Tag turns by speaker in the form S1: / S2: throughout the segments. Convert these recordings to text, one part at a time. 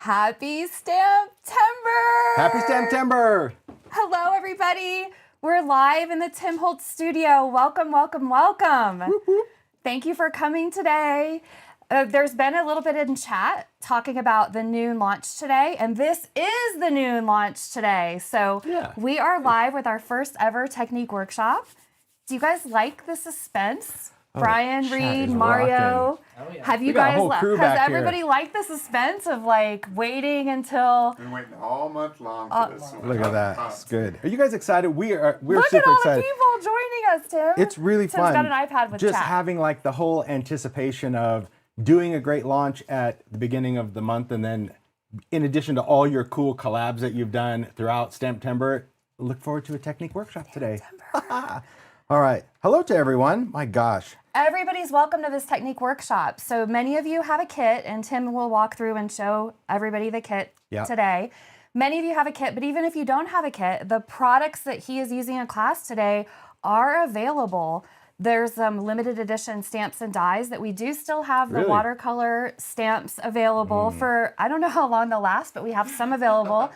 S1: Happy STAMPtember!
S2: Happy STAMPtember!
S1: Hello, everybody. We're live in the Tim Holtz studio. Welcome, welcome, welcome.
S2: Whoop, whoop.
S1: Thank you for coming today. There's been a little bit in chat talking about the noon launch today, and this is the noon launch today. So we are live with our first ever technique workshop. Do you guys like the suspense? Brian, Reed, Mario, have you guys? Has everybody liked the suspense of like waiting until?
S3: Been waiting all month long for this.
S2: Look at that, it's good. Are you guys excited? We're
S1: Look
S2: super
S1: at all
S2: excited.
S1: the people joining us, Tim.
S2: It's really fun.
S1: Tim's got an iPad with
S2: just
S1: chat.
S2: having like the whole anticipation of doing a great launch at the beginning of the month, and then in addition to all your cool collabs that you've done throughout STAMPtember, look forward to a technique workshop today. All right, hello to everyone. My gosh.
S1: Everybody's welcome to this technique workshop. So many of you have a kit, and Tim will walk through and show everybody the kit today. Many of you have a kit, but even if you don't have a kit, the products that he is using in class today are available. There's some limited edition stamps and dies that we do still have the watercolor stamps available for, I don't know how long they'll last, but we have some available.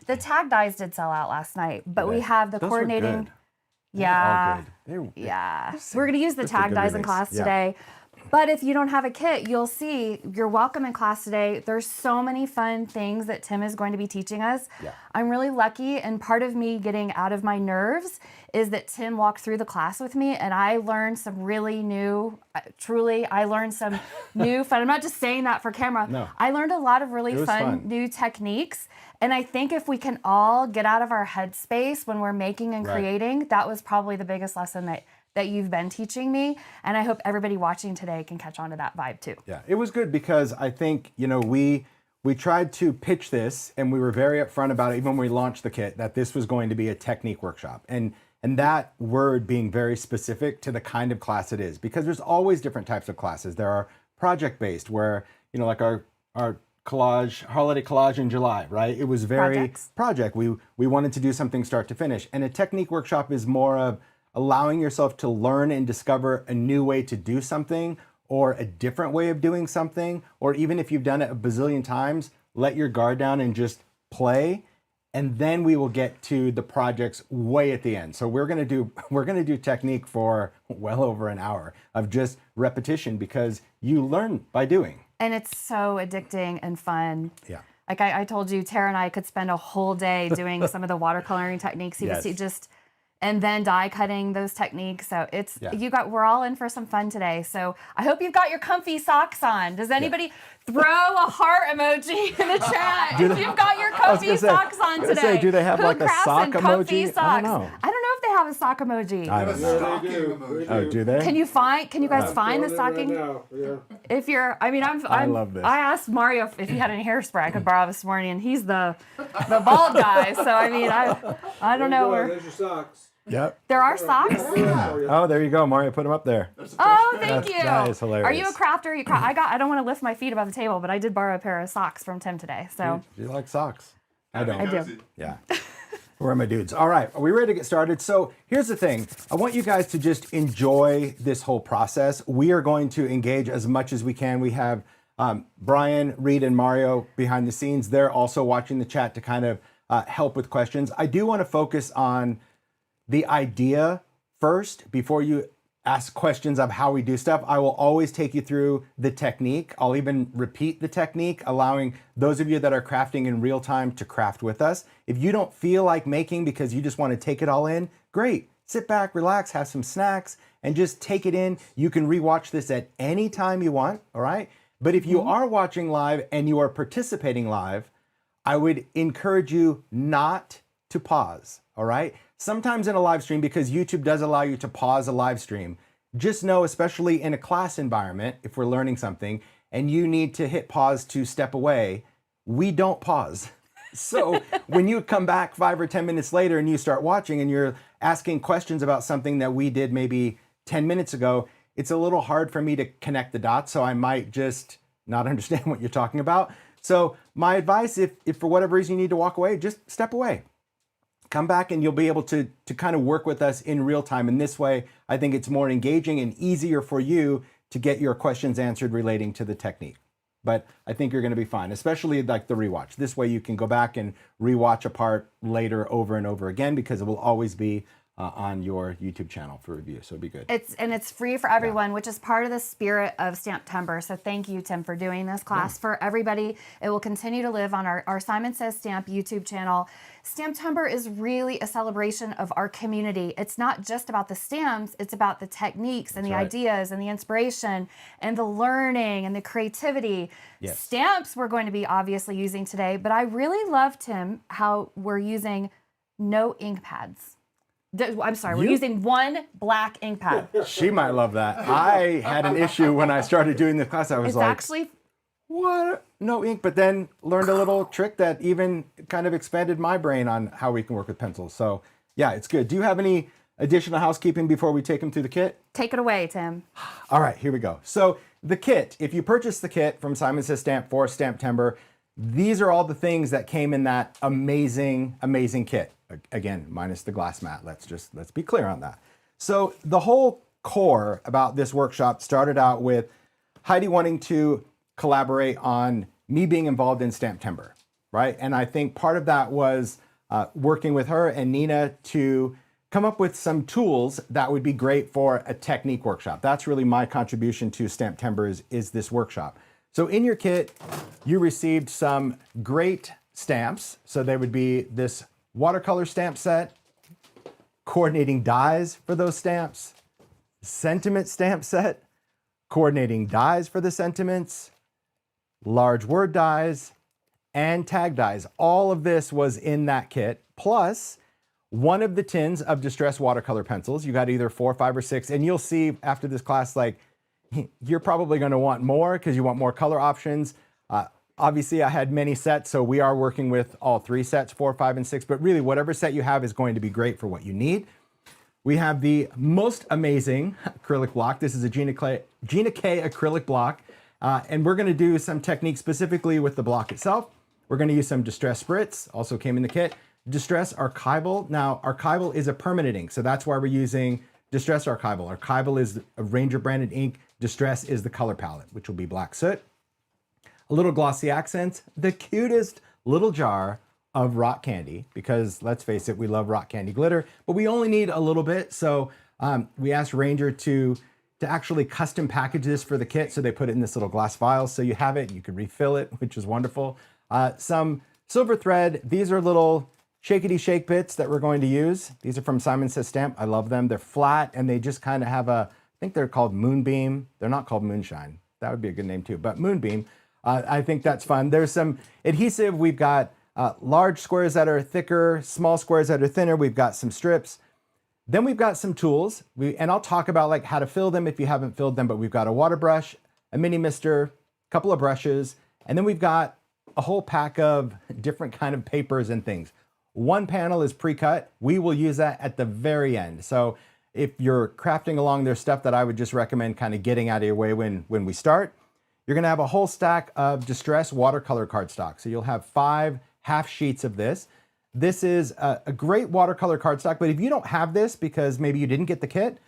S1: The tag dies did sell out last night, but we have the coordinating. Yeah. We're going to use the tag dies in class today. But if you don't have a kit, you'll see you're welcome in class today. There's so many fun things that Tim is going to be teaching us. I'm really lucky, and part of me getting out of my nerves is that Tim walked through the class with me, and I learned some really new, I learned some new fun. I'm not just saying that for camera. No. I learned a lot of really fun new techniques. And I think if we can all get out of our headspace when we're making and creating, that was probably the biggest lesson that you've been teaching me. And I hope everybody watching today can catch on to that vibe too.
S2: Yeah, it was good because I think, you know, we tried to pitch this, and we were very upfront about it even when we launched the kit, that this was going to be a technique workshop. And that word being very specific to the kind of class it is, because there's always different types of classes. There are project-based where, you know, like our collage, holiday collage in July, right? It was very project. We wanted to do something start to finish. And a technique workshop is more of allowing yourself to learn and discover a new way to do something, or a different way of doing something, or even if you've done it a bazillion times, let your guard down and just play. And then we will get to the projects way at the end. So we're gonna do technique for well over an hour of just repetition, because you learn by doing.
S1: And it's so addicting and fun.
S2: Yeah.
S1: Like I told you, Tara and I could spend a whole day doing some of the watercoloring techniques. And then die cutting those techniques. So it's we're all in for some fun today. So I hope you've got your comfy socks on. Does anybody throw a heart emoji in the chat if you've got your comfy socks on today?
S2: Do they have like a sock emoji?
S1: I don't know if they have a sock emoji.
S2: I don't know. Oh, do they?
S1: Can you guys find the stocking? If you're, I love this. I asked Mario if he had any hairspray I could borrow this morning, and he's the bald guy. So I don't know where.
S4: There's your socks.
S2: Yep.
S1: There are socks?
S2: Oh, there you go, Mario. Put them up there.
S1: Oh, thank you.
S2: That is hilarious.
S1: Are you a crafter? I don't want to lift my feet above the table, but I did borrow a pair of socks from Tim today. So
S2: you like socks? I don't.
S1: I do.
S2: Yeah. Where are my dudes? All right. Are we ready to get started? So here's the thing. I want you guys to just enjoy this whole process. We are going to engage as much as we can. We have Brian, Reed, and Mario behind the scenes. They're also watching the chat to kind of help with questions. I do want to focus on the idea first before you ask questions of how we do stuff. I will always take you through the technique. I'll even repeat the technique, allowing those of you that are crafting in real time to craft with us. If you don't feel like making because you just want to take it all in, great. Sit back, relax, have some snacks, and just take it in. You can rewatch this at any time you want, all right? But if you are watching live and you are participating live, I would encourage you not to pause, all right? Sometimes in a live stream, because YouTube does allow you to pause a live stream, just know, especially in a class environment, if we're learning something and you need to hit pause to step away, we don't pause. So when you come back 5 or 10 minutes later and you start watching and you're asking questions about something that we did maybe 10 minutes ago, it's a little hard for me to connect the dots. So I might just not understand what you're talking about. So my advice, if for whatever reason you need to walk away, just step away. Come back and you'll be able to kind of work with us in real time. And this way, I think it's more engaging and easier for you to get your questions answered relating to the technique. but I think you're going to be fine, especially like the rewatch. This way you can go back and rewatch a part later over and over again, because it will always be on your YouTube channel for review, so it'd be good.
S1: It's free for everyone, which is part of the spirit of STAMPtember. So thank you, Tim, for doing this class for everybody. It will continue to live on our Simon Says Stamp YouTube channel. STAMPtember is really a celebration of our community. It's not just about the stamps, it's about the techniques and the ideas and the inspiration and the learning and the creativity.
S2: Yes.
S1: Stamps we're going to be obviously using today, but I really love, Tim, how we're using no ink pads. I'm sorry, we're using one black ink pad.
S2: She might love that. I had an issue when I started doing this class. I was like,
S1: actually,
S2: what? No ink, but then learned a little trick that even kind of expanded my brain on how we can work with pencils. So yeah, it's good. Do you have any additional housekeeping before we take them through the kit?
S1: Take it away, Tim.
S2: All right, here we go. So the kit, if you purchase the kit from Simon Says Stamp for STAMPtember, these are all the things that came in that amazing, amazing kit. Again, minus the glass mat. Let's be clear on that. So the whole core about this workshop started out with Heidi wanting to collaborate on me being involved in STAMPtember, right? And I think part of that was working with her and Nina to come up with some tools that would be great for a technique workshop. That's really my contribution to STAMPtember is this workshop. So in your kit, you received some great stamps. So they would be this watercolor stamp set, coordinating dies for those stamps, sentiment stamp set, coordinating dies for the sentiments, large word dies, and tag dies. All of this was in that kit, plus one of the tins of distressed watercolor pencils. You got either 4, 5, or 6, and you'll see after this class, like, you're probably going to want more because you want more color options. Obviously, I had many sets, so we are working with all 3 sets, 4, 5, and 6, but really whatever set you have is going to be great for what you need. We have the most amazing acrylic block. This is a Gina K acrylic block, and we're going to do some techniques specifically with the block itself. We're going to use some Distress Spritz, also came in the kit. Distress Archival. Now, Archival is a permanent ink, so that's why we're using Distress Archival. Archival is a Ranger branded ink. Distress is the color palette, which will be black soot. A little glossy accents, the cutest little jar of rock candy, because let's face it, we love rock candy glitter, but we only need a little bit. So we asked Ranger to actually custom package this for the kit. So they put it in this little glass vial. So you have it, you can refill it, which is wonderful. Some silver thread. These are little shakety shake bits that we're going to use. These are from Simon Says Stamp. I love them. They're flat and they just kind of have I think they're called Moonbeam. They're not called Moonshine. That would be a good name too, but Moonbeam. I think that's fun. There's some adhesive. We've got large squares that are thicker, small squares that are thinner. We've got some strips. Then we've got some tools. And I'll talk about like how to fill them if you haven't filled them, but we've got a water brush, a mini mister, a couple of brushes, and then we've got a whole pack of different kind of papers and things. One panel is pre-cut. We will use that at the very end. So if you're crafting along, there's stuff that I would just recommend kind of getting out of your way when we start. You're gonna have a whole stack of Distress watercolor cardstock. So you'll have 5 half sheets of this. This is a great watercolor cardstock, but if you don't have this because maybe you didn't get the kit,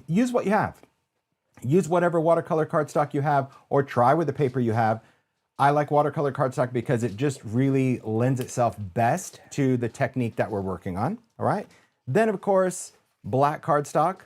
S2: use what you have. Use whatever watercolor cardstock you have or try with the paper you have. I like watercolor cardstock because it just really lends itself best to the technique that we're working on, all right? Then of course, black cardstock.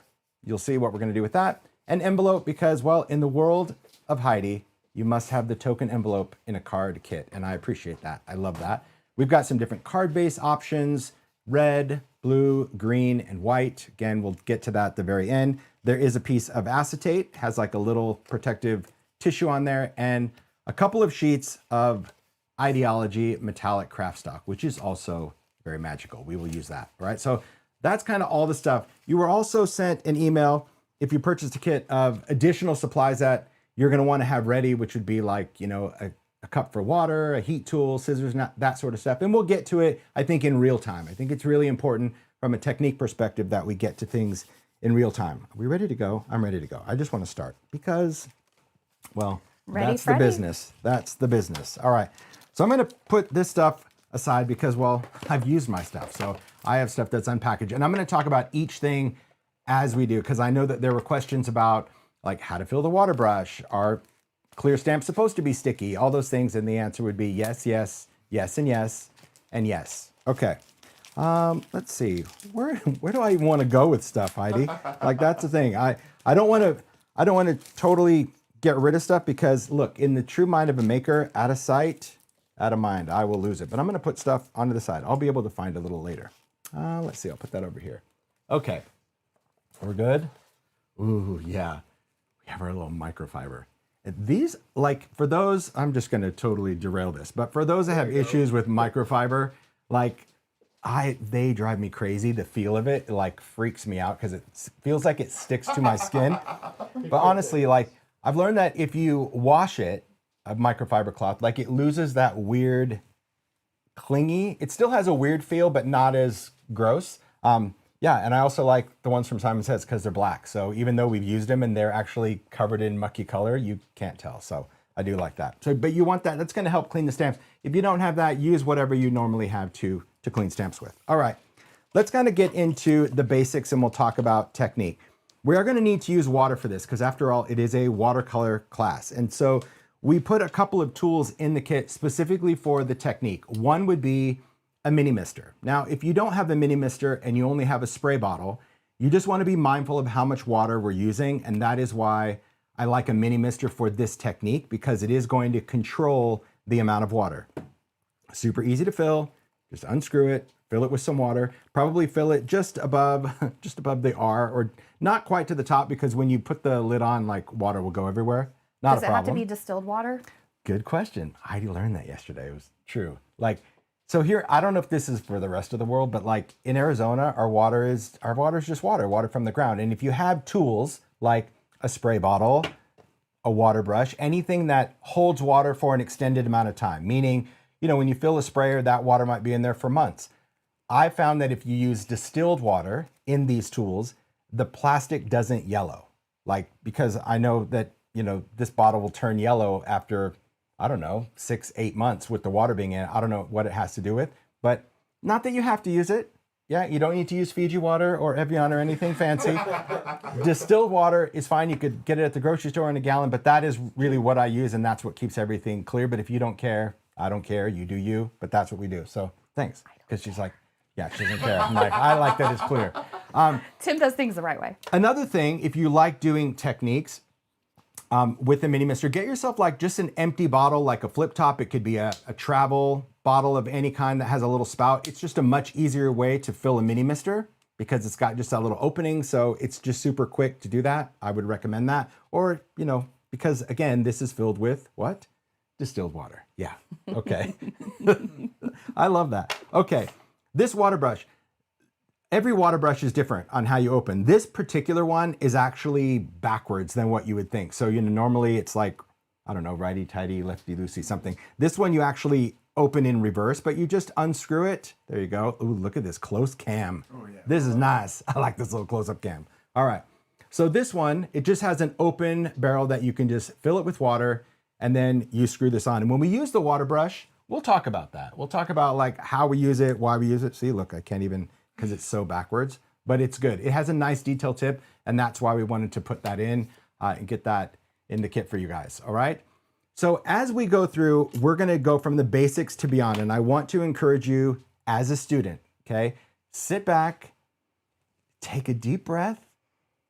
S2: You'll see what we're gonna do with that. An envelope because, well, in the world of Heidi, you must have the token envelope in a card kit, and I appreciate that. I love that. We've got some different card base options, red, blue, green, and white. Again, we'll get to that at the very end. There is a piece of acetate, has like a little protective tissue on there, and a couple of sheets of Ideology metallic craft stock, which is also very magical. We will use that, all right? So that's kind of all the stuff. You were also sent an email if you purchased a kit of additional supplies that you're gonna wanna have ready, which would be like, you know, a cup for water, a heat tool, scissors, that sort of stuff. And we'll get to it, I think, in real time. I think it's really important from a technique perspective that we get to things in real time. Are we ready to go? I'm ready to go. I just wanna start because, well, that's the business. That's the business. All right, so I'm gonna put this stuff aside because, well, I've used my stuff. So I have stuff that's unpackaged. And I'm gonna talk about each thing as we do, because I know that there were questions about like how to fill the water brush, our clear stamp supposed to be sticky? All those things, and the answer would be yes, yes, yes, and yes, and yes. Okay. Let's see. Where do I want to go with stuff, Heidi? Like, that's the thing. I don't want to totally get rid of stuff because, look, in the true mind of a maker, out of sight, out of mind, I will lose it. But I'm going to put stuff onto the side. I'll be able to find it a little later. Let's see. I'll put that over here. Okay. We're good? Ooh, yeah. We have our little microfiber. And these, like, for those, I'm just going to totally derail this, but for those that have issues with microfiber, like, they drive me crazy. The feel of it, like, freaks me out because it feels like it sticks to my skin. But honestly, like, I've learned that if you wash it, a microfiber cloth, like, it loses that weird clingy. It still has a weird feel, but not as gross. Yeah, and I also like the ones from Simon Says because they're black. So even though we've used them and they're actually covered in mucky color, you can't tell. So I do like that. So, but you want that. That's going to help clean the stamps. If you don't have that, use whatever you normally have to clean stamps with. All right, let's kind of get into the basics and we'll talk about technique. We are going to need to use water for this because after all, it is a watercolor class. And so we put a couple of tools in the kit specifically for the technique. One would be a mini mister. Now, if you don't have a mini mister and you only have a spray bottle, you just want to be mindful of how much water we're using. And that is why I like a mini mister for this technique because it is going to control the amount of water. Super easy to fill. Just unscrew it, fill it with some water, probably fill it just above the R or not quite to the top because when you put the lid on, like, water will go everywhere. Not a problem.
S1: Does it have to be distilled water?
S2: Good question. Heidi learned that yesterday. It was true. Like, so here, I don't know if this is for the rest of the world, but like in Arizona, our water is just water from the ground. And if you have tools like a spray bottle, a water brush, anything that holds water for an extended amount of time, meaning, you know, when you fill a sprayer, that water might be in there for months. I found that if you use distilled water in these tools, the plastic doesn't yellow. Like, because I know that, you know, this bottle will turn yellow after, I don't know, 6-8 months with the water being in it. I don't know what it has to do with, but not that you have to use it. Yeah, you don't need to use Fiji water or Evian or anything fancy. Distilled water is fine. You could get it at the grocery store in a gallon, but that is really what I use, and that's what keeps everything clear. But if you don't care, I don't care. You do you, but that's what we do. So thanks, because she's like, yeah, she doesn't care. I'm like, I like that it's clear.
S1: Tim does things the right way.
S2: Another thing, if you like doing techniques with the mini mister, get yourself like just an empty bottle, like a flip top. It could be a travel bottle of any kind that has a little spout. It's just a much easier way to fill a mini mister because it's got just that little opening. So it's just super quick to do that. I would recommend that. Or, you know, because again, this is filled with what? Distilled water. Yeah. Okay. I love that. Okay. This water brush, every water brush is different on how you open. This particular one is actually backwards than what you would think. So, you know, normally it's like, I don't know, righty-tighty, lefty-loosey, something. This one you actually open in reverse, but you just unscrew it. There you go. Ooh, look at this close cam. Oh, yeah. This is nice. I like this little close-up cam. All right. So this one, it just has an open barrel that you can just fill it with water and then you screw this on. And when we use the water brush, we'll talk about that. We'll talk about like how we use it, why we use it. See, look, I can't even, because it's so backwards, but it's good. It has a nice detail tip, and that's why we wanted to put that in and get that in the kit for you guys, all right? So as we go through, we're gonna go from the basics to beyond, and I want to encourage you as a student, okay? Sit back, take a deep breath,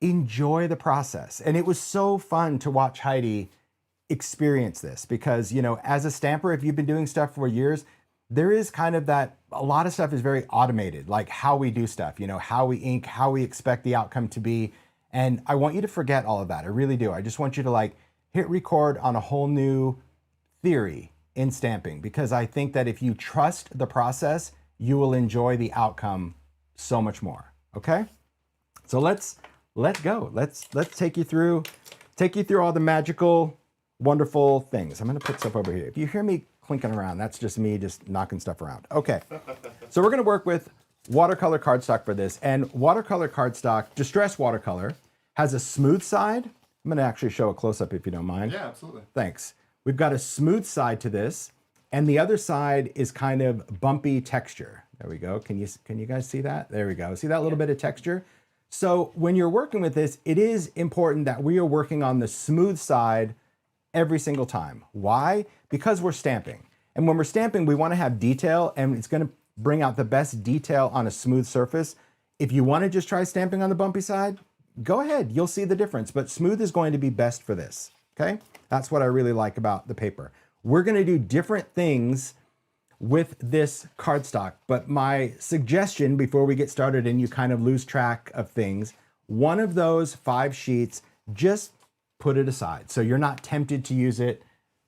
S2: enjoy the process. And it was so fun to watch Heidi experience this because, you know, as a stamper, if you've been doing stuff for years, there is kind of that, a lot of stuff is very automated, like how we do stuff, you know, how we ink, how we expect the outcome to be. And I want you to forget all of that. I really do. I just want you to like hit record on a whole new theory in stamping, because I think that if you trust the process, you will enjoy the outcome so much more. Okay. So let's go. Let's take you through all the magical, wonderful things. I'm going to put stuff over here. If you hear me clinking around, that's just me just knocking stuff around. Okay. So we're going to work with watercolor cardstock for this. And watercolor cardstock, distress watercolor, has a smooth side. I'm going to actually show a close-up if you don't mind.
S3: Yeah, absolutely.
S2: Thanks. We've got a smooth side to this, and the other side is kind of bumpy texture. There we go. Can you guys see that? There we go. See that little bit of texture? So when you're working with this, it is important that we are working on the smooth side every single time. Why? Because we're stamping. And when we're stamping, we want to have detail, and it's going to bring out the best detail on a smooth surface. If you want to just try stamping on the bumpy side, go ahead, you'll see the difference, but smooth is going to be best for this, okay? That's what I really like about the paper. We're going to do different things with this cardstock, but my suggestion before we get started and you kind of lose track of things, one of those 5 sheets, just put it aside. So you're not tempted to use it,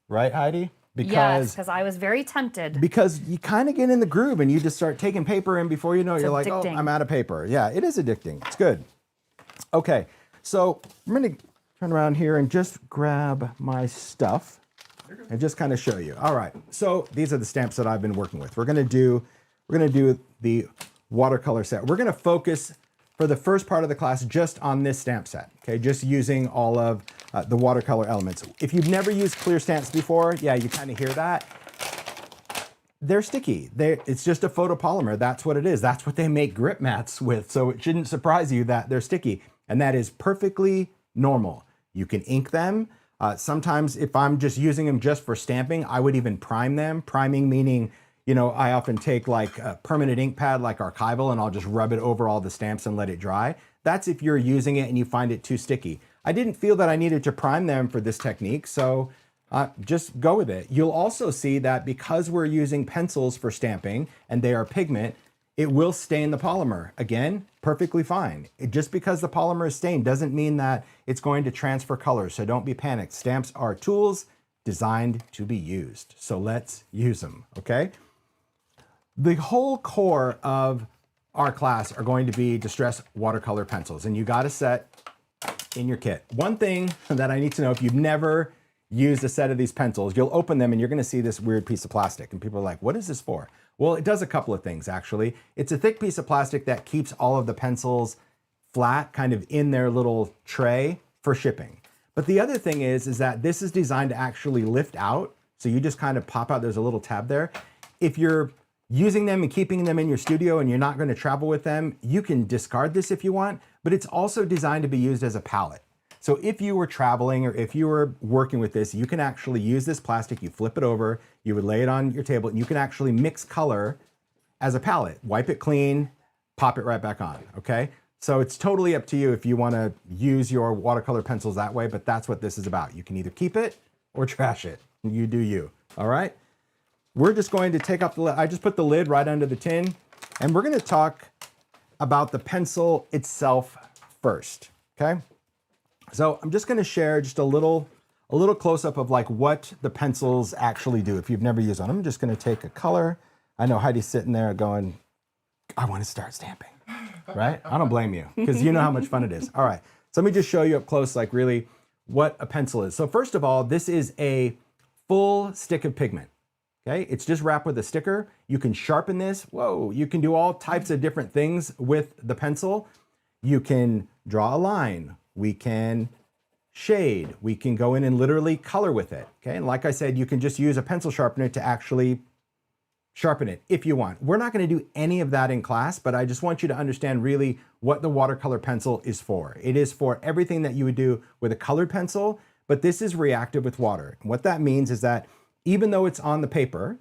S2: right, Heidi?
S1: Yes, because I was very tempted.
S2: Because you kind of get in the groove and you just start taking paper, and before you know it, you're like, oh, I'm out of paper. Yeah, it is addicting. It's good. Okay, so I'm going to turn around here and just grab my stuff and just kind of show you. All right, so these are the stamps that I've been working with. We're going to do the watercolor set. We're going to focus for the first part of the class just on this stamp set, okay? Just using all of the watercolor elements. If you've never used clear stamps before, yeah, you kind of hear that. They're sticky. It's just a photopolymer. That's what it is. That's what they make grip mats with. So it shouldn't surprise you that they're sticky. And that is perfectly normal. You can ink them. Sometimes if I'm just using them just for stamping, I would even prime them. Priming meaning, you know, I often take like a permanent ink pad like archival and I'll just rub it over all the stamps and let it dry. That's if you're using it and you find it too sticky. I didn't feel that I needed to prime them for this technique, so just go with it. You'll also see that because we're using pencils for stamping and they are pigment, it will stain the polymer. Again, perfectly fine. Just because the polymer is stained doesn't mean that it's going to transfer colors, so don't be panicked. Stamps are tools designed to be used, so let's use them, okay? The whole core of our class are going to be distress watercolor pencils, and you got a set in your kit. One thing that I need to know, if you've never used a set of these pencils, you'll open them and you're going to see this weird piece of plastic, and people are like, what is this for? Well, it does a couple of things, actually. It's a thick piece of plastic that keeps all of the pencils flat, kind of in their little tray for shipping. But the other thing is that this is designed to actually lift out, so you just kind of pop out. There's a little tab there. If you're using them and keeping them in your studio and you're not going to travel with them, you can discard this if you want, but it's also designed to be used as a palette. So if you were traveling or if you were working with this, you can actually use this plastic, you flip it over, you would lay it on your table, and you can actually mix color as a palette. Wipe it clean, pop it right back on, okay? So it's totally up to you if you want to use your watercolor pencils that way, but that's what this is about. You can either keep it or trash it. You do you, all right? We're just going to take off the lid. I just put the lid right under the tin, and we're going to talk about the pencil itself first, okay? So I'm just going to share just a little close-up of like what the pencils actually do if you've never used one. I'm just going to take a color. I know Heidi's sitting there going, I want to start stamping, right? I don't blame you because you know how much fun it is. All right, so let me just show you up close like really what a pencil is. So first of all, this is a full stick of pigment. Okay, it's just wrapped with a sticker. You can sharpen this. Whoa, you can do all types of different things with the pencil. You can draw a line. We can shade. We can go in and literally color with it. Okay, and like I said, you can just use a pencil sharpener to actually sharpen it if you want. We're not going to do any of that in class, but I just want you to understand really what the watercolor pencil is for. It is for everything that you would do with a colored pencil, but this is reactive with water. And what that means is that even though it's on the paper,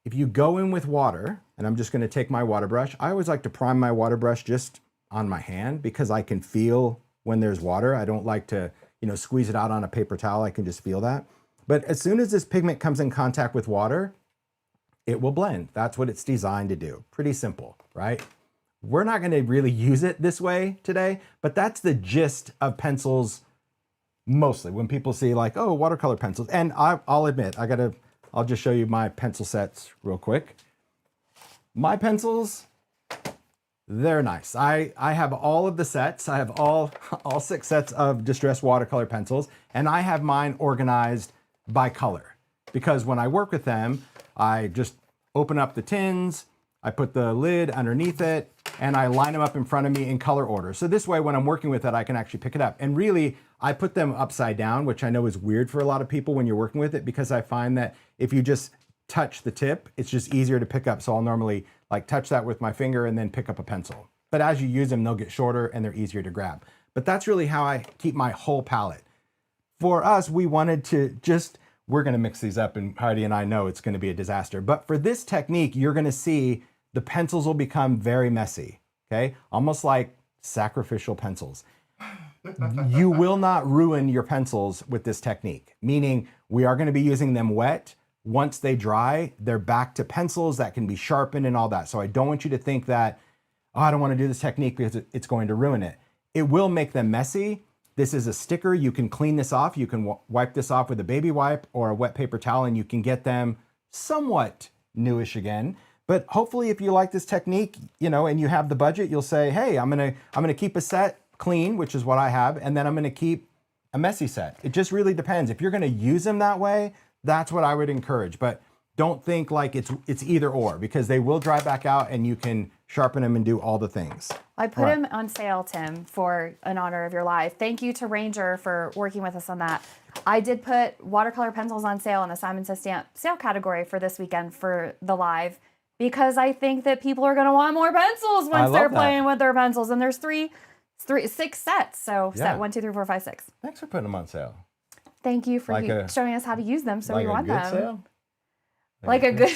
S2: if you go in with water, and I'm just going to take my water brush, I always like to prime my water brush just on my hand because I can feel when there's water. I don't like to, you know, squeeze it out on a paper towel. I can just feel that. But as soon as this pigment comes in contact with water, it will blend. That's what it's designed to do. Pretty simple, right? We're not going to really use it this way today, but that's the gist of pencils. Mostly when people see like, oh, watercolor pencils. And I'll admit, I'll just show you my pencil sets real quick. My pencils, they're nice. I have all of the sets. I have all 6 sets of distress watercolor pencils, and I have mine organized by color because when I work with them, I just open up the tins, I put the lid underneath it, and I line them up in front of me in color order. So this way, when I'm working with it, I can actually pick it up. And really, I put them upside down, which I know is weird for a lot of people when you're working with it, because I find that if you just touch the tip, it's just easier to pick up. So I'll normally like touch that with my finger and then pick up a pencil. But as you use them, they'll get shorter and they're easier to grab. But that's really how I keep my whole palette. for us, we wanted to we're going to mix these up, and Heidi and I know it's going to be a disaster. But for this technique, you're going to see the pencils will become very messy, okay? Almost like sacrificial pencils. You will not ruin your pencils with this technique, meaning we are going to be using them wet. Once they dry, they're back to pencils that can be sharpened and all that. So I don't want you to think that, oh, I don't want to do this technique because it's going to ruin it. It will make them messy. This is a sticker. You can clean this off. You can wipe this off with a baby wipe or a wet paper towel, and you can get them somewhat newish again. But hopefully if you like this technique, and you have the budget, you'll say, hey, I'm gonna keep a set clean, which is what I have, and then I'm gonna keep a messy set. It just really depends. If you're gonna use them that way, that's what I would encourage. But don't think like it's either or, because they will dry back out and you can sharpen them and do all the things.
S1: I put them on sale, Tim, for in honor of your live. Thank you to Ranger for working with us on that. I did put watercolor pencils on sale in the Simon Says Stamp sale category for this weekend for the live, because I think that people are going to want more pencils once they're playing with their pencils. And there's six sets. So set 1, 2, 3, 4, 5, 6.
S2: Thanks for putting them on sale.
S1: Thank you for showing us how to use them. So we want them.
S2: Sale?
S1: Like a good.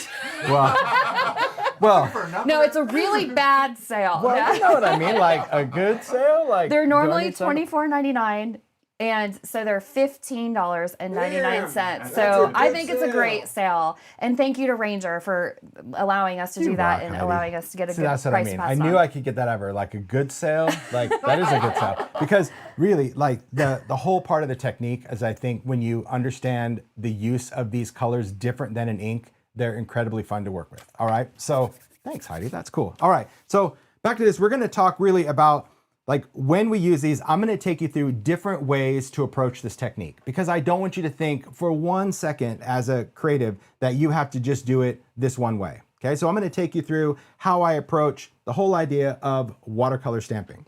S2: Well,
S1: no, it's a really bad sale.
S2: Well, you know what I mean, like a good sale. Like
S1: they're normally $24.99, and so they're $15.99. So I think it's a great sale, and thank you to Ranger for allowing us to do that and allowing us to get a good price. That's what I mean.
S2: I knew I could get that ever, like a good sale. Like that is a good sale, because really, like the whole part of the technique is, I think when you understand the use of these colors different than an ink, they're incredibly fun to work with. All right. So thanks, Heidi. That's cool. All right. So back to this. We're going to talk really about like when we use these. I'm going to take you through different ways to approach this technique, because I don't want you to think for 1 second as a creative that you have to just do it this one way. Okay. So I'm going to take you through how I approach the whole idea of watercolor stamping.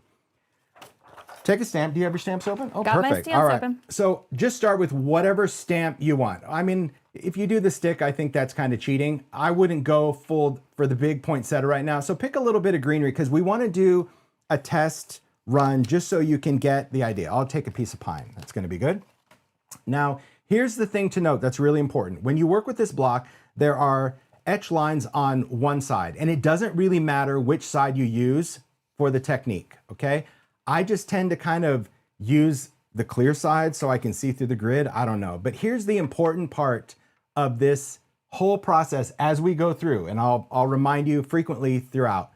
S2: Take a stamp. Do you have your stamps open? Oh,
S1: got
S2: perfect.
S1: My stamps open.
S2: So just start with whatever stamp you want. I mean, if you do the stick, I think that's kind of cheating. I wouldn't go full for the big poinsettia right now. So pick a little bit of greenery, because we want to do a test run just so you can get the idea. I'll take a piece of pine. That's going to be good. Now, here's the thing to note that's really important. When you work with this block, there are etch lines on one side, and it doesn't really matter which side you use for the technique, okay? I just tend to kind of use the clear side so I can see through the grid. I don't know. But here's the important part of this whole process as we go through, and I'll remind you frequently throughout.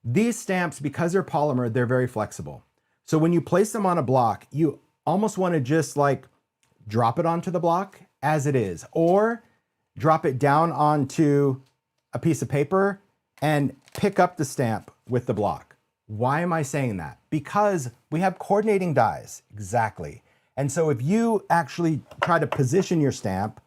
S2: These stamps, because they're polymer, they're very flexible. So when you place them on a block, you almost want to just like drop it onto the block as it is, or drop it down onto a piece of paper and pick up the stamp with the block. Why am I saying that? Because we have coordinating dies, exactly. And so if you actually try to position your stamp,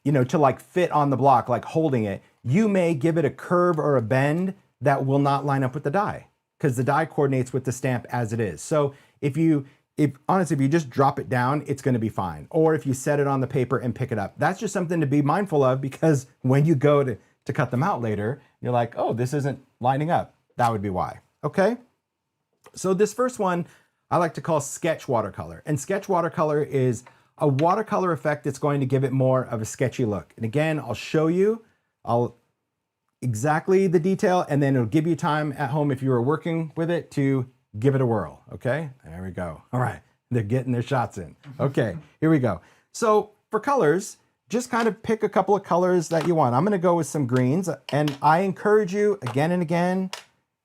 S2: to like fit on the block, like holding it, you may give it a curve or a bend that will not line up with the die, because the die coordinates with the stamp as it is. So if you just drop it down, it's going to be fine. Or if you set it on the paper and pick it up, that's just something to be mindful of, because when you go to cut them out later, you're like, oh, this isn't lining up. That would be why. Okay. So this first one I like to call sketch watercolor. And sketch watercolor is a watercolor effect that's going to give it more of a sketchy look. And again, I'll show you exactly the detail, and then it'll give you time at home if you were working with it to give it a whirl. Okay, there we go. All right, they're getting their shots in. Okay, here we go. So for colors, just kind of pick a couple of colors that you want. I'm gonna go with some greens, and I encourage you again and again,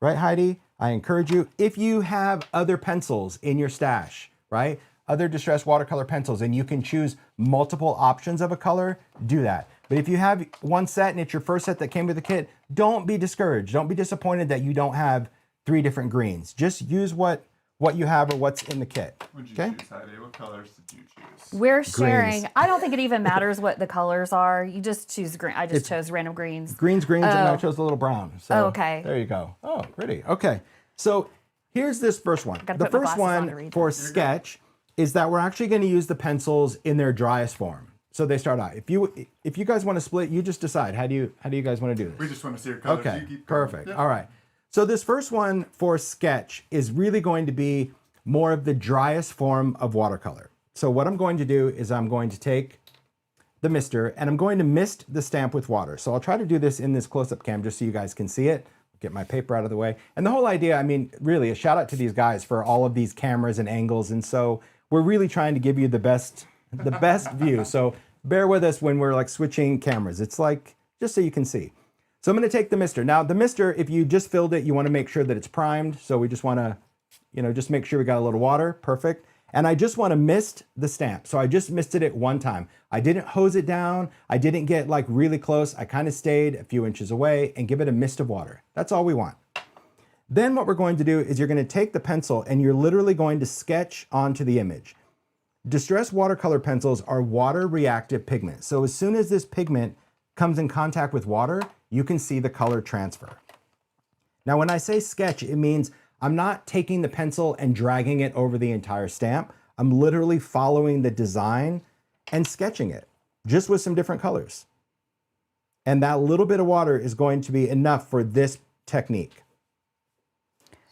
S2: right, Heidi? I encourage you, if you have other pencils in your stash, right? Other distressed watercolor pencils, and you can choose multiple options of a color, do that. But if you have one set and it's your first set that came with the kit, don't be discouraged. Don't be disappointed that you don't have 3 different greens. Just use what you have or what's in the kit.
S3: What did you choose, Heidi? What colors did you choose?
S1: We're sharing. Greens. I don't think it even matters what the colors are. You just choose green. I just chose random greens.
S2: Greens, and I chose a little brown. So
S1: okay.
S2: There you go. Oh, pretty. Okay. So here's this first one. The first one for sketch is that we're actually going to use the pencils in their driest form. So they start out. If you guys want to split, you just decide. How do you guys want to do this?
S3: We just want to see your colors.
S2: Okay,
S3: you keep
S2: perfect.
S3: Yep.
S2: All right. So this first one for sketch is really going to be more of the driest form of watercolor. So what I'm going to do is I'm going to take the mister and I'm going to mist the stamp with water. So I'll try to do this in this close-up cam just so you guys can see it. Get my paper out of the way. And the whole idea, I mean, really a shout out to these guys for all of these cameras and angles. And so we're really trying to give you the best view. So bear with us when we're like switching cameras. It's like, just so you can see. So I'm going to take the mister. Now the mister, if you just filled it, you want to make sure that it's primed. So we just want to, just make sure we got a little water. Perfect. And I just want to mist the stamp. So I just misted it one time. I didn't hose it down. I didn't get like really close. I kind of stayed a few inches away and give it a mist of water. That's all we want. Then what we're going to do is you're going to take the pencil and you're literally going to sketch onto the image. Distress watercolor pencils are water reactive pigment. So as soon as this pigment comes in contact with water, you can see the color transfer. Now, when I say sketch, it means I'm not taking the pencil and dragging it over the entire stamp. I'm literally following the design and sketching it just with some different colors. And that little bit of water is going to be enough for this technique.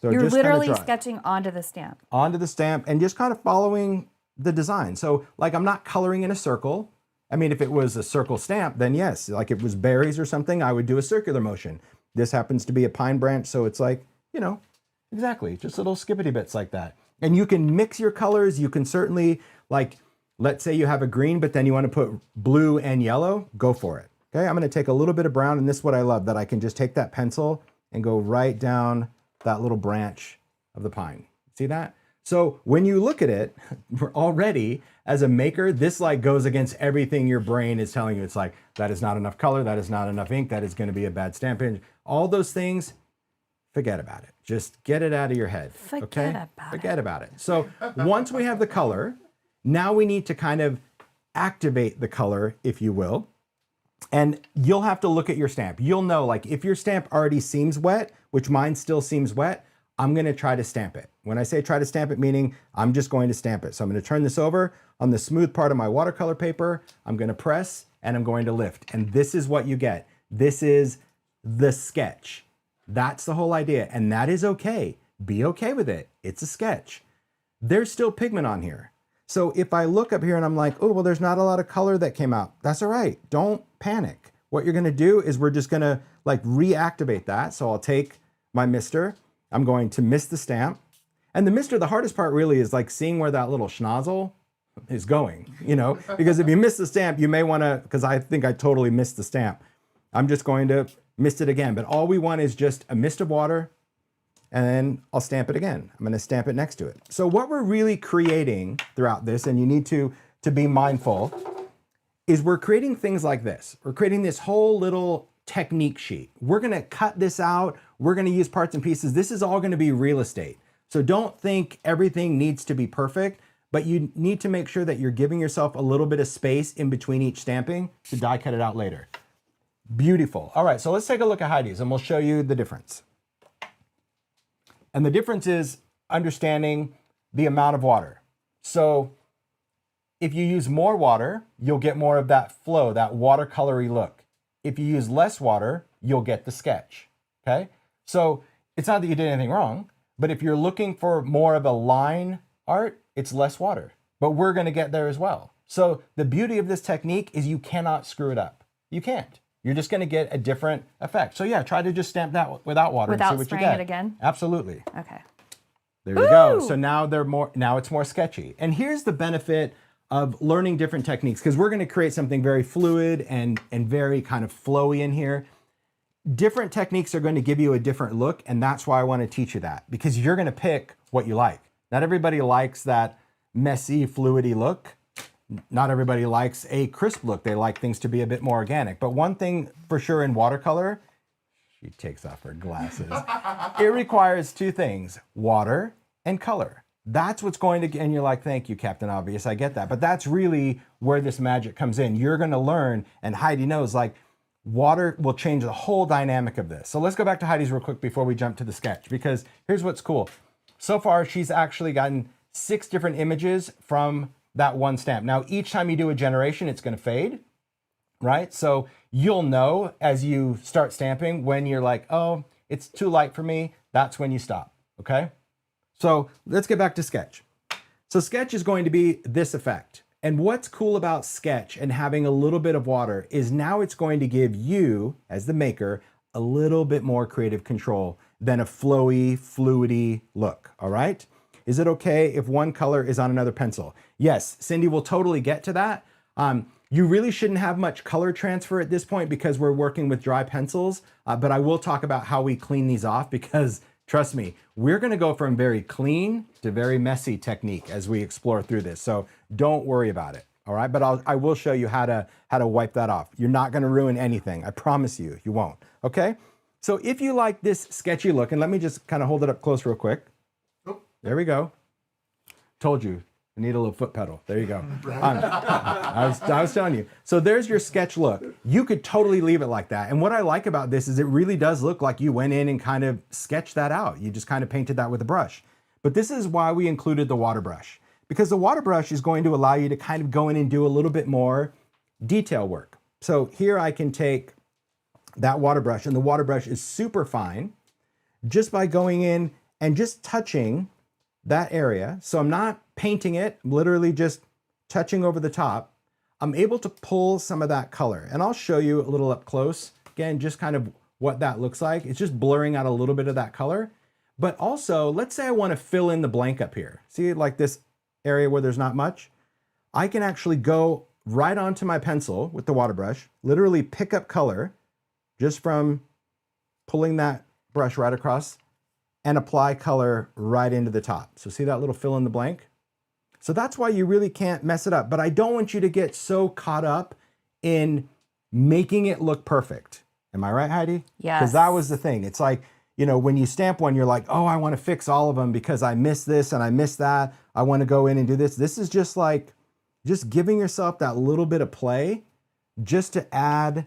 S2: So
S1: you're literally sketching onto the stamp.
S2: Onto the stamp and just kind of following the design. So like I'm not coloring in a circle. I mean, if it was a circle stamp, then yes, like if it was berries or something, I would do a circular motion. This happens to be a pine branch, so it's like, exactly, just little skippity bits like that. And you can mix your colors. You can certainly, like, let's say you have a green, but then you want to put blue and yellow, go for it. Okay, I'm going to take a little bit of brown, and this is what I love, that I can just take that pencil and go right down that little branch of the pine. See that? So when you look at it, already as a maker, this like goes against everything your brain is telling you. It's like, that is not enough color, that is not enough ink, that is going to be a bad stamp image. All those things, forget about it. Just get it out of your head. Forget about it. So once we have the color, now we need to kind of activate the color, if you will. And you'll have to look at your stamp. You'll know, like, if your stamp already seems wet, which mine still seems wet, I'm going to try to stamp it. When I say try to stamp it, meaning I'm just going to stamp it. So I'm going to turn this over on the smooth part of my watercolor paper. I'm going to press and I'm going to lift. And this is what you get. This is the sketch. That's the whole idea. And that is okay. Be okay with it. It's a sketch. There's still pigment on here. So if I look up here and I'm like, oh, well, there's not a lot of color that came out. That's all right. Don't panic. What you're going to do is we're just going to like reactivate that. So I'll take my mister. I'm going to mist the stamp. And the mister, the hardest part really is like seeing where that little schnozzle is going, because if you miss the stamp, you may want to, because I think I totally missed the stamp. I'm just going to mist it again. But all we want is just a mist of water, and then I'll stamp it again. I'm going to stamp it next to it. So what we're really creating throughout this, and you need to be mindful, is we're creating things like this. We're creating this whole little technique sheet. We're going to cut this out. We're going to use parts and pieces. This is all going to be real estate. So don't think everything needs to be perfect, but you need to make sure that you're giving yourself a little bit of space in between each stamping to die cut it out later. Beautiful. All right, so let's take a look at Heidi's and we'll show you the difference. And the difference is understanding the amount of water. So if you use more water, you'll get more of that flow, that watercolory look. If you use less water, you'll get the sketch, okay? So it's not that you did anything wrong, but if you're looking for more of a line art, it's less water. But we're gonna get there as well. So the beauty of this technique is you cannot screw it up. You can't. You're just gonna get a different effect. So yeah, try to just stamp that without water and see what you get.
S1: Without spraying it again?
S2: Absolutely.
S1: Okay.
S2: There we go. So now now it's more sketchy. And here's the benefit of learning different techniques, because we're gonna create something very fluid and very kind of flowy in here. Different techniques are going to give you a different look, and that's why I want to teach you that, because you're going to pick what you like. Not everybody likes that messy, fluidy look. Not everybody likes a crisp look. They like things to be a bit more organic. But one thing for sure in watercolor, she takes off her glasses. It requires two things, water and color. That's what's going to, and you're like, thank you, Captain Obvious, I get that. But that's really where this magic comes in. You're going to learn, and Heidi knows, like, water will change the whole dynamic of this. So let's go back to Heidi's real quick before we jump to the sketch, because here's what's cool. So far, she's actually gotten 6 different images from that one stamp. Now, each time you do a generation, it's going to fade, right? So you'll know as you start stamping when you're like, oh, it's too light for me. That's when you stop, okay? So let's get back to sketch. So sketch is going to be this effect. And what's cool about sketch and having a little bit of water is now it's going to give you, as the maker, a little bit more creative control than a flowy, fluidy look, all right? Is it okay if one color is on another pencil? Yes, Cindy will totally get to that. You really shouldn't have much color transfer at this point because we're working with dry pencils, but I will talk about how we clean these off because trust me, we're gonna go from very clean to very messy technique as we explore through this. So don't worry about it, all right? But I will show you how to wipe that off. You're not gonna ruin anything, I promise you, you won't, okay? So if you like this sketchy look, and let me just kind of hold it up close real quick. Oh. There we go. Told you, I need a little foot pedal. There you go. I was telling you. So there's your sketch look. You could totally leave it like that. And what I like about this is it really does look like you went in and kind of sketched that out. You just kind of painted that with a brush. But this is why we included the water brush, because the water brush is going to allow you to kind of go in and do a little bit more detail work. So here I can take that water brush, and the water brush is super fine just by going in and just touching that area. So I'm not painting it, I'm literally just touching over the top. I'm able to pull some of that color, and I'll show you a little up close. Again, just kind of what that looks like. It's just blurring out a little bit of that color. But also, let's say I want to fill in the blank up here. See, like this area where there's not much? I can actually go right onto my pencil with the water brush, literally pick up color just from pulling that brush right across and apply color right into the top. So see that little fill in the blank? So that's why you really can't mess it up. But I don't want you to get so caught up in making it look perfect. Am I right, Heidi?
S1: Yes.
S2: Because that was the thing. It's like, you know, when you stamp one, you're like, oh, I want to fix all of them because I missed this and I missed that. I want to go in and do this. This is just like, just giving yourself that little bit of play just to add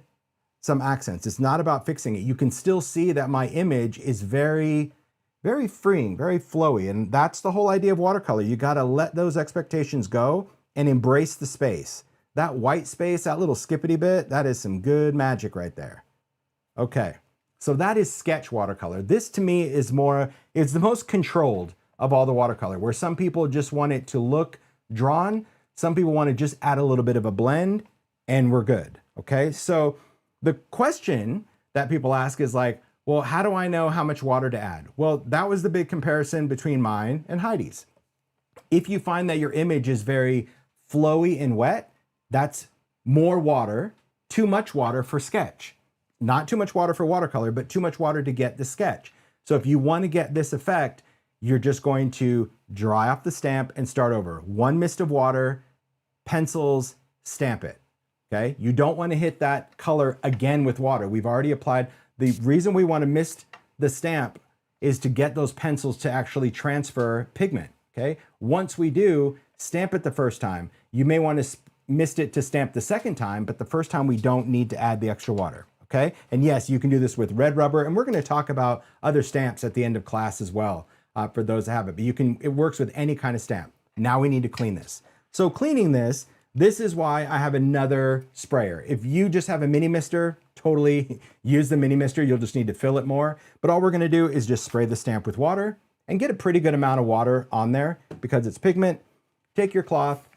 S2: some accents. It's not about fixing it. You can still see that my image is very, very freeing, very flowy. And that's the whole idea of watercolor. You got to let those expectations go and embrace the space. That white space, that little skippity bit, that is some good magic right there. Okay, so that is sketch watercolor. This to me is it's the most controlled of all the watercolor, where some people just want it to look drawn. Some people want to just add a little bit of a blend and we're good, okay? So the question that people ask is like, well, how do I know how much water to add? Well, that was the big comparison between mine and Heidi's. If you find that your image is very flowy and wet, that's more water, too much water for sketch. Not too much water for watercolor, but too much water to get the sketch. So if you want to get this effect, you're just going to dry off the stamp and start over. One mist of water, pencils, stamp it, okay? You don't want to hit that color again with water. We've already applied. The reason we want to mist the stamp is to get those pencils to actually transfer pigment, okay? Once we do, stamp it the first time. You may want to mist it to stamp the second time, but the first time we don't need to add the extra water, okay? And yes, you can do this with red rubber, and we're going to talk about other stamps at the end of class as well for those that have it. But it works with any kind of stamp. Now we need to clean this. So cleaning this is why I have another sprayer. If you just have a mini mister, totally use the mini mister. You'll just need to fill it more. But all we're going to do is just spray the stamp with water and get a pretty good amount of water on there because it's pigment. Take your cloth,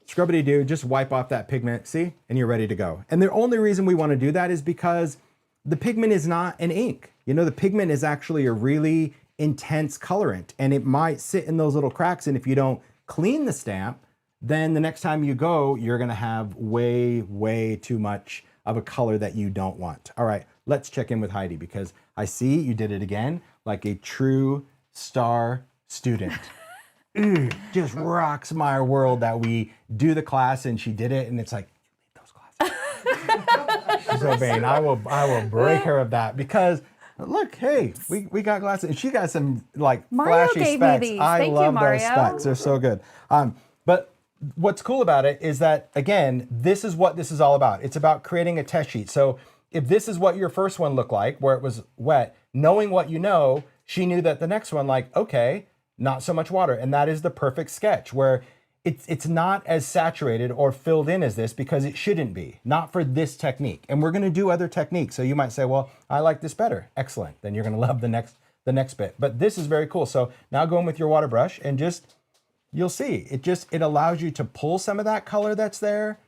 S2: scrubbity-doo, just wipe off that pigment, see? And you're ready to go. And the only reason we want to do that is because the pigment is not an ink. You know, the pigment is actually a really intense colorant, and it might sit in those little cracks, and if you don't clean the stamp, then the next time you go, you're gonna have way, way too much of a color that you don't want. All right, let's check in with Heidi because I see you did it again like a true star student. Just rocks my world that we do the class and she did it, and it's like, you lead those classes. She's so vain. I will break her of that because look, hey, we got glasses, and she got some like
S1: Mario
S2: flashy
S1: gave
S2: specs.
S1: me these.
S2: I
S1: Thank
S2: love
S1: you, Mario.
S2: those specs. They're so good. But what's cool about it is that, again, this is what this is all about. It's about creating a test sheet. So if this is what your first one looked like, where it was wet, knowing what you know, she knew that the next one, like, okay, not so much water. And that is the perfect sketch where it's not as saturated or filled in as this because it shouldn't be, not for this technique. And we're gonna do other techniques. So you might say, well, I like this better. Excellent. Then you're gonna love the the next bit. But this is very cool. So now go in with your water brush and just, you'll see, it allows you to pull some of that color that's there.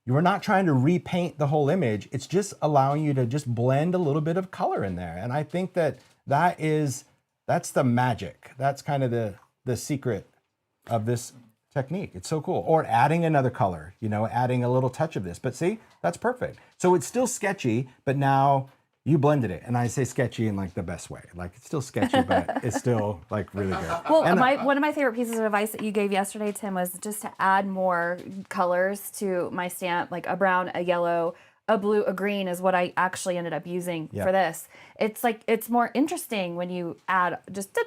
S2: You're not trying to repaint the whole image. It's just allowing you to just blend a little bit of color in there. And I think that's the magic. That's kind of the secret of this technique. It's so cool. Or adding another color, you know, adding a little touch of this. But see, that's perfect. So it's still sketchy, but now you blended it. And I say sketchy in like the best way. Like it's still sketchy, but it's still like really good.
S1: Well, one of my favorite pieces of advice that you gave yesterday, Tim, was just to add more colors to my stamp, like a brown, a yellow, a blue, a green is what I actually ended up using for this. It's like, it's more interesting when you add just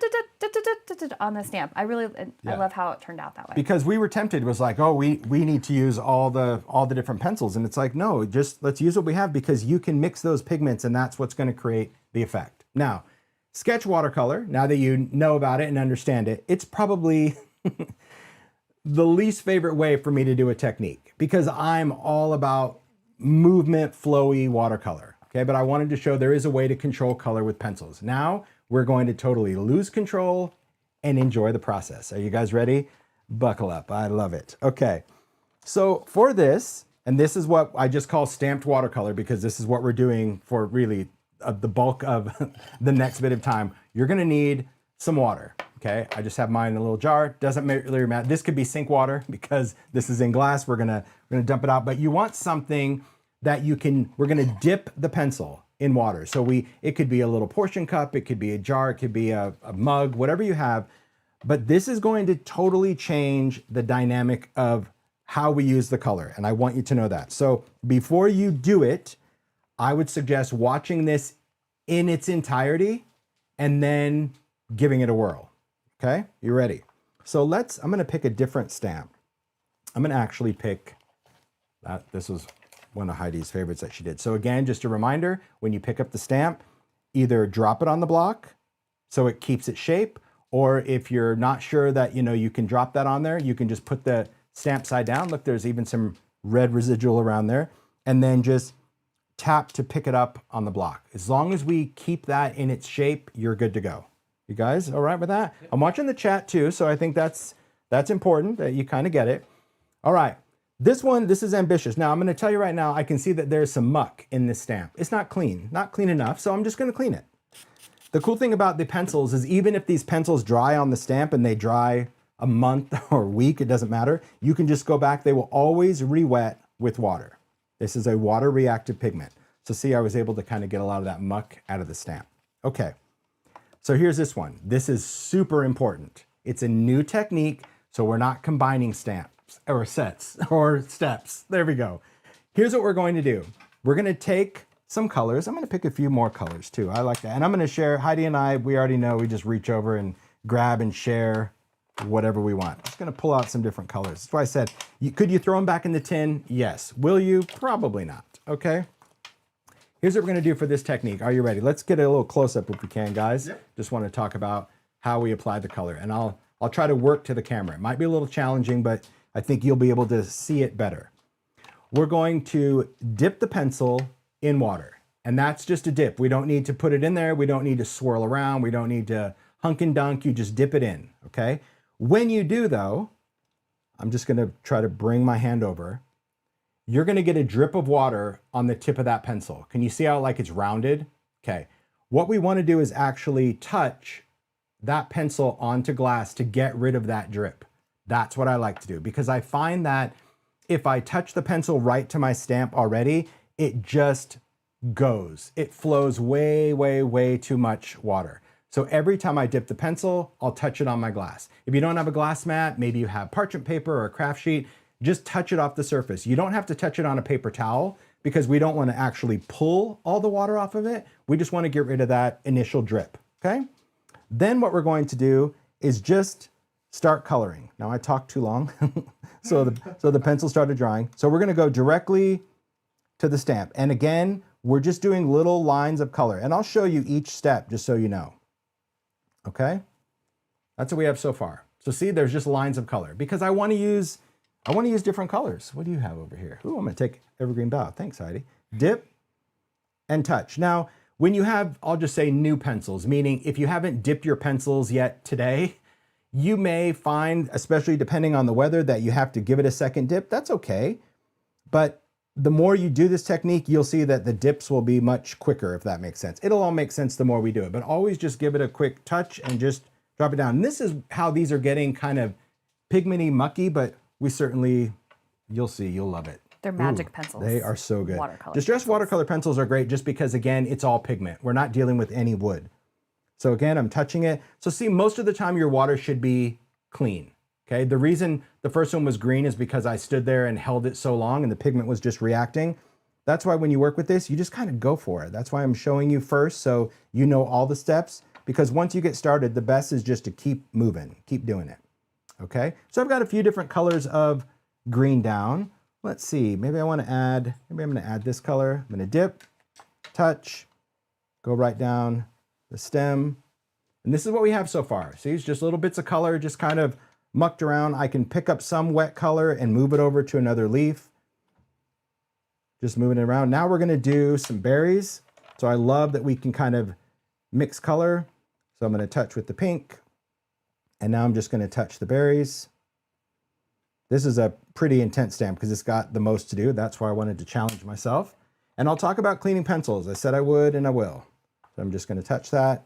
S1: on the stamp. I love how it turned out that way.
S2: Because we were tempted, it was like, oh, we need to use all the different pencils. And it's like, no, just let's use what we have, because you can mix those pigments and that's what's going to create the effect. Now, sketch watercolor, now that you know about it and understand it, it's probably the least favorite way for me to do a technique, because I'm all about movement, flowy watercolor. Okay, but I wanted to show there is a way to control color with pencils. Now we're going to totally lose control and enjoy the process. Are you guys ready? Buckle up. I love it. Okay, so for this, and this is what I just call stamped watercolor, because this is what we're doing for really the bulk of the next bit of time. You're going to need some water. Okay, I just have mine in a little jar. Doesn't really matter. This could be sink water because this is in glass. We're gonna dump it out. But you want something that we're gonna dip the pencil in water. So it could be a little portion cup, it could be a jar, it could be a mug, whatever you have. But this is going to totally change the dynamic of how we use the color. And I want you to know that. So before you do it, I would suggest watching this in its entirety and then giving it a whirl. Okay, you ready? So I'm gonna pick a different stamp. I'm gonna actually pick that. This was one of Heidi's favorites that she did. So again, just a reminder, when you pick up the stamp, either drop it on the block so it keeps its shape, or if you're not sure that you can drop that on there, you can just put the stamp side down. Look, there's even some red residual around there. And then just tap to pick it up on the block. As long as we keep that in its shape, you're good to go. You guys all right with that? I'm watching the chat too, so I think that's important that you kind of get it. All right, this is ambitious. Now I'm going to tell you right now, I can see that there's some muck in this stamp. It's not clean enough, so I'm just going to clean it. The cool thing about the pencils is even if these pencils dry on the stamp and they dry a month or a week, it doesn't matter. You can just go back. They will always re-wet with water. This is a water reactive pigment. So see, I was able to kind of get a lot of that muck out of the stamp. Okay. So here's this one. This is super important. It's a new technique, so we're not combining stamps or sets or steps. There we go. Here's what we're going to do. We're going to take some colors. I'm going to pick a few more colors too. I like that. And I'm going to share, Heidi and I, we already know, we just reach over and grab and share whatever we want. I'm just going to pull out some different colors. That's why I said, could you throw them back in the tin? Yes. Will you? Probably not. Okay. Here's what we're going to do for this technique. Are you ready? Let's get a little close-up if we can, guys. Yep. Just want to talk about how we apply the color. And I'll try to work to the camera. It might be a little challenging, but I think you'll be able to see it better. We're going to dip the pencil in water. And that's just a dip. We don't need to put it in there. We don't need to swirl around. We don't need to hunk and dunk. You just dip it in, okay? When you do, though, I'm just going to try to bring my hand over. You're going to get a drip of water on the tip of that pencil. Can you see how like it's rounded? Okay. What we want to do is actually touch that pencil onto glass to get rid of that drip. That's what I like to do, because I find that if I touch the pencil right to my stamp already, it just goes. It flows way, way, way too much water. So every time I dip the pencil, I'll touch it on my glass. If you don't have a glass mat, maybe you have parchment paper or a craft sheet, just touch it off the surface. You don't have to touch it on a paper towel because we don't want to actually pull all the water off of it. We just want to get rid of that initial drip, okay? Then what we're going to do is just start coloring. Now I talked too long, so the pencil started drying. So we're going to go directly to the stamp. And again, we're just doing little lines of color. And I'll show you each step just so you know, okay? That's what we have so far. So see, there's just lines of color because I want to use different colors. What do you have over here? Ooh, I'm going to take evergreen bough. Thanks, Heidi. Dip and touch. Now, when you have, I'll just say new pencils, meaning if you haven't dipped your pencils yet today, you may find, especially depending on the weather, that you have to give it a second dip. That's okay. But the more you do this technique, you'll see that the dips will be much quicker, if that makes sense. It'll all make sense the more we do it, but always just give it a quick touch and just drop it down. And this is how these are getting kind of pigmenty mucky, but we certainly, you'll see, you'll love it.
S1: They're magic pencils.
S2: They are so good.
S1: Watercolor
S2: Distressed
S1: pencils.
S2: watercolor pencils are great just because, again, it's all pigment. We're not dealing with any wood. So again, I'm touching it. So see, most of the time your water should be clean, okay? The reason the first one was green is because I stood there and held it so long and the pigment was just reacting. That's why when you work with this, you just kind of go for it. That's why I'm showing you first so you know all the steps, because once you get started, the best is just to keep moving, keep doing it, okay? So I've got a few different colors of green down. Let's see, maybe I'm gonna add this color. I'm gonna dip, touch, go right down the stem. And this is what we have so far. See, it's just little bits of color, just kind of mucked around. I can pick up some wet color and move it over to another leaf. Just moving it around. Now we're gonna do some berries. So I love that we can kind of mix color. So I'm gonna touch with the pink. And now I'm just gonna touch the berries. This is a pretty intense stamp because it's got the most to do. That's why I wanted to challenge myself. And I'll talk about cleaning pencils. I said I would and I will. So I'm just gonna touch that.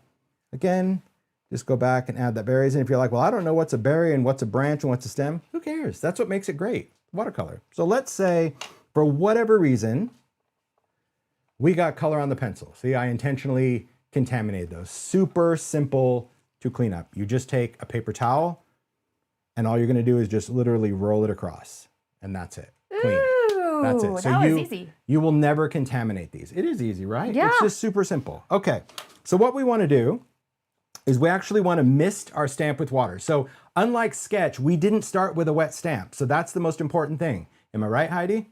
S2: Again, just go back and add that berries. And if you're like, well, I don't know what's a berry and what's a branch and what's a stem, who cares? That's what makes it great, watercolor. So let's say, for whatever reason, we got color on the pencil. See, I intentionally contaminated those. Super simple to clean up. You just take a paper towel and all you're gonna do is just literally roll it across. And that's it, clean.
S1: Ooh,
S2: that's it. So
S1: that was easy.
S2: You will never contaminate these. It is easy, right?
S1: Yeah.
S2: It's just super simple. Okay, so what we wanna do is we actually wanna mist our stamp with water. So unlike sketch, we didn't start with a wet stamp. So that's the most important thing. Am I right, Heidi?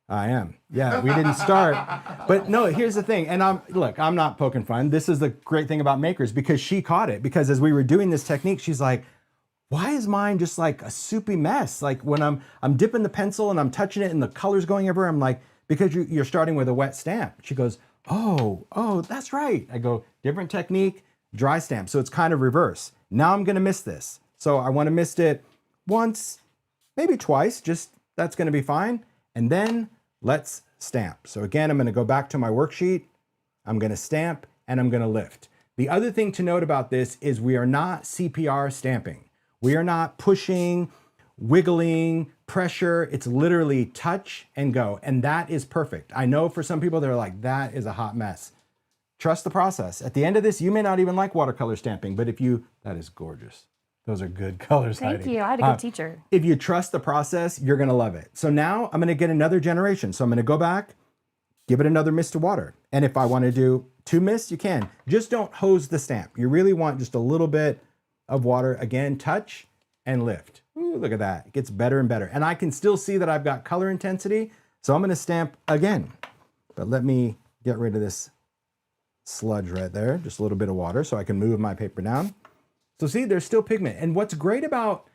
S2: I am. Yeah, we didn't start. But no, here's the thing. And I'm not poking fun. This is the great thing about makers because she caught it. Because as we were doing this technique, she's like, why is mine just like a soupy mess? Like when I'm dipping the pencil and I'm touching it and the color's going everywhere, I'm like, because you're starting with a wet stamp. She goes, oh, that's right. I go, different technique, dry stamp. So it's kind of reverse. Now I'm gonna mist this. So I wanna mist it once, maybe twice, just that's gonna be fine. And then let's stamp. So again, I'm gonna go back to my worksheet. I'm gonna stamp and I'm gonna lift. The other thing to note about this is we are not CPR stamping. We are not pushing, wiggling, pressure. It's literally touch and go. And that is perfect. I know for some people, they're like, that is a hot mess. Trust the process. At the end of this, you may not even like watercolor stamping, but that is gorgeous. Those are good colors,
S1: Thank
S2: Heidi.
S1: you. I had a good teacher.
S2: If you trust the process, you're gonna love it. So now I'm gonna get another generation. So I'm gonna go back, give it another mist of water. And if I wanna do 2 mists, you can. Just don't hose the stamp. You really want just a little bit of water. Again, touch and lift. Ooh, look at that. It gets better and better. And I can still see that I've got color intensity. So I'm gonna stamp again. But let me get rid of this sludge right there. Just a little bit of water so I can move my paper down. So see, there's still pigment. And what's great about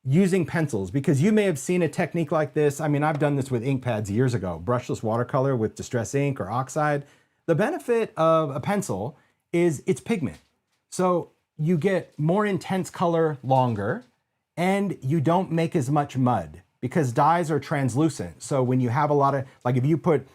S2: using pencils, because you may have seen a technique like this. I mean, I've done this with ink pads years ago, brushless watercolor with distress ink or oxide. The benefit of a pencil is it's pigment. So you get more intense color longer and you don't make as much mud because dyes are translucent. So when you have a lot of, like if you put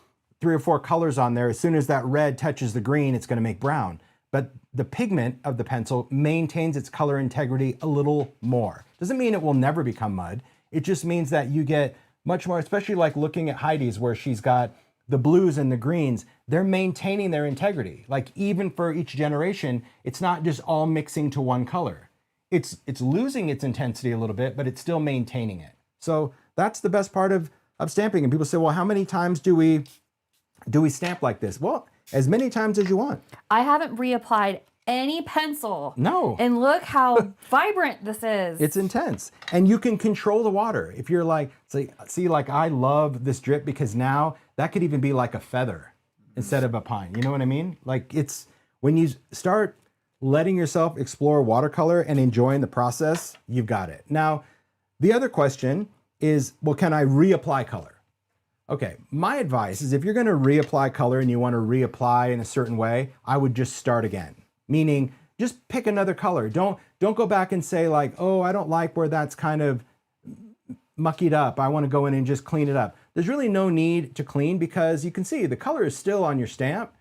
S2: 3 or 4 colors on there, as soon as that red touches the green, it's gonna make brown. But the pigment of the pencil maintains its color integrity a little more. Doesn't mean it will never become mud. It just means that you get much more, especially like looking at Heidi's where she's got the blues and the greens, they're maintaining their integrity. Like even for each generation, it's not just all mixing to one color. It's losing its intensity a little bit, but it's still maintaining it. So that's the best part of stamping. And people say, well, how many times do we stamp like this? Well, as many times as you want.
S1: I haven't reapplied any pencil.
S2: No.
S1: And look how vibrant this is.
S2: It's intense. And you can control the water. If you're like, see, like I love this drip because now that could even be like a feather instead of a pine. You know what I mean? Like it's, when you start letting yourself explore watercolor and enjoying the process, you've got it. Now, the other question is, well, can I reapply color? Okay, my advice is if you're going to reapply color and you want to reapply in a certain way, I would just start again. Meaning, just pick another color. Don't go back and say like, oh, I don't like where that's kind of muckied up. I want to go in and just clean it up. There's really no need to clean because you can see the color is still on your stamp.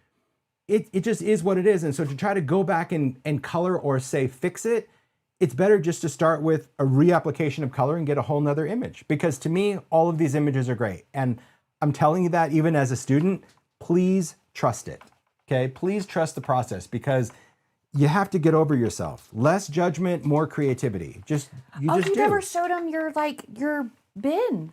S2: It just is what it is. And so to try to go back and color or say fix it, it's better just to start with a reapplication of color and get a whole nother image. Because to me, all of these images are great. And I'm telling you that even as a student, please trust it. Okay, please trust the process because you have to get over yourself. Less judgment, more creativity. You
S1: never showed them your bin.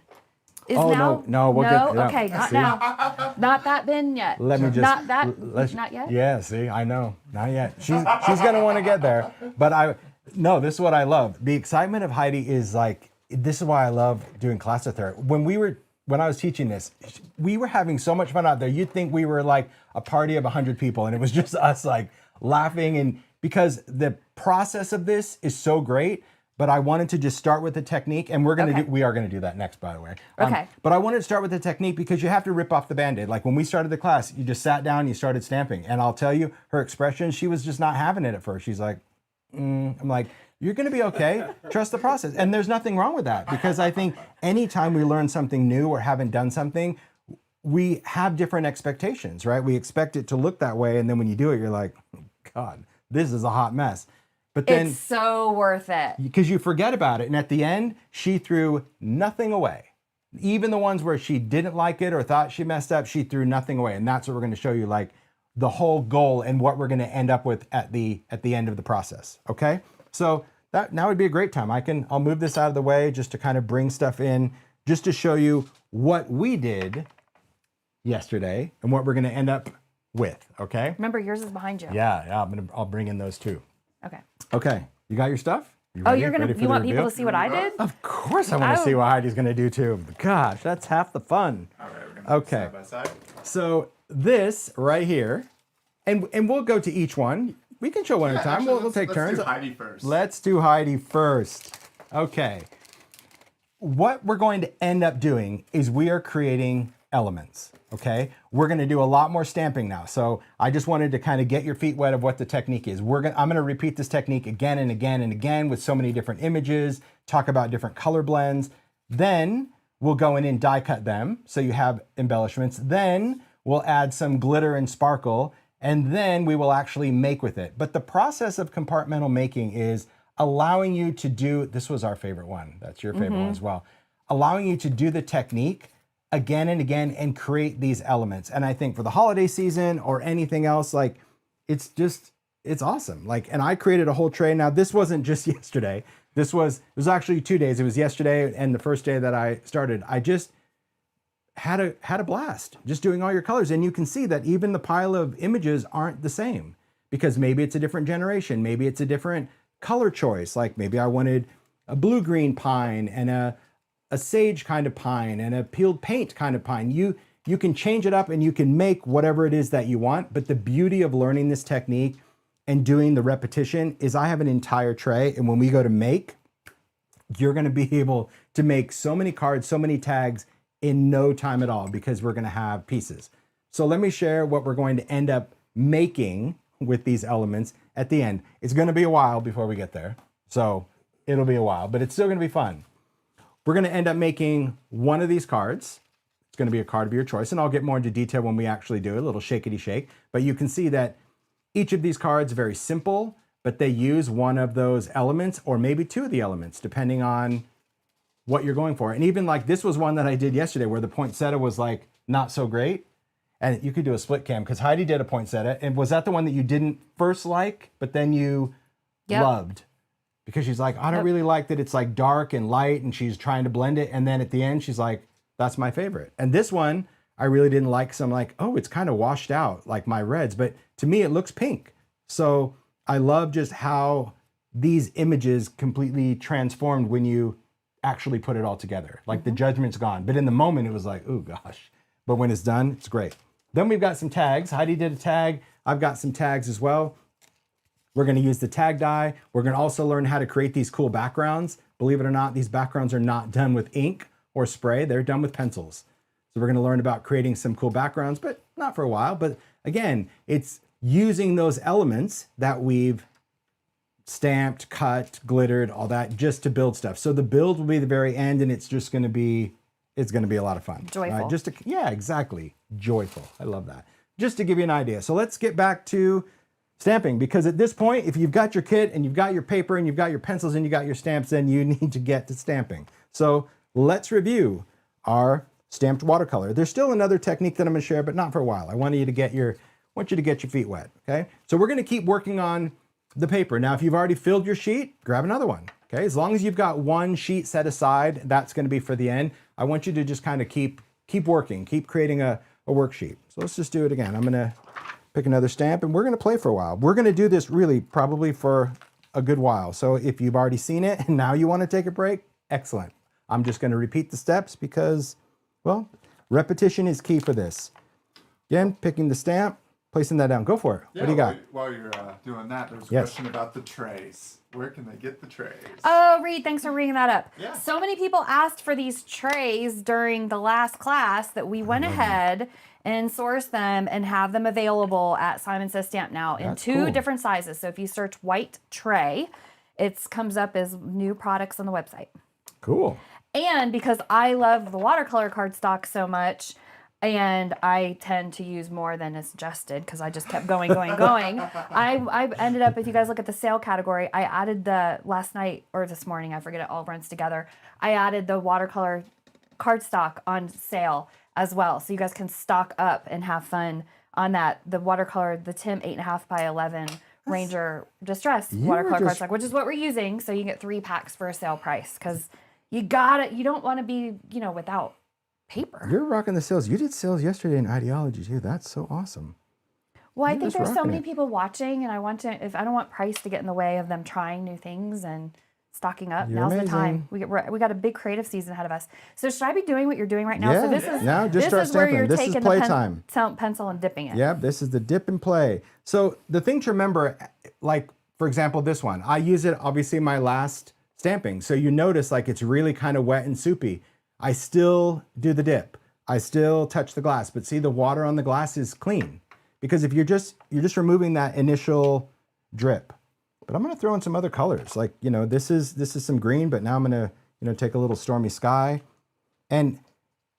S2: No, we'll get that.
S1: Okay, not now. Not that bin yet.
S2: Let me just
S1: not yet.
S2: Yeah, see, I know, not yet. She's gonna want to get there, but this is what I love. The excitement of Heidi is like, this is why I love doing class with her. When I was teaching this, we were having so much fun out there. You'd think we were like a party of 100 people, and it was just us like laughing, and because the process of this is so great. But I wanted to just start with the technique, and we are gonna do that next, by the way.
S1: Okay.
S2: But I wanted to start with the technique because you have to rip off the Band-Aid. Like when we started the class, you just sat down, you started stamping, and I'll tell you, her expression, she was just not having it at first. She's like, I'm like, you're gonna be okay. Trust the process, and there's nothing wrong with that because I think anytime we learn something new or haven't done something, we have different expectations, right? We expect it to look that way, and then when you do it, you're like, God, this is a hot mess. But then
S1: it's so worth it.
S2: Because you forget about it. And at the end, she threw nothing away. Even the ones where she didn't like it or thought she messed up, she threw nothing away. And that's what we're going to show you, like the whole goal and what we're going to end up with at the end of the process. Okay? So that now would be a great time. I'll move this out of the way just to kind of bring stuff in, just to show you what we did yesterday and what we're going to end up with. Okay?
S1: Remember, yours is behind you.
S2: Yeah. I'll bring in those too. Okay, you got your stuff?
S1: You want people to see what I did?
S2: Of course I want to see what Heidi's going to do too. Gosh, that's half the fun.
S3: All right, we're going to do side by side.
S2: So this right here, and we'll go to each one. We can show one at a time.
S3: Actually,
S2: we'll take turns.
S3: Let's do Heidi first.
S2: Let's do Heidi first. Okay. What we're going to end up doing is we are creating elements. Okay, we're going to do a lot more stamping now. So I just wanted to kind of get your feet wet of what the technique is. I'm going to repeat this technique again and again and again with so many different images, talk about different color blends. Then we'll go in and die cut them. So you have embellishments. Then we'll add some glitter and sparkle, and then we will actually make with it. But the process of compartmental making is allowing you to do, this was our favorite one. That's your favorite one as well. Allowing you to do the technique again and again and create these elements. And I think for the holiday season or anything else, like it's awesome. Like, and I created a whole tray. Now this wasn't just yesterday. It was actually 2 days. It was yesterday and the first day that I started. I just had a blast just doing all your colors. And you can see that even the pile of images aren't the same because maybe it's a different generation. Maybe it's a different color choice. Like maybe I wanted a blue-green pine and a sage kind of pine and a peeled paint kind of pine. You can change it up and you can make whatever it is that you want. But the beauty of learning this technique and doing the repetition is I have an entire tray. And when we go to make, you're going to be able to make so many cards, so many tags in no time at all because we're going to have pieces. So let me share what we're going to end up making with these elements at the end. It's going to be a while before we get there. So it'll be a while, but it's still going to be fun. We're going to end up making one of these cards. It's going to be a card of your choice, and I'll get more into detail when we actually do it, a little shakety shake. But you can see that each of these cards are very simple, but they use one of those elements or maybe two of the elements, depending on what you're going for. And even like this was one that I did yesterday where the poinsettia was like not so great. And you could do a split cam because Heidi did a poinsettia. And was that the one that you didn't first like, but then you loved? Because she's like, I don't really like that it's like dark and light and she's trying to blend it. And then at the end, she's like, that's my favorite. And this one, I really didn't like because I'm like, oh, it's kind of washed out like my reds. But to me, it looks pink. So I love just how these images completely transformed when you actually put it all together. Like the judgment's gone. But in the moment, it was like, oh gosh. But when it's done, it's great. Then we've got some tags. Heidi did a tag. I've got some tags as well. We're going to use the tag die. We're going to also learn how to create these cool backgrounds. Believe it or not, these backgrounds are not done with ink or spray. They're done with pencils. So we're going to learn about creating some cool backgrounds, but not for a while. But again, it's using those elements that we've stamped, cut, glittered, all that, just to build stuff. So the build will be the very end, and it's just going to be, it's going to be a lot of fun.
S1: Joyful.
S2: Right? Just to, yeah, exactly. Joyful. I love that. Just to give you an idea. So let's get back to stamping, because at this point, if you've got your kit and you've got your paper and you've got your pencils and you got your stamps, then you need to get to stamping. So let's review our stamped watercolor. There's still another technique that I'm going to share, but not for a while. I want you to get your feet wet. Okay. So we're going to keep working on the paper. Now, if you've already filled your sheet, grab another one. Okay. As long as you've got one sheet set aside, that's going to be for the end. I want you to just kind of keep working, keep creating a worksheet. So let's just do it again. I'm going to pick another stamp and we're going to play for a while. We're going to do this really probably for a good while. So if you've already seen it and now you want to take a break, excellent. I'm just going to repeat the steps because, well, repetition is key for this. Again, picking the stamp, placing that down. Go for it.
S3: Yeah,
S2: what do you got?
S3: While you're doing that, there's a
S2: Yes.
S3: question about the trays. Where can they get the trays?
S1: Oh, Reed, thanks for bringing that up.
S3: Yeah.
S1: So many people asked for these trays during the last class that we went ahead and sourced them and have them available at Simon Says Stamp now in
S2: That's
S1: two
S2: cool.
S1: different sizes. So if you search white tray, it comes up as new products on the website.
S2: Cool.
S1: And because I love the watercolor cardstock so much, and I tend to use more than is suggested because I just kept going. I ended up, if you guys look at the sale category, I added last night or this morning, I forget, it all runs together. I added the watercolor cardstock on sale as well. So you guys can stock up and have fun on that. The watercolor, the Tim 8.5 by 11 Ranger Distress watercolor cardstock, which is what we're using. So you get 3 packs for a sale price because you don't want to be, without paper.
S2: You're rocking the sales. You did sales yesterday in ideology too. That's so awesome.
S1: Well, I
S2: You're
S1: think
S2: just
S1: there's so
S2: rocking
S1: many
S2: it.
S1: people watching, and I don't want price to get in the way of them trying new things and stocking up.
S2: You're
S1: Now's
S2: amazing.
S1: the time. We got a big creative season ahead of us. So should I be doing what you're doing right now?
S2: Yeah.
S1: So this is
S2: Now just
S1: this
S2: start
S1: is where
S2: stamping.
S1: you're
S2: This is
S1: taking
S2: playtime.
S1: the pencil and dipping it.
S2: Yep, this is the dip and play. So the thing to remember, like for example, this one, I use it obviously in my last stamping. So you notice like it's really kind of wet and soupy. I still do the dip. I still touch the glass, but see the water on the glass is clean because if you're just removing that initial drip. But I'm going to throw in some other colors. Like, this is some green, but now I'm going to, take a little stormy sky. And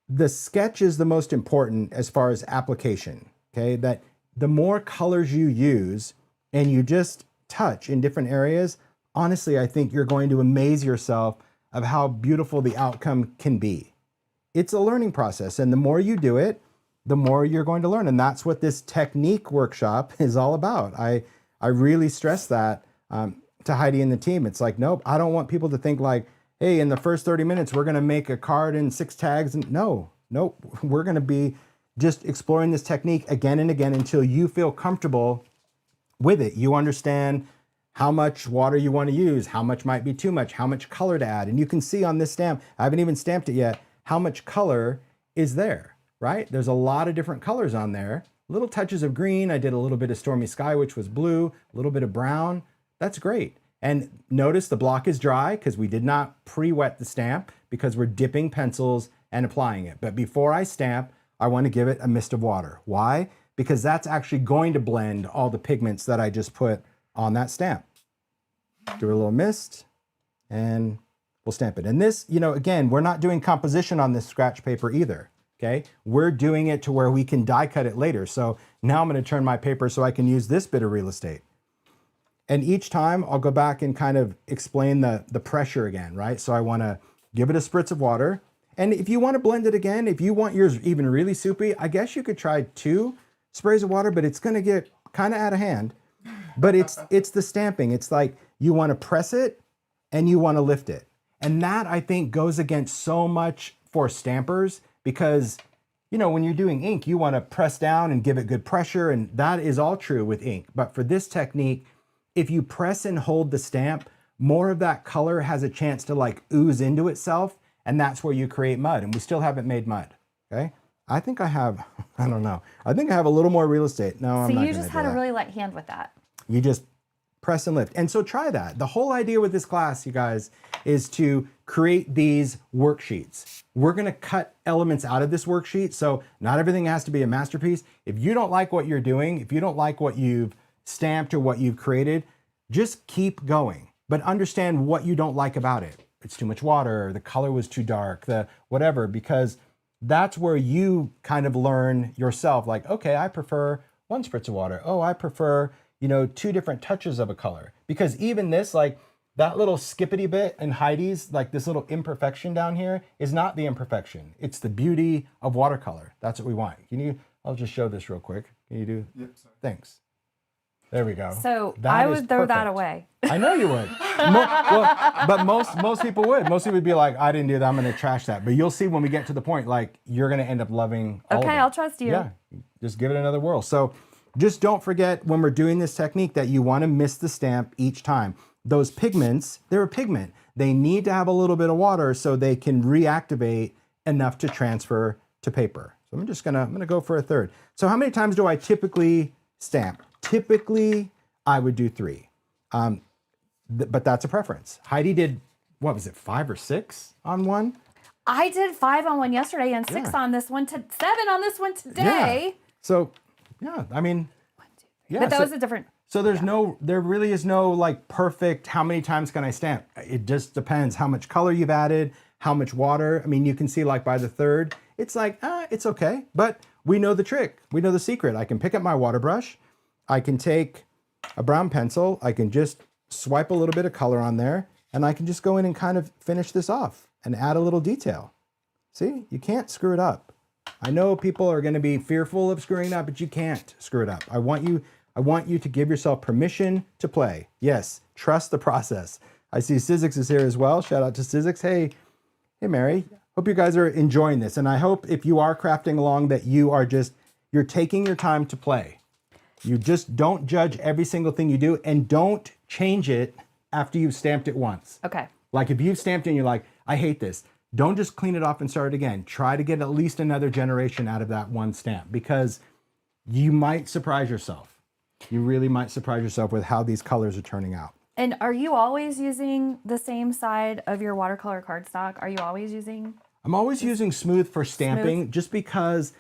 S2: the sketch is the most important as far as application, okay? That the more colors you use and you just touch in different areas, honestly, I think you're going to amaze yourself of how beautiful the outcome can be. It's a learning process, and the more you do it, the more you're going to learn. And that's what this technique workshop is all about. I really stress that to Heidi and the team. It's like, nope, I don't want people to think like, hey, in the first 30 minutes, we're going to make a card and 6 tags. And nope, we're going to be just exploring this technique again and again until you feel comfortable with it. You understand how much water you want to use, how much might be too much, how much color to add. And you can see on this stamp, I haven't even stamped it yet, how much color is there, right? There's a lot of different colors on there. Little touches of green. I did a little bit of stormy sky, which was blue, a little bit of brown. That's great. And notice the block is dry because we did not pre-wet the stamp because we're dipping pencils and applying it. But before I stamp, I want to give it a mist of water. Why? Because that's actually going to blend all the pigments that I just put on that stamp. Do a little mist and we'll stamp it. And this, again, we're not doing composition on this scratch paper either, okay? We're doing it to where we can die cut it later. So now I'm gonna turn my paper so I can use this bit of real estate. And each time I'll go back and kind of explain the pressure again, right? So I wanna give it a spritz of water. And if you wanna blend it again, if you want yours even really soupy, I guess you could try 2 sprays of water, but it's gonna get kind of out of hand. But it's the stamping. It's like you wanna press it and you wanna lift it. And that, I think, goes against so much for stampers because, when you're doing ink, you want to press down and give it good pressure, and that is all true with ink. But for this technique, if you press and hold the stamp, more of that color has a chance to like ooze into itself, and that's where you create mud, and we still haven't made mud, okay? I think I have, I don't know. I think I have a little more real estate. No, I'm
S1: So
S2: not
S1: you
S2: gonna
S1: just
S2: do
S1: had a
S2: that.
S1: really light hand with that.
S2: You just press and lift. And so try that. The whole idea with this class, you guys, is to create these worksheets. We're gonna cut elements out of this worksheet, so not everything has to be a masterpiece. If you don't like what you're doing, if you don't like what you've stamped or what you've created, just keep going. But understand what you don't like about it. It's too much water, the color was too dark, the whatever, because that's where you kind of learn yourself, like, okay, I prefer one spritz of water. Oh, I prefer, you know, 2 different touches of a color. Because even this, like that little skippity bit in Heidi's, like this little imperfection down here is not the imperfection. It's the beauty of watercolor. That's what we want. I'll just show this real quick. Can you do?
S3: Yep, sorry.
S2: Thanks. There we go.
S1: So
S2: that
S1: I would throw that
S2: perfect.
S1: away.
S2: I know you would. But most people would. Most people would be like, I didn't do that. I'm going to trash that. But you'll see when we get to the point, like you're going to end up loving all of it.
S1: Okay, I'll trust you.
S2: Yeah, just give it another whirl. So just don't forget when we're doing this technique that you want to miss the stamp each time. Those pigments, they're a pigment. They need to have a little bit of water so they can reactivate enough to transfer to paper. So I'm going to go for a third. So how many times do I typically stamp? Typically, I would do 3. But that's a preference. Heidi did, what was it, 5 or 6 on one?
S1: I did 5 on one yesterday and 6 on this one, 7 on this one today.
S2: Yeah. So, yeah, I mean, yeah.
S1: But that was a different.
S2: So there really is no like perfect, how many times can I stamp? It just depends how much color you've added, how much water. I mean, you can see like by the third, it's like, it's okay. But we know the trick. We know the secret. I can pick up my water brush. I can take a brown pencil. I can just swipe a little bit of color on there, and I can just go in and kind of finish this off and add a little detail. See, you can't screw it up. I know people are going to be fearful of screwing it up, but you can't screw it up. I want you to give yourself permission to play. Yes, trust the process. I see Sizzix is here as well. Shout out to Sizzix. Hey, Mary. Hope you guys are enjoying this. And I hope if you are crafting along that you're taking your time to play. You just don't judge every single thing you do, and don't change it after you've stamped it once.
S1: Okay.
S2: Like if you've stamped it and you're like, I hate this, don't just clean it off and start it again. Try to get at least another generation out of that one stamp, because you might surprise yourself. You really might surprise yourself with how these colors are turning out.
S1: And are you always using the same side of your watercolor cardstock? Are you always using?
S2: I'm always using smooth for stamping, just because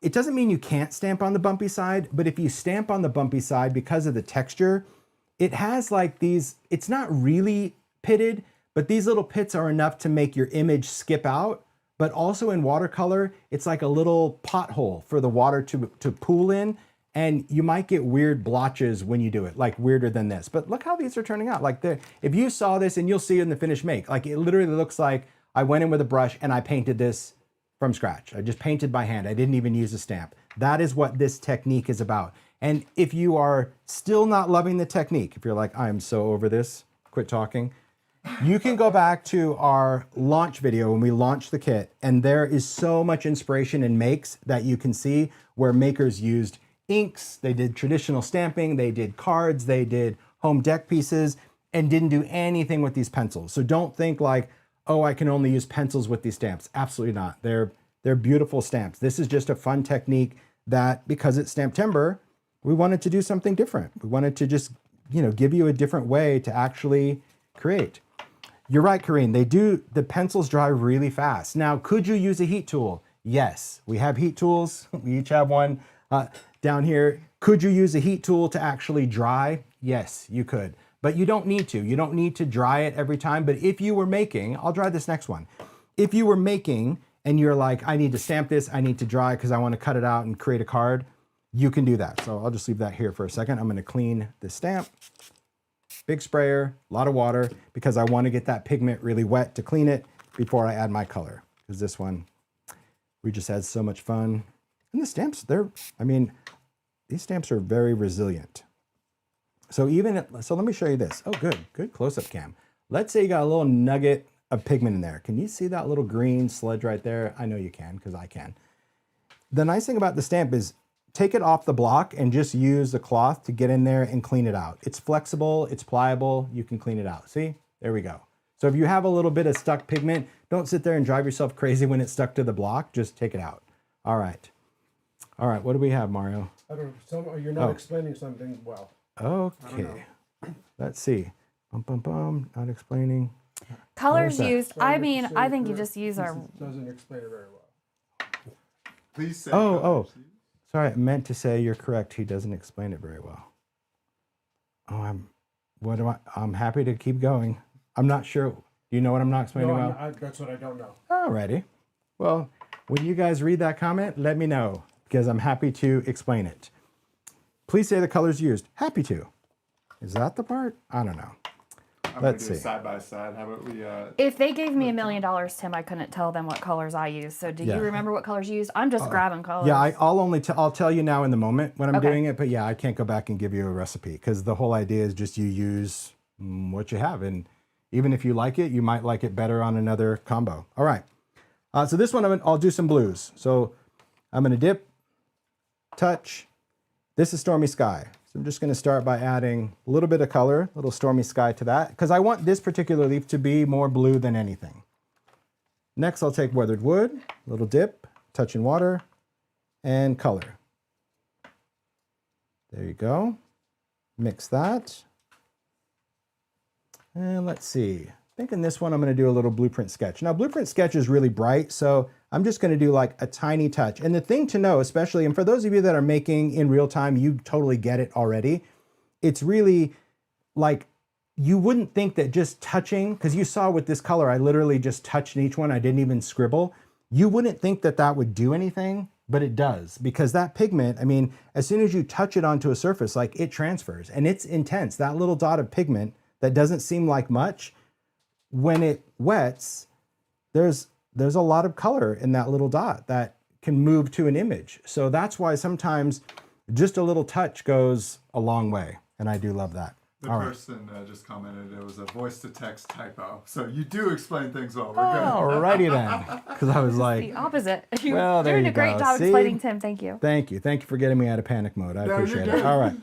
S2: it doesn't mean you can't stamp on the bumpy side, but if you stamp on the bumpy side because of the texture, it has like these, it's not really pitted, but these little pits are enough to make your image skip out. But also in watercolor, it's like a little pothole for the water to pool in, and you might get weird blotches when you do it, like weirder than this. But look how these are turning out. Like if you saw this, and you'll see it in the finished make, like it literally looks like I went in with a brush and I painted this from scratch. I just painted by hand. I didn't even use a stamp. That is what this technique is about. And if you are still not loving the technique, if you're like, I am so over this, quit talking, you can go back to our launch video when we launched the kit, and there is so much inspiration in makes that you can see where makers used inks, they did traditional stamping, they did cards, they did home deck pieces, and didn't do anything with these pencils. So don't think like, oh, I can only use pencils with these stamps. Absolutely not. They're beautiful stamps. This is just a fun technique that, because it's STAMPtember, we wanted to do something different. We wanted to just, give you a different way to actually create. You're right, Karine. The pencils dry really fast. Now, could you use a heat tool? Yes, we have heat tools. We each have one down here. Could you use a heat tool to actually dry? Yes, you could. But you don't need to. You don't need to dry it every time. But if you were making, I'll dry this next one. If you were making and you're like, I need to stamp this, I need to dry because I want to cut it out and create a card, you can do that. So I'll just leave that here for a second. I'm going to clean this stamp. Big sprayer, a lot of water, because I want to get that pigment really wet to clean it before I add my color. Because this one, we just had so much fun. And the stamps, these stamps are very resilient. So let me show you this. Oh, good close-up cam. Let's say you got a little nugget of pigment in there. Can you see that little green sludge right there? I know you can, because I can. The nice thing about the stamp is take it off the block and just use the cloth to get in there and clean it out. It's flexible, it's pliable, you can clean it out. See, there we go. So if you have a little bit of stuck pigment, don't sit there and drive yourself crazy when it's stuck to the block, just take it out. All right, what do we have, Mario?
S4: I don't know, you're not explaining something well.
S2: Okay. Let's see. Bum, bum, bum, not explaining.
S1: Colors
S2: that?
S1: used. I mean, I think you just use our.
S4: Doesn't explain it very well.
S3: Please say.
S2: Oh,
S3: colors.
S2: sorry, I meant to say you're correct. He doesn't explain it very well. Oh, I'm happy to keep going. I'm not sure. Do you know what I'm not explaining
S4: No,
S2: well?
S4: that's what I don't know.
S2: Alrighty. Well, when you guys read that comment, let me know because I'm happy to explain it. Please say the colors used. Happy to. Is that the part? I don't know. Let's see.
S3: Side by side. How about we?
S1: If they gave me $1 million, Tim, I couldn't tell them what colors I use. So do
S2: Yeah.
S1: you remember what colors you used? I'm just grabbing colors.
S2: Yeah, I'll tell you now in the moment when I'm
S1: Okay.
S2: doing it, but yeah, I can't go back and give you a recipe because the whole idea is just you use what you have, and even if you like it, you might like it better on another combo. All right, so this one I'll do some blues. So I'm gonna dip, touch. This is Stormy Sky. So I'm just gonna start by adding a little bit of color, a little Stormy Sky to that, because I want this particular leaf to be more blue than anything. Next, I'll take Weathered Wood, a little dip, touch in water, and color. There you go. Mix that. And let's see. I think in this one, I'm going to do a little blueprint sketch. Now, blueprint sketch is really bright, so I'm just going to do like a tiny touch. And the thing to know, especially, and for those of you that are making in real time, you totally get it already. It's really like, you wouldn't think that just touching, because you saw with this color, I literally just touched each one. I didn't even scribble. You wouldn't think that that would do anything, but it does, because that pigment, I mean, as soon as you touch it onto a surface, like it transfers and it's intense. That little dot of pigment that doesn't seem like much, when it wets, there's a lot of color in that little dot that can move to an image. So that's why sometimes just a little touch goes a long way. And I do love that.
S3: The
S2: All right.
S3: person just commented it was a voice-to-text typo. So you do explain things well. We're good.
S2: Alrighty then. Because I was like,
S1: The opposite. You're
S2: Well, there
S1: doing
S2: you
S1: a great
S2: go.
S1: job
S2: See?
S1: explaining, Tim. Thank you.
S2: thank you. Thank you for getting me out of panic mode. I appreciate it. All right.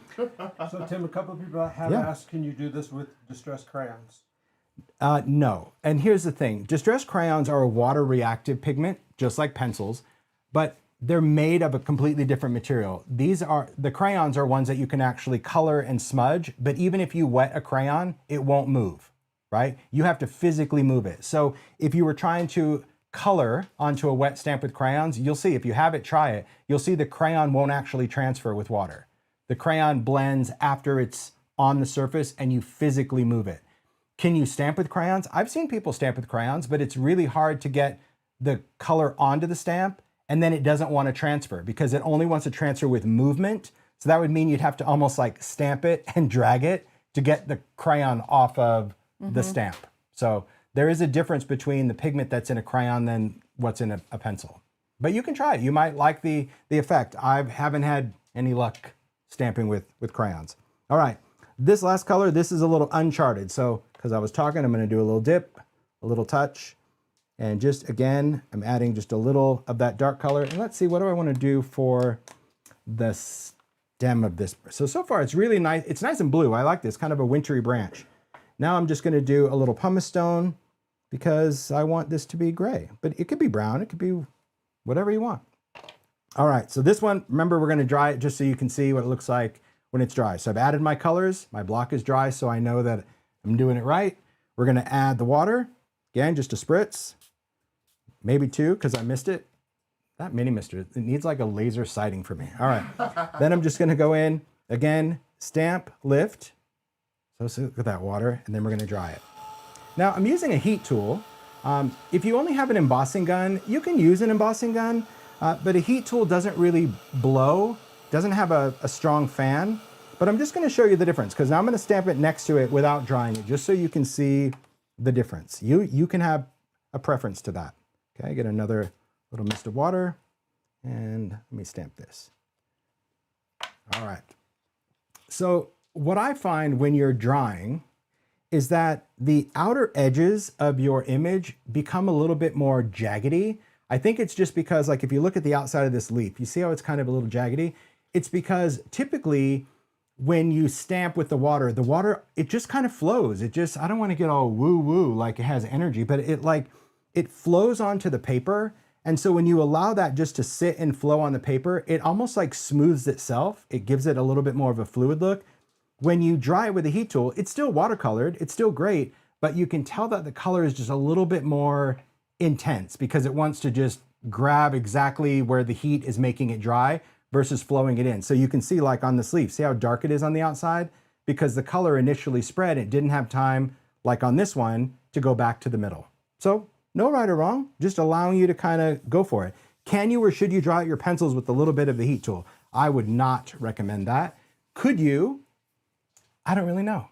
S4: So Tim, a couple of people have
S2: Yeah.
S4: asked, can you do this with distressed crayons?
S2: No. And here's the thing. Distress crayons are a water reactive pigment, just like pencils, but they're made of a completely different material. The crayons are ones that you can actually color and smudge, but even if you wet a crayon, it won't move, right? You have to physically move it. So if you were trying to color onto a wet stamp with crayons, you'll see, if you have it, try it, you'll see the crayon won't actually transfer with water. The crayon blends after it's on the surface and you physically move it. Can you stamp with crayons? I've seen people stamp with crayons, but it's really hard to get the color onto the stamp, and then it doesn't want to transfer because it only wants to transfer with movement. So that would mean you'd have to almost like stamp it and drag it to get the crayon off of the stamp. So there is a difference between the pigment that's in a crayon than what's in a pencil. But you can try it. You might like the effect. I haven't had any luck stamping with crayons. All right, this last color, this is a little uncharted. So because I was talking, I'm going to do a little dip, a little touch. And just, again, I'm adding just a little of that dark color. And let's see, what do I want to do for the stem of this? So far, it's really nice. It's nice and blue. I like this, kind of a wintry branch. Now I'm just going to do a little pumice stone because I want this to be gray. But it could be brown. It could be whatever you want. All right, so this one, remember, we're going to dry it just so you can see what it looks like when it's dry. So I've added my colors. My block is dry, so I know that I'm doing it right. We're going to add the water. Again, just a spritz. Maybe 2, because I missed it. That mini missed it. It needs like a laser sighting for me. All right. Then I'm just going to go in, again, stamp, lift. So look at that water, and then we're going to dry it. Now, I'm using a heat tool. If you only have an embossing gun, you can use an embossing gun, but a heat tool doesn't really blow, doesn't have a strong fan. But I'm just going to show you the difference, because now I'm going to stamp it next to it without drying it, just so you can see the difference. You can have a preference to that. Okay, get another little mist of water, and let me stamp this. All right. So what I find when you're drawing is that the outer edges of your image become a little bit more jaggedy. I think it's just because, like, if you look at the outside of this leaf, you see how it's kind of a little jaggedy? It's because typically when you stamp with the water, it just kind of flows. I don't want to get all woo-woo like it has energy, but it flows onto the paper. And so when you allow that just to sit and flow on the paper, it almost like smooths itself. It gives it a little bit more of a fluid look. when you dry it with a heat tool, it's still watercolored, it's still great, but you can tell that the color is just a little bit more intense because it wants to just grab exactly where the heat is making it dry versus flowing it in. So you can see like on the sleeve, see how dark it is on the outside? Because the color initially spread, it didn't have time, like on this one, to go back to the middle. So no right or wrong, just allowing you to kind of go for it. Can you or should you draw out your pencils with a little bit of the heat tool? I would not recommend that. Could you? I don't really know.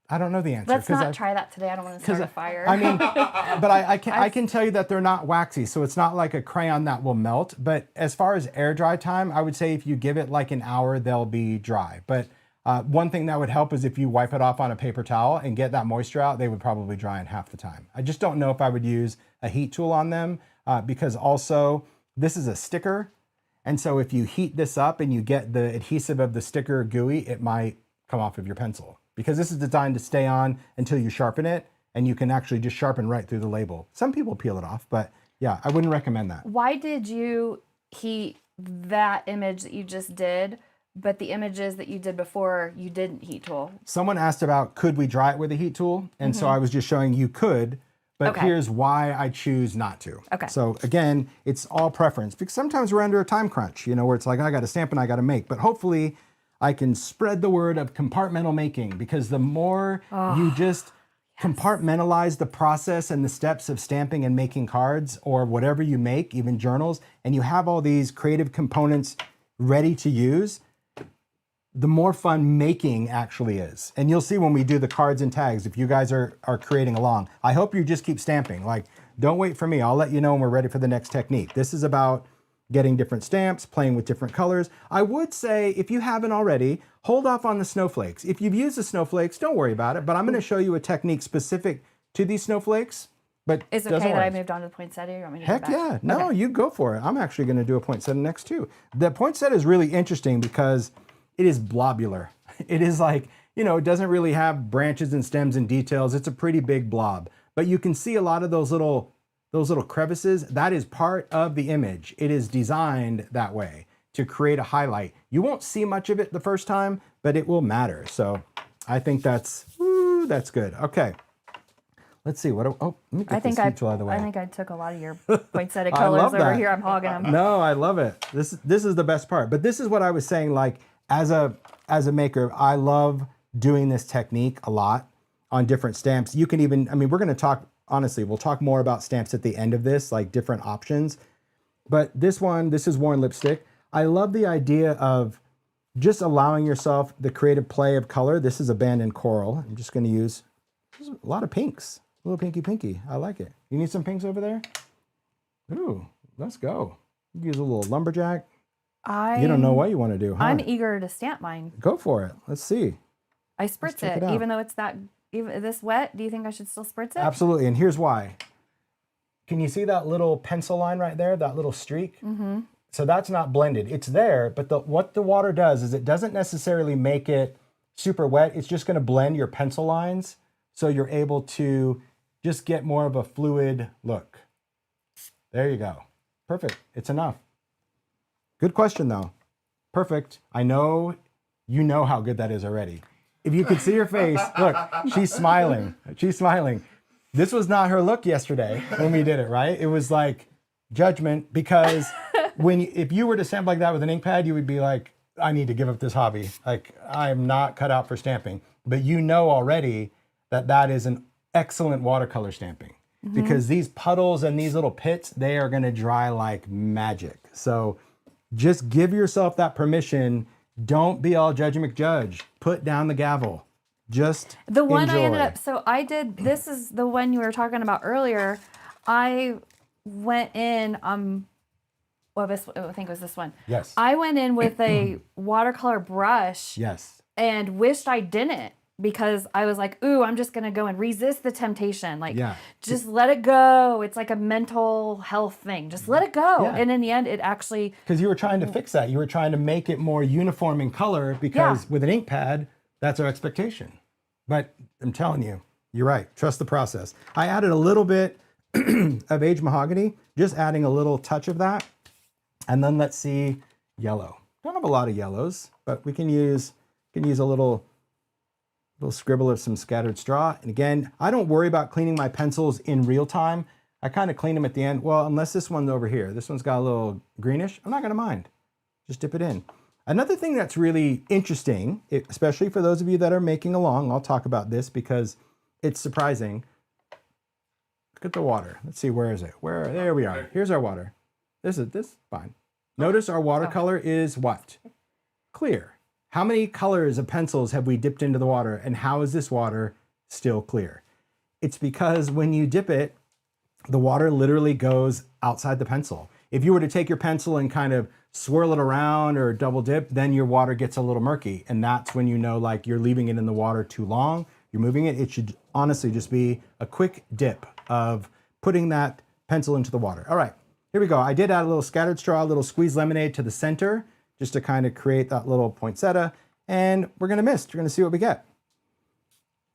S2: I don't know the answer.
S1: Let's not try that today. I don't want to start a fire.
S2: I mean, but I can tell you that they're not waxy, so it's not like a crayon that will melt. But as far as air dry time, I would say if you give it like an hour, they'll be dry. But one thing that would help is if you wipe it off on a paper towel and get that moisture out, they would probably dry in half the time. I just don't know if I would use a heat tool on them because also this is a sticker. And so if you heat this up and you get the adhesive of the sticker gooey, it might come off of your pencil because this is designed to stay on until you sharpen it and you can actually just sharpen right through the label. Some people peel it off, but yeah, I wouldn't recommend that.
S1: Why did you heat that image that you just did, but the images that you did before you didn't heat tool?
S2: Someone asked about could we dry it with a heat tool? And so I was just showing you could, but here's why I choose not to.
S1: Okay.
S2: So again, it's all preference because sometimes we're under a time crunch, you know, where it's like, I got to stamp and I got to make, but hopefully I can spread the word of compartmental making because the more you just compartmentalize the process and the steps of stamping and making cards or whatever you make, even journals, and you have all these creative components ready to use, the more fun making actually is. And you'll see when we do the cards and tags, if you guys are creating along. I hope you just keep stamping. Like, don't wait for me. I'll let you know when we're ready for the next technique. This is about getting different stamps, playing with different colors. I would say, if you haven't already, hold off on the snowflakes. If you've used the snowflakes, don't worry about it, but I'm gonna show you a technique specific to these snowflakes. But
S1: is it okay that I moved on to the poinsettia? You want me to
S2: Heck
S1: go back?
S2: yeah, no, you go for it. I'm actually gonna do a poinsettia next too. The poinsettia is really interesting because it is blobular. It is like, you know, it doesn't really have branches and stems and details. It's a pretty big blob, but you can see a lot of those little crevices. That is part of the image. It is designed that way to create a highlight. You won't see much of it the first time, but it will matter. So I think that's good. Okay. Let's see what, let me get this heat tool out of the way.
S1: I think I took a lot of your poinsettia colors over here. I'm hogging them.
S2: No, I love it. This is the best part. But this is what I was saying, like as a maker, I love doing this technique a lot on different stamps. You can even, I mean, we're going to talk, honestly, we'll talk more about stamps at the end of this, like different options. But this one, this is worn lipstick. I love the idea of just allowing yourself the creative play of color. This is abandoned coral. I'm just going to use a lot of pinks. A little pinky. I like it. You need some pinks over there? Ooh, let's go. Use a little lumberjack. You don't know what you want to do, huh?
S1: I'm eager to stamp mine.
S2: Go for it. Let's see.
S1: I spritz it even though it's this wet. Do you think I should still spritz it?
S2: Absolutely, and here's why. Can you see that little pencil line right there, that little streak? Mm-hmm. So that's not blended. It's there, but what the water does is it doesn't necessarily make it super wet. It's just going to blend your pencil lines so you're able to just get more of a fluid look. There you go. Perfect. It's enough. Good question, though. Perfect. I know you know how good that is already. If you could see her face, look, she's smiling. She's smiling. This was not her look yesterday when we did it, right? It was like judgment because if you were to stamp like that with an ink pad, you would be like, I need to give up this hobby. Like, I am not cut out for stamping. But you know already that is an excellent watercolor stamping because these puddles and these little pits, they are going to dry like magic. So just give yourself that permission. Don't be all Judgy McJudge. Put down the gavel. Just
S1: the one
S2: enjoy.
S1: I ended up, so I did, this is the one you were talking about earlier. I went in, well, I think it was this one.
S2: Yes.
S1: I went in with a watercolor brush.
S2: Yes.
S1: And wished I didn't because I was like, ooh, I'm just going to go and resist the temptation. Like, just let it go. It's like a mental health thing. Just let it go. Yeah. And in the end, it actually...
S2: Because you were trying to fix that. You were trying to make it more uniform in color because with an ink pad, that's our expectation. But I'm telling you, you're right. Trust the process. I added a little bit of aged mahogany, just adding a little touch of that. And then let's see yellow. Don't have a lot of yellows, but we can use a little little scribble of some scattered straw. And again, I don't worry about cleaning my pencils in real time. I kind of clean them at the end. Well, unless this one's over here. This one's got a little greenish. I'm not going to mind. Just dip it in. Another thing that's really interesting, especially for those of you that are making along, I'll talk about this because it's surprising. Look at the water. Let's see, where is it? There we are. Here's our water. This is fine. Notice our watercolor is what? Clear. How many colors of pencils have we dipped into the water, and how is this water still clear? It's because when you dip it, the water literally goes outside the pencil. If you were to take your pencil and kind of swirl it around or double dip, then your water gets a little murky. And that's when you know, like, you're leaving it in the water too long, you're moving it. It should honestly just be a quick dip of putting that pencil into the water. All right, here we go. I did add a little scattered straw, a little squeezed lemonade to the center, just to kind of create that little poinsettia. And we're gonna mist, we're gonna see what we get.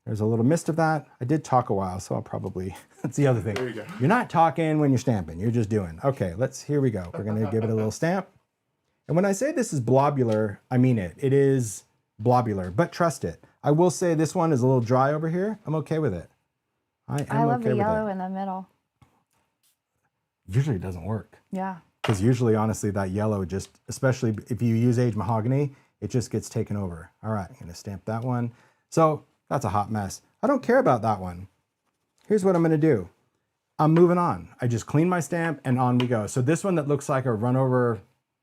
S2: There's a little mist of that. I did talk a while, so I'll probably, that's the other thing.
S3: There you go.
S2: You're not talking when you're stamping, you're just doing. Okay, here we go. We're gonna give it a little stamp. And when I say this is blobular, I mean it. It is blobular, but trust it. I will say this one is a little dry over here. I'm okay with it.
S1: I love the yellow in the middle.
S2: Usually it doesn't work.
S1: Yeah.
S2: Because usually, honestly, that yellow just, especially if you use aged mahogany, it just gets taken over. All right, I'm gonna stamp that one. So that's a hot mess. I don't care about that one. Here's what I'm gonna do. I'm moving on. I just clean my stamp and on we go. So this one that looks like a run over,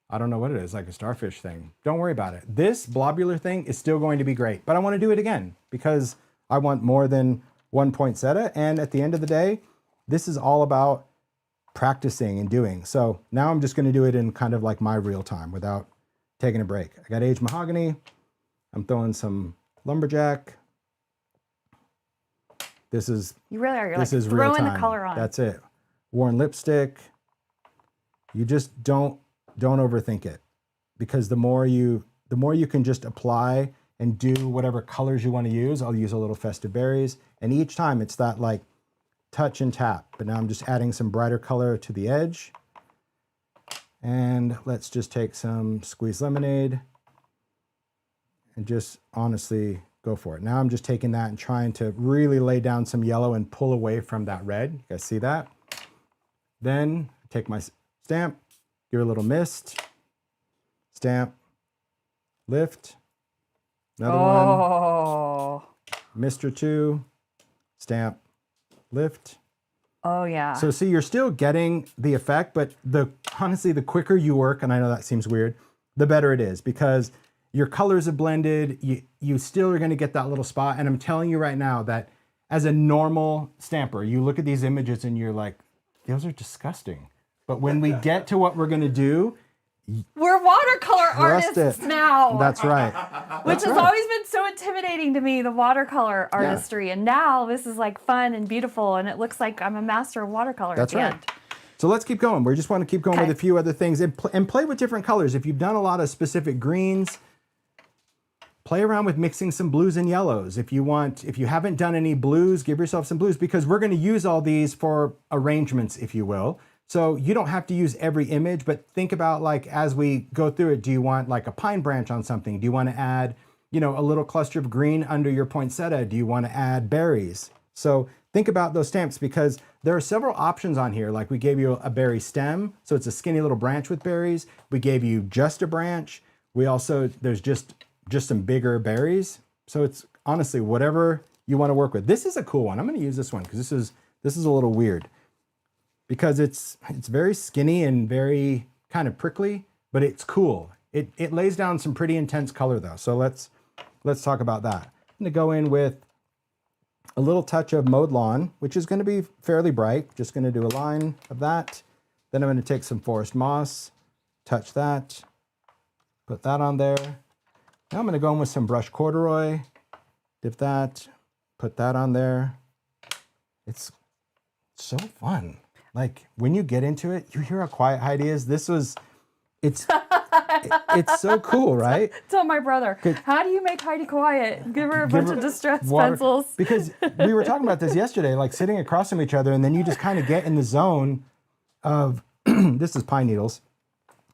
S2: I don't know what it is, like a starfish thing. Don't worry about it. This blobular thing is still going to be great, but I wanna do it again because I want more than one poinsettia. And at the end of the day, this is all about practicing and doing. So now I'm just going to do it in kind of like my real time without taking a break. I got aged mahogany. I'm throwing some lumberjack. This is
S1: You really are. You're
S2: this
S1: like
S2: is real
S1: throwing
S2: time.
S1: the color on.
S2: That's it. Worn lipstick. You just don't overthink it, because the more you can just apply and do whatever colors you want to use. I'll use a little festive berries, and each time it's that like touch and tap. But now I'm just adding some brighter color to the edge. And let's just take some squeezed lemonade and just honestly go for it. Now I'm just taking that and trying to really lay down some yellow and pull away from that red. You guys see that? Then take my stamp, give it a little mist, stamp, lift, another one, mist or two, stamp, lift.
S1: Oh yeah.
S2: So see, you're still getting the effect, but honestly, the quicker you work, and I know that seems weird, the better it is, because your colors are blended, you still are gonna get that little spot. And I'm telling you right now that as a normal stamper, you look at these images and you're like, those are disgusting. But when we get to what we're gonna do,
S1: we're watercolor artists now.
S2: That's right.
S1: Which has always been so intimidating to me, the watercolor artistry. And now this is like fun and beautiful, and it looks like I'm a master of watercolor at the end.
S2: So let's keep going. We just want to keep going with a few other things and play with different colors. If you've done a lot of specific greens, play around with mixing some blues and yellows. If you haven't done any blues, give yourself some blues, because we're going to use all these for arrangements, if you will. So you don't have to use every image, but think about, like, as we go through it, do you want like a pine branch on something? Do you want to add, a little cluster of green under your poinsettia? Do you want to add berries? So think about those stamps, because there are several options on here. Like, we gave you a berry stem, so it's a skinny little branch with berries. We gave you just a branch. There's just some bigger berries. So it's honestly whatever you want to work with. This is a cool one. I'm going to use this one because this is a little weird, because it's very skinny and very kind of prickly, but it's cool. It lays down some pretty intense color though. So let's talk about that. I'm gonna go in with a little touch of mowed lawn, which is gonna be fairly bright. Just gonna do a line of that. Then I'm gonna take some forest moss, touch that, put that on there. Now I'm gonna go in with some brushed corduroy, dip that, put that on there. It's so fun. Like, when you get into it, you hear how quiet Heidi is. It's so cool, right?
S1: Tell my brother, how do you make Heidi quiet? Give her a bunch of distress pencils.
S2: Because we were talking about this yesterday, like sitting across from each other, and then you just kind of get in the zone of, this is pine needles.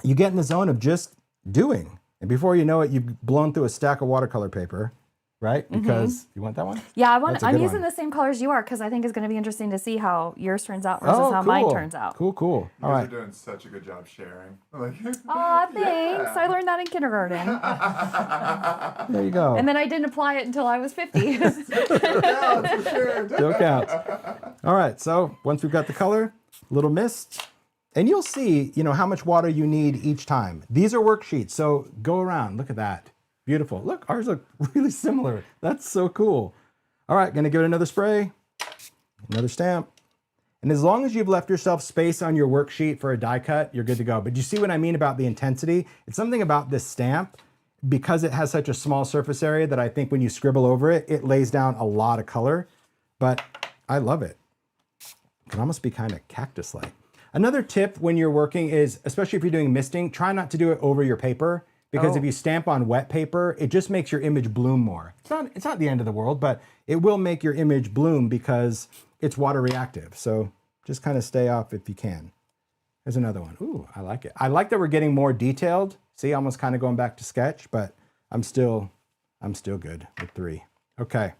S2: You get in the zone of just doing. And before you know it, you've blown through a stack of watercolor paper, right? Because you want that one?
S1: Yeah,
S2: That's a
S1: I'm
S2: good
S1: using
S2: one.
S1: the same colors you are because I think it's going to be interesting to see how yours turns out versus how mine turns out.
S2: Cool.
S3: You
S2: All
S3: guys
S2: right.
S3: are doing such a good job sharing. Like,
S1: Aw, thanks. I learned that in kindergarten.
S2: There you go.
S1: And then I didn't apply it until I was 50.
S3: counts for sure.
S2: Still counts. All right, so once we've got the color, little mist, and you'll see, how much water you need each time. These are worksheets, so go around. Look at that. Beautiful. Look, ours look really similar. That's so cool. All right, gonna give it another spray, another stamp. And as long as you've left yourself space on your worksheet for a die cut, you're good to go. But you see what I mean about the intensity? It's something about this stamp, because it has such a small surface area that I think when you scribble over it, it lays down a lot of color, but I love it. It can almost be kind of cactus-like. Another tip when you're working is, especially if you're doing misting, try not to do it over your paper, because if you stamp on wet paper, it just makes your image bloom more. It's not the end of the world, but it will make your image bloom because it's water reactive. So just kind of stay off if you can. There's another one. Ooh, I like it. I like that we're getting more detailed. See, almost kind of going back to sketch, but I'm still good with 3. Okay,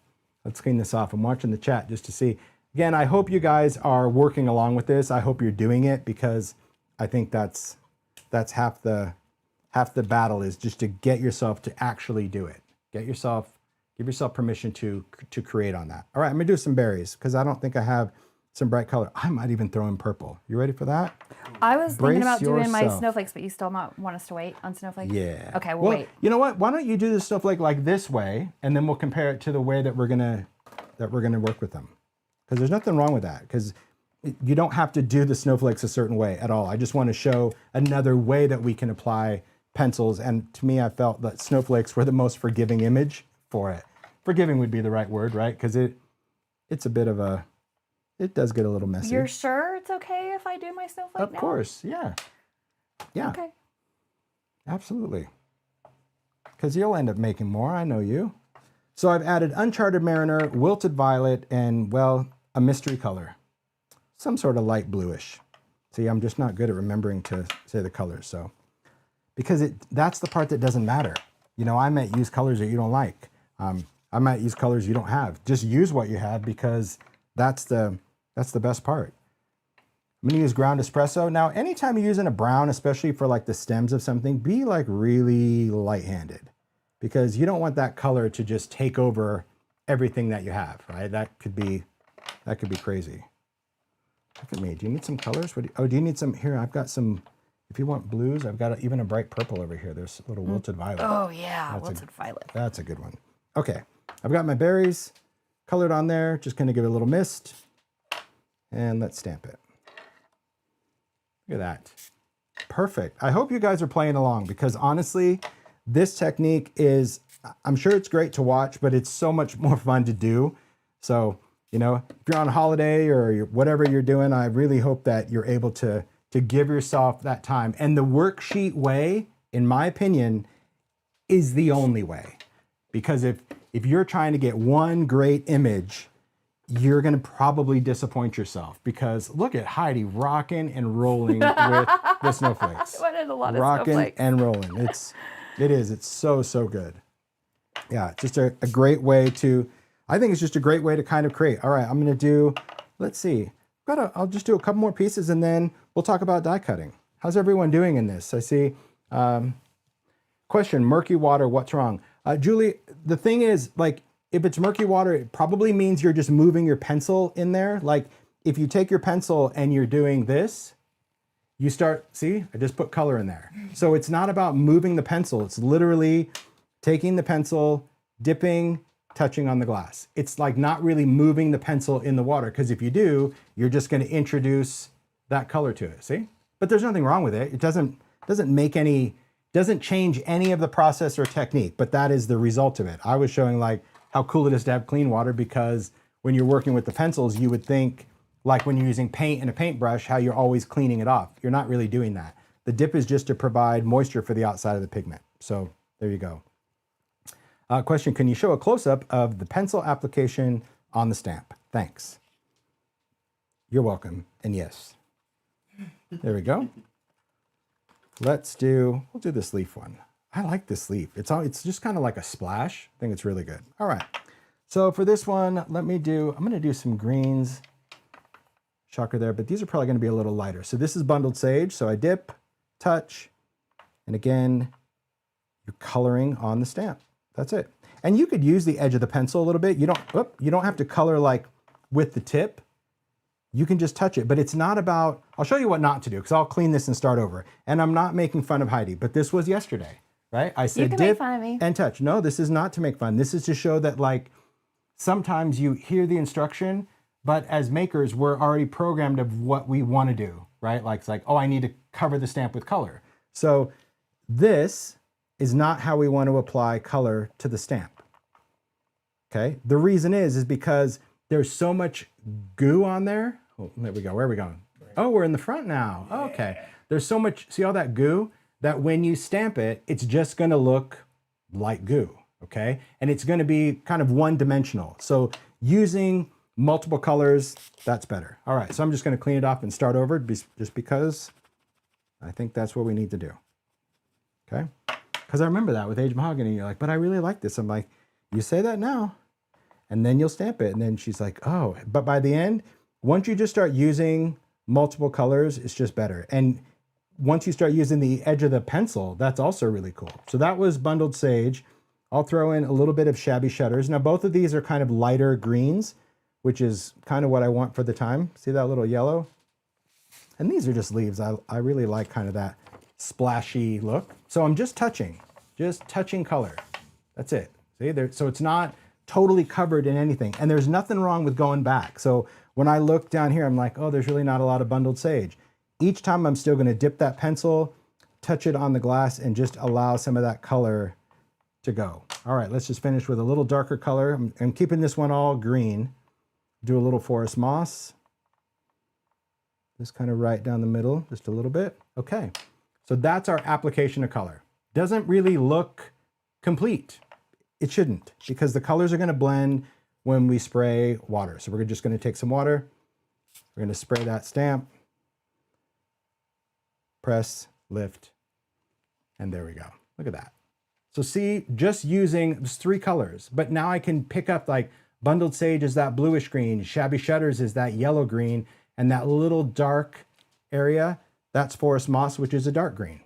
S2: let's clean this off. I'm watching the chat just to see. Again, I hope you guys are working along with this. I hope you're doing it, because I think that's half the battle, is just to get yourself to actually do it. Give yourself permission to create on that. All right, I'm gonna do some berries because I don't think I have some bright color. I might even throw in purple. You ready for that?
S1: I was thinking about doing my
S2: yourself.
S1: snowflakes, but you still might want us to wait on snowflakes?
S2: Yeah.
S1: Okay, we'll wait.
S2: You know what? Why don't you do the snowflake like this way, and then we'll compare it to the way that we're gonna work with them. Because there's nothing wrong with that. Because you don't have to do the snowflakes a certain way at all. I just want to show another way that we can apply pencils. And to me, I felt that snowflakes were the most forgiving image for it. Forgiving would be the right word, right? Because it's a bit of a, it does get a little messy.
S1: You're sure it's okay if I do my snowflake now?
S2: Of course, yeah. Yeah,
S1: Okay.
S2: absolutely. Because you'll end up making more, I know you. So I've added Uncharted Mariner, Wilted Violet, and, well, a mystery color. Some sort of light bluish. See, I'm just not good at remembering to say the colors, so. Because that's the part that doesn't matter. I might use colors that you don't like. I might use colors you don't have. Just use what you have, because that's the best part. I'm gonna use ground espresso. Now, anytime you're using a brown, especially for like the stems of something, be like really light-handed, because you don't want that color to just take over everything that you have, right? That could be crazy. Look at me. Do you need some colors? Do you need some? Here, I've got some. If you want blues, I've got even a bright purple over here. There's a little wilted violet.
S1: Oh, yeah, wilted violet.
S2: That's a good one. Okay, I've got my berries colored on there. Just gonna give it a little mist, and let's stamp it. Look at that. Perfect. I hope you guys are playing along, because honestly, this technique is, I'm sure it's great to watch, but it's so much more fun to do. So, if you're on holiday or whatever you're doing, I really hope that you're able to give yourself that time. And the worksheet way, in my opinion, is the only way. Because if you're trying to get one great image, you're going to probably disappoint yourself, because look at Heidi rocking and rolling with the snowflakes.
S1: What is a lot of
S2: rocking
S1: snowflakes.
S2: and rolling. It's so good. Yeah, it's just a great way to, I think it's just a great way to kind of create. All right, I'm going to do, let's see. I'll just do a couple more pieces, and then we'll talk about die cutting. How's everyone doing in this? I see, question, murky water, what's wrong? Julie, the thing is, like, if it's murky water, it probably means you're just moving your pencil in there. Like, if you take your pencil and you're doing this, you start, see, I just put color in there. So it's not about moving the pencil. It's literally taking the pencil, dipping, touching on the glass. It's like not really moving the pencil in the water, because if you do, you're just going to introduce that color to it, see? But there's nothing wrong with it. It doesn't change any of the process or technique, but that is the result of it. I was showing like how cool it is to have clean water, because when you're working with the pencils, you would think, like when you're using paint and a paintbrush, how you're always cleaning it off. You're not really doing that. The dip is just to provide moisture for the outside of the pigment. So there you go. Question, can you show a close-up of the pencil application on the stamp? Thanks. You're welcome, and yes. There we go. We'll do this leaf one. I like this leaf. It's just kind of like a splash. I think it's really good. All right. So for this one, I'm going to do some greens. Shocker there, but these are probably going to be a little lighter. So this is bundled sage. So I dip, touch, and again, you're coloring on the stamp. That's it. And you could use the edge of the pencil a little bit. You don't have to color like with the tip. You can just touch it, but it's not about, I'll show you what not to do because I'll clean this and start over. And I'm not making fun of Heidi, but this was yesterday, right? I said
S1: you can
S2: dip
S1: make fun of me.
S2: and touch. No, this is not to make fun. This is to show that like sometimes you hear the instruction, but as makers, we're already programmed of what we want to do, right? Like it's like, oh, I need to cover the stamp with color. So this is not how we want to apply color to the stamp. Okay. The reason is because there's so much goo on there. Oh, there we go. Where are we going? Oh, we're in the front now. Okay. There's so much, see all that goo? That when you stamp it, it's just going to look like goo. Okay. And it's going to be kind of one-dimensional. So using multiple colors, that's better. All right. So I'm just going to clean it off and start over just because I think that's what we need to do. Okay. Because I remember that with Age Mahogany. You're like, but I really like this. I'm like, you say that now. And then you'll stamp it. And then she's like, oh, but by the end, once you just start using multiple colors, it's just better. And once you start using the edge of the pencil, that's also really cool. So that was bundled sage. I'll throw in a little bit of shabby shutters. Now, both of these are kind of lighter greens, which is kind of what I want for the time. See that little yellow? And these are just leaves. I really like kind of that splashy look. So I'm just touching color. That's it. See, so it's not totally covered in anything. And there's nothing wrong with going back. So when I look down here, I'm like, oh, there's really not a lot of bundled sage. Each time I'm still going to dip that pencil, touch it on the glass, and just allow some of that color to go. All right, let's just finish with a little darker color. I'm keeping this one all green. Do a little forest moss. Just kind of right down the middle, just a little bit. Okay, so that's our application of color. Doesn't really look complete. It shouldn't, because the colors are going to blend when we spray water. So we're just going to take some water. We're going to spray that stamp. Press, lift, and there we go. Look at that. So see, just using just 3 colors, but now I can pick up like bundled sage is that bluish green, shabby shutters is that yellow green, and that little dark area, that's forest moss, which is a dark green.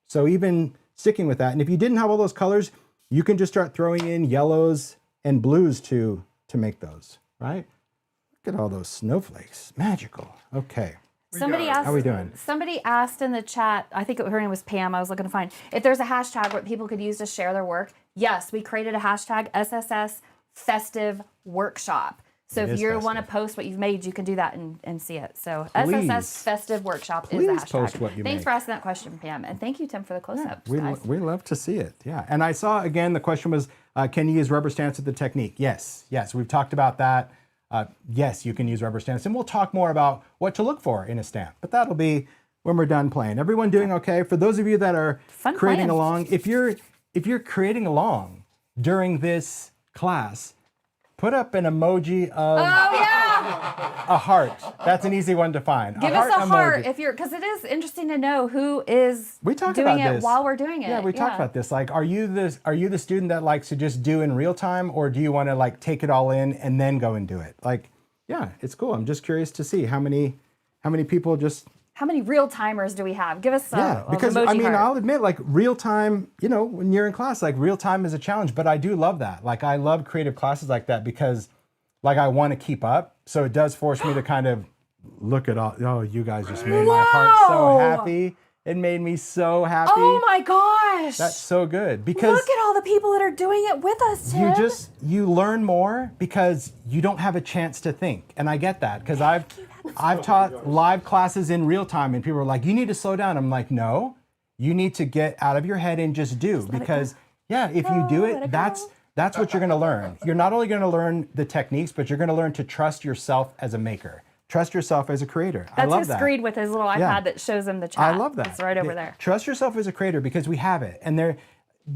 S2: So even sticking with that, and if you didn't have all those colors, you can just start throwing in yellows and blues to make those, right? Look at all those snowflakes, magical. Okay.
S1: Somebody asked,
S2: how are we doing?
S1: Somebody asked in the chat, I think her name was Pam, I was looking to find, if there's a hashtag what people could use to share their work. Yes, we created a hashtag, SSS Festive Workshop. So if you want to post what you've made, you can do that and see it. So SSS Festive Workshop is the hashtag.
S2: Post what you
S1: Thanks
S2: make.
S1: for asking that question, Pam. And thank you, Tim, for the close-ups.
S2: We love to see it, yeah. And I saw, again, the question was, can you use rubber stamps with the technique? Yes, we've talked about that. Yes, you can use rubber stamps, and we'll talk more about what to look for in a stamp, but that'll be when we're done playing. Everyone doing okay? For those of you that are creating along, if you're creating along during this class, put up an emoji of a heart. That's an easy one to find.
S1: Give us a heart if you're, because it is interesting to know who is doing it while we're doing it.
S2: Yeah, we talked about this. Like, are you the student that likes to just do in real time, or do you want to like take it all in and then go and do it? Like, yeah, it's cool. I'm just curious to see how many people just.
S1: How many real timers do we have? Give us some.
S2: Because
S1: emoji
S2: I mean,
S1: heart.
S2: I'll admit, like real time, you know, when you're in class, like real time is a challenge, but I do love that. Like I love creative classes like that because like I want to keep up. So it does force me to kind of look at all, oh, you guys just made my heart so happy. It made me so happy.
S1: Oh my gosh.
S2: That's so good because
S1: look at all the people that are doing it with us, Tim.
S2: You learn more because you don't have a chance to think. And I get that because I've taught live classes in real time and people are like, you need to slow down. I'm like, no, you need to get out of your head and just do because if you do it, that's what you're going to learn. You're not only going to learn the techniques, but you're going to learn to trust yourself as a maker. Trust yourself as a creator. I love that.
S1: That's his screen with his little iPad that shows him the chat.
S2: I love that.
S1: It's right over there.
S2: Trust yourself as a creator because we have it. And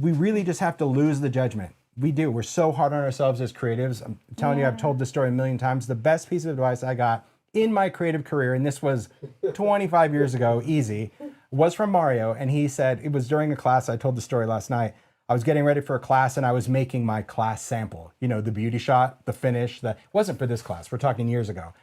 S2: we really just have to lose the judgment. We do. We're so hard on ourselves as creatives. I'm telling you, I've told this story a million times. The best piece of advice I got in my creative career, and this was 25 years ago, easy, was from Mario, and he said, it was during a class, I told the story last night, I was getting ready for a class and I was making my class sample, you know, the beauty shot, the finish, it wasn't for this class, we're talking years ago.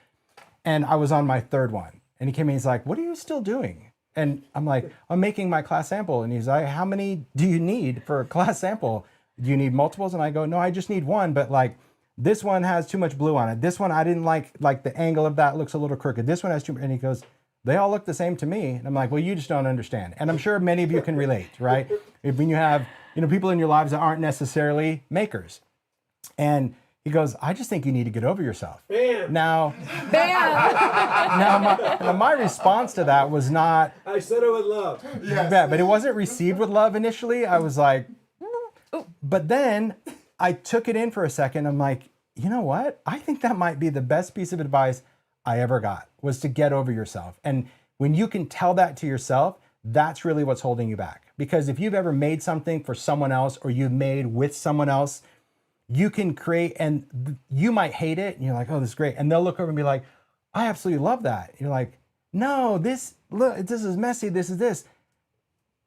S2: And I was on my third one. And he came in, he's like, what are you still doing? And I'm like, I'm making my class sample. And he's like, how many do you need for a class sample? Do you need multiples? And I go, no, I just need one, but like, this one has too much blue on it. This one, I didn't like the angle of that looks a little crooked. This one has too much, and he goes, they all look the same to me. And I'm like, well, you just don't understand. And I'm sure many of you can relate, right? When you have, you know, people in your lives that aren't necessarily makers. And he goes, I just think you need to get over yourself.
S4: Bam.
S2: Now,
S1: Bam!
S2: now my response to that was not,
S4: I said it with love.
S3: Yes.
S2: yeah, but it wasn't received with love initially. I was like, but then I took it in for a second. I'm like, you know what? I think that might be the best piece of advice I ever got, was to get over yourself. And when you can tell that to yourself, that's really what's holding you back. Because if you've ever made something for someone else or you've made with someone else, you can create, and you might hate it and you're like, oh, this is great. And they'll look over and be like, I absolutely love that. You're like, no, this is messy, this is this.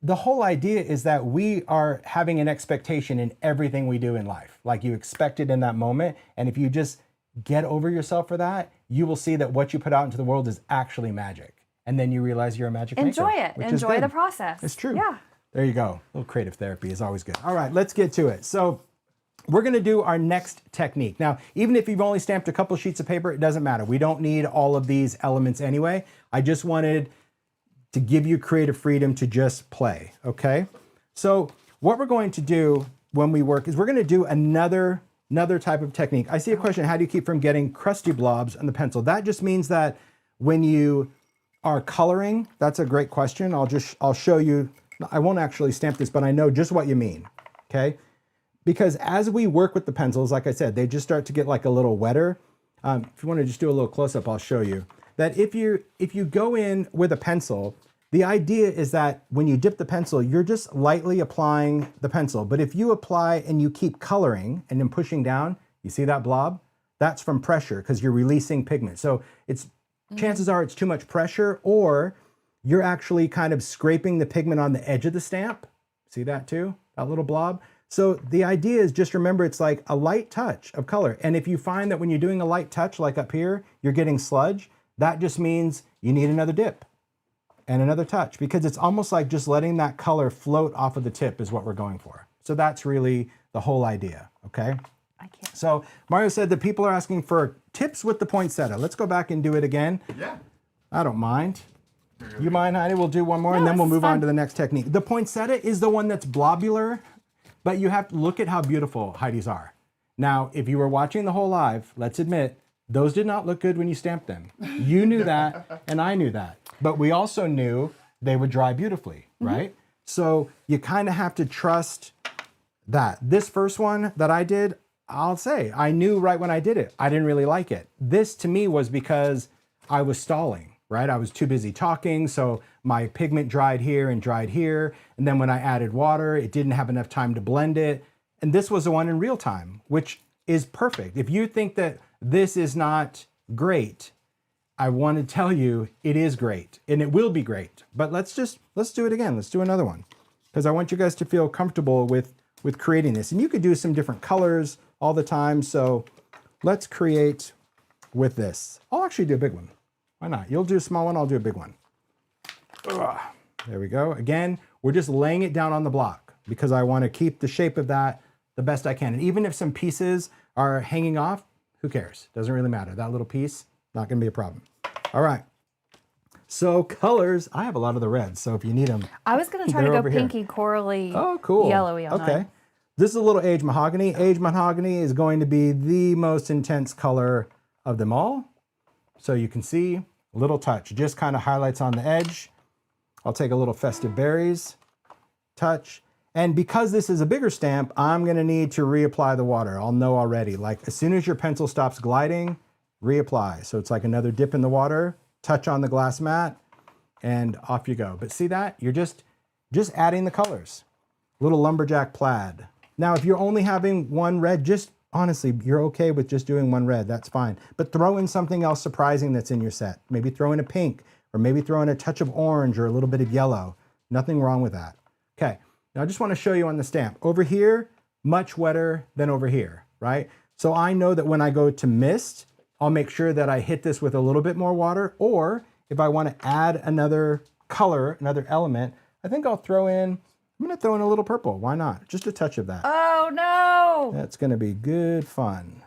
S2: The whole idea is that we are having an expectation in everything we do in life. Like you expect it in that moment. And if you just get over yourself for that, you will see that what you put out into the world is actually magic. And then you realize you're a magic maker.
S1: Enjoy it.
S2: which is
S1: Enjoy
S2: good.
S1: the process.
S2: It's true.
S1: Yeah.
S2: There you go. A little creative therapy is always good. All right, let's get to it. So we're going to do our next technique. Now, even if you've only stamped a couple sheets of paper, it doesn't matter. We don't need all of these elements anyway. I just wanted to give you creative freedom to just play, okay? So what we're going to do when we work is we're going to do another type of technique. I see a question, how do you keep from getting crusty blobs on the pencil? That just means that when you are coloring, that's a great question. I'll show you. I won't actually stamp this, but I know just what you mean, okay? Because as we work with the pencils, like I said, they just start to get like a little wetter. If you want to just do a little close-up, I'll show you. That if you go in with a pencil, the idea is that when you dip the pencil, you're just lightly applying the pencil. But if you apply and you keep coloring and then pushing down, you see that blob? That's from pressure because you're releasing pigment. So chances are it's too much pressure, or you're actually kind of scraping the pigment on the edge of the stamp. See that too? That little blob? So the idea is just remember it's like a light touch of color. And if you find that when you're doing a light touch, like up here, you're getting sludge, that just means you need another dip and another touch, because it's almost like just letting that color float off of the tip is what we're going for. So that's really the whole idea, okay?
S1: I can't.
S2: So Mario said that people are asking for tips with the poinsettia. Let's go back and do it again.
S3: Yeah.
S2: I don't mind. You mind, Heidi? We'll do one more and
S1: No,
S2: then we'll
S1: this is
S2: move on
S1: fun.
S2: to the next technique. The poinsettia is the one that's blobular, but you have to look at how beautiful Heidi's are. Now, if you were watching the whole live, let's admit, those did not look good when you stamped them. You knew that, and I knew that. But we also knew they would dry beautifully, right? So you kind of have to trust that. This first one that I did, I'll say, I knew right when I did it, I didn't really like it. This to me was because I was stalling, right? I was too busy talking, so my pigment dried here. And then when I added water, it didn't have enough time to blend it. And this was the one in real time, which is perfect. If you think that this is not great, I want to tell you it is great and it will be great. But let's do it again. Let's do another one, because I want you guys to feel comfortable with creating this. And you could do some different colors all the time. So let's create with this. I'll actually do a big one. Why not? You'll do a small one, I'll do a big one. Ugh. There we go. Again, we're just laying it down on the block because I want to keep the shape of that the best I can. And even if some pieces are hanging off, who cares? Doesn't really matter. That little piece, not going to be a problem. All right. So colors, I have a lot of the reds. So if you need them,
S1: I was going to try to
S2: they're
S1: go
S2: over here.
S1: pinky, corally,
S2: oh, cool.
S1: yellowy on
S2: Okay.
S1: mine.
S2: This is a little aged mahogany. Aged mahogany is going to be the most intense color of them all. So you can see a little touch, just kind of highlights on the edge. I'll take a little festive berries, touch. And because this is a bigger stamp, I'm gonna need to reapply the water. I'll know already, like as soon as your pencil stops gliding, reapply. So it's like another dip in the water, touch on the glass mat, and off you go. But see that? You're just adding the colors. Little lumberjack plaid. Now, if you're only having one red, just honestly, you're okay with just doing one red, that's fine. But throw in something else surprising that's in your set. Maybe throw in a pink, or maybe throw in a touch of orange or a little bit of yellow. Nothing wrong with that. Okay, now I just want to show you on the stamp. Over here, much wetter than over here, right? So I know that when I go to mist, I'll make sure that I hit this with a little bit more water, or if I want to add another color, another element, I think I'll throw in, I'm going to throw in a little purple. Why not? Just a touch of that.
S1: Oh no!
S2: That's going to be good fun.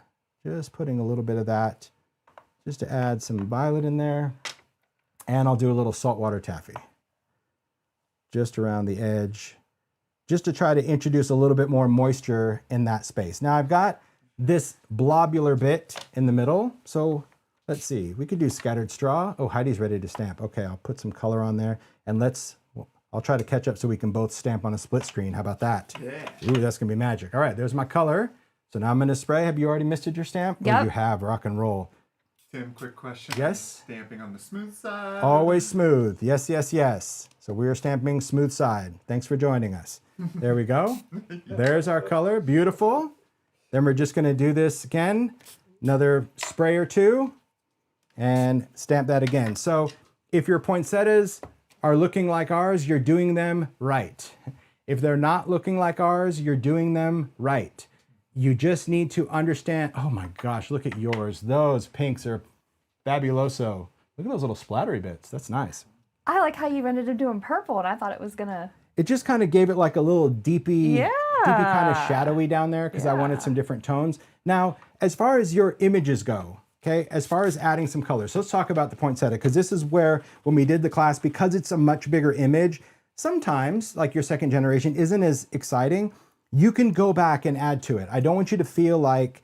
S2: Just putting a little bit of that just to add some violet in there. And I'll do a little saltwater taffy just around the edge, just to try to introduce a little bit more moisture in that space. Now I've got this blobular bit in the middle. So let's see, we could do scattered straw. Oh, Heidi's ready to stamp. Okay, I'll put some color on there and I'll try to catch up so we can both stamp on a split screen. How about that? Yeah. Ooh, that's gonna be magic. All right, there's my color. So now I'm gonna spray. Have you already misted your stamp?
S1: Yep.
S2: Oh, you have, rock and roll.
S3: Tim, quick question.
S2: Yes?
S3: Stamping on the smooth side.
S2: Always smooth. Yes, yes, yes. So we are stamping smooth side. Thanks for joining us. There we go. There's our color. Beautiful. Then we're just going to do this again. Another spray or two and stamp that again. So if your poinsettias are looking like ours, you're doing them right. If they're not looking like ours, you're doing them right. You just need to understand, oh my gosh, look at yours. Those pinks are fabuloso. Look at those little splattery bits. That's nice.
S1: I like how you ended up doing purple, and I thought it was gonna.
S2: It just kind of gave it like a little deepy kind of shadowy down there because I wanted some different tones. Now, as far as your images go, okay, as far as adding some colors, let's talk about the poinsettia, because this is where, when we did the class, because it's a much bigger image, sometimes, like your second generation, isn't as exciting. You can go back and add to it. I don't want you to feel like,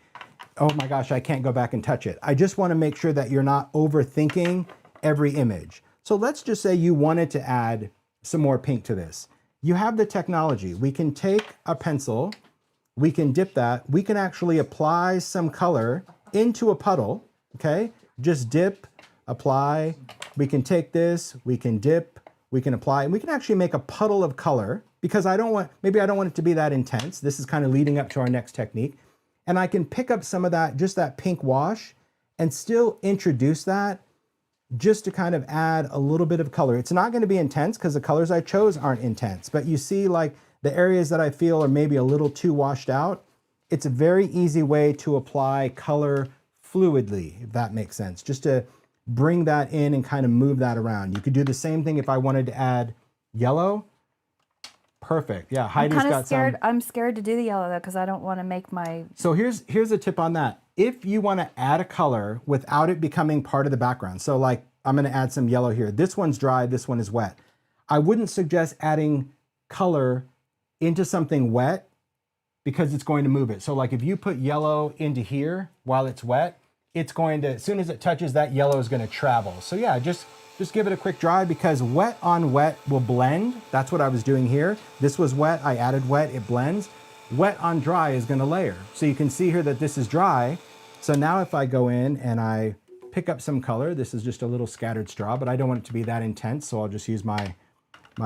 S2: oh my gosh, I can't go back and touch it. I just want to make sure that you're not overthinking every image. So let's just say you wanted to add some more pink to this. You have the technology. We can take a pencil, we can dip that, we can actually apply some color into a puddle, okay? Just dip, apply. We can take this, we can dip, we can apply, and we can actually make a puddle of color, because maybe I don't want it to be that intense. This is kind of leading up to our next technique. And I can pick up some of that, just that pink wash, and still introduce that just to kind of add a little bit of color. It's not going to be intense because the colors I chose aren't intense, but you see like the areas that I feel are maybe a little too washed out. It's a very easy way to apply color fluidly, if that makes sense, just to bring that in and kind of move that around. You could do the same thing if I wanted to add yellow. Perfect. Yeah, Heidi's got some.
S1: I'm scared to do the yellow though because I don't want to make my.
S2: So here's a tip on that. If you want to add a color without it becoming part of the background, so like I'm going to add some yellow here. This one's dry, this one is wet. I wouldn't suggest adding color into something wet because it's going to move it. So like if you put yellow into here while it's wet, it's going to, as soon as it touches, that yellow is going to travel. So yeah, just give it a quick dry because wet on wet will blend. That's what I was doing here. This was wet, I added wet, it blends. Wet on dry is going to layer. So you can see here that this is dry. So now if I go in and I pick up some color, this is just a little scattered straw, but I don't want it to be that intense, so I'll just use my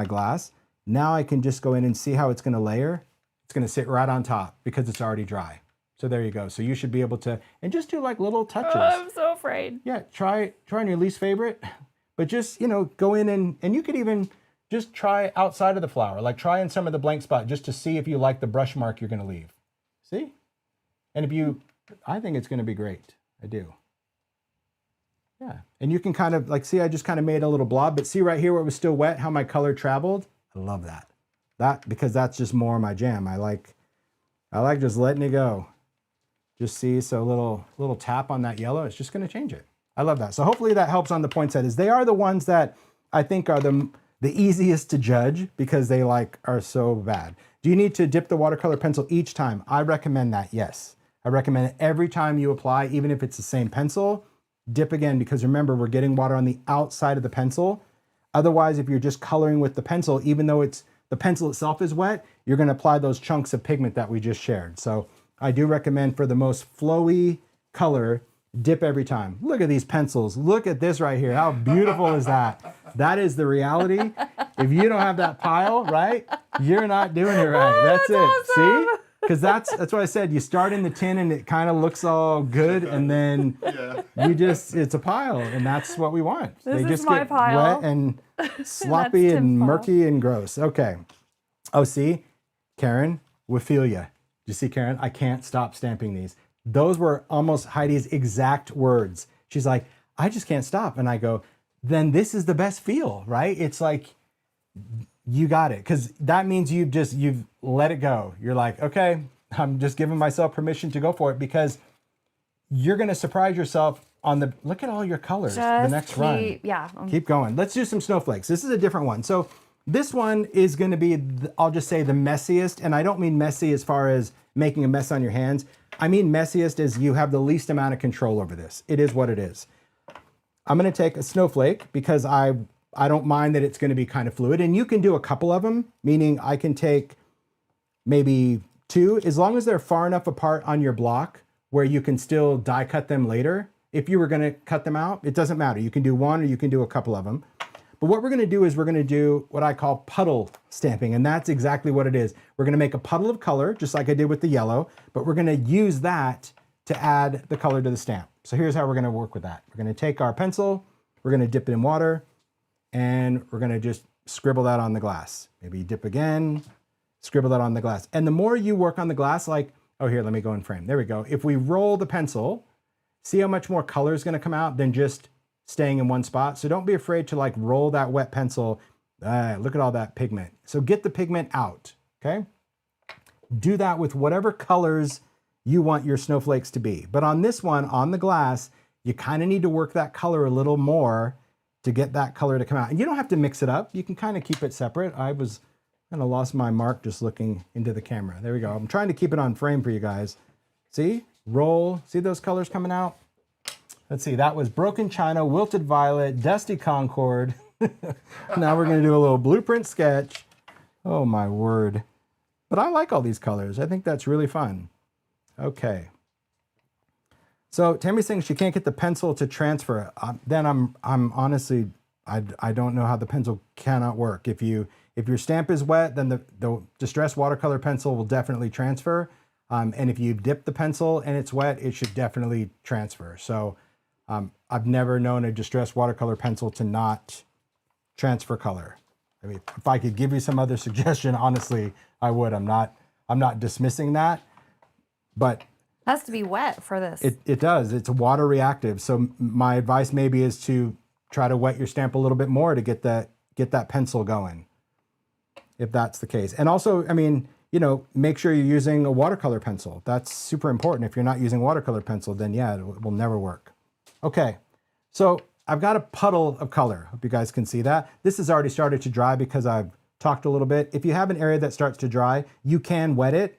S2: glass. Now I can just go in and see how it's going to layer. It's going to sit right on top because it's already dry. So there you go. So you should be able to, and just do like little touches.
S1: Oh, I'm so afraid.
S2: Yeah, try on your least favorite, but just, go in and you could even just try outside of the flower, like try in some of the blank spot just to see if you like the brush mark you're going to leave. See? And I think it's going to be great. I do. Yeah. And you can kind of like, see, I just kind of made a little blob, but see right here where it was still wet, how my color traveled. I love that. Because that's just more my jam. I like just letting it go. Just see, so a little tap on that yellow, it's just going to change it. I love that. So hopefully that helps on the poinsettias. They are the ones that I think are the easiest to judge because they are so bad. Do you need to dip the watercolor pencil each time? I recommend that, yes. I recommend it every time you apply, even if it's the same pencil, dip again, because remember, we're getting water on the outside of the pencil. Otherwise, if you're just coloring with the pencil, even though the pencil itself is wet, you're going to apply those chunks of pigment that we just shared. So I do recommend for the most flowy color, dip every time. Look at these pencils. Look at this right here. How beautiful is that? That is the reality. If you don't have that pile, right, you're not doing it right. That's it.
S1: Awesome.
S2: See? Because that's what I said. You start in the tin and it kind of looks all good, and then it's a pile, and that's what we want.
S1: This
S2: they
S1: is
S2: just
S1: my
S2: get
S1: pile.
S2: wet and sloppy
S1: That's
S2: and
S1: Tim's pile.
S2: murky and gross. Okay. Oh, see, Karen, Wophelia. Do you see, Karen? I can't stop stamping these. Those were almost Heidi's exact words. She's like, I just can't stop. And I go, then this is the best feel, right? It's like, you got it. Because that means you've let it go. You're like, okay, I'm just giving myself permission to go for it, because you're going to surprise yourself on the, look at all your colors, the next run.
S1: Yeah.
S2: Keep going. Let's do some snowflakes. This is a different one. So this one is going to be, I'll just say, the messiest. And I don't mean messy as far as making a mess on your hands. I mean messiest as you have the least amount of control over this. It is what it is. I'm going to take a snowflake because I don't mind that it's going to be kind of fluid. And you can do a couple of them, meaning I can take maybe 2, as long as they're far enough apart on your block where you can still die cut them later. If you were going to cut them out, it doesn't matter. You can do 1 or you can do a couple of them. But what we're going to do is we're going to do what I call puddle stamping, and that's exactly what it is. We're going to make a puddle of color, just like I did with the yellow, but we're going to use that to add the color to the stamp. So here's how we're going to work with that. We're going to take our pencil, we're going to dip it in water, and we're going to just scribble that on the glass. Maybe dip again, scribble that on the glass. And the more you work on the glass, like, oh, here, let me go in frame. There we go. If we roll the pencil, see how much more color is going to come out than just staying in one spot. So don't be afraid to like roll that wet pencil. Look at all that pigment. So get the pigment out, okay? Do that with whatever colors you want your snowflakes to be. But on this one, on the glass, you kind of need to work that color a little more to get that color to come out. And you don't have to mix it up. You can kind of keep it separate. I was kind of lost my mark just looking into the camera. There we go. I'm trying to keep it on frame for you guys. See? Roll. See those colors coming out? Let's see, that was Broken China, Wilted Violet, Dusty Concord. Now we're going to do a little blueprint sketch. Oh my word. But I like all these colors. I think that's really fun. Okay. So Tammy's saying she can't get the pencil to transfer. Then I'm honestly, I don't know how the pencil cannot work. If your stamp is wet, then the distressed watercolor pencil will definitely transfer. And if you dip the pencil and it's wet, it should definitely transfer. So I've never known a distressed watercolor pencil to not transfer color. I mean, if I could give you some other suggestion, honestly, I would. I'm not dismissing that, but
S1: It has to be wet for this.
S2: it does. It's water reactive. So my advice maybe is to try to wet your stamp a little bit more to get that pencil going, if that's the case. And also, I mean, you know, make sure you're using a watercolor pencil. That's super important. If you're not using watercolor pencil, then yeah, it will never work. Okay, so I've got a puddle of color. Hope you guys can see that. This has already started to dry because I've talked a little bit. If you have an area that starts to dry, you can wet it,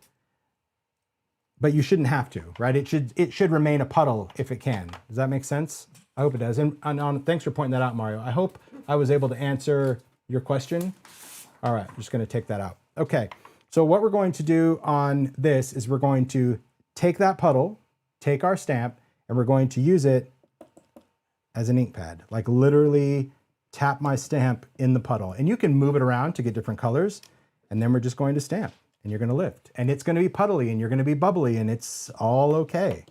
S2: but you shouldn't have to, right? It should remain a puddle if it can. Does that make sense? I hope it does. And thanks for pointing that out, Mario. I hope I was able to answer your question. All right, I'm just gonna take that out. Okay, so what we're going to do on this is we're going to take that puddle, take our stamp, and we're going to use it as an ink pad, like literally tap my stamp in the puddle. And you can move it around to get different colors, and then we're just going to stamp, and you're gonna lift. And it's gonna be puddly, and you're gonna be bubbly, and it's all okay.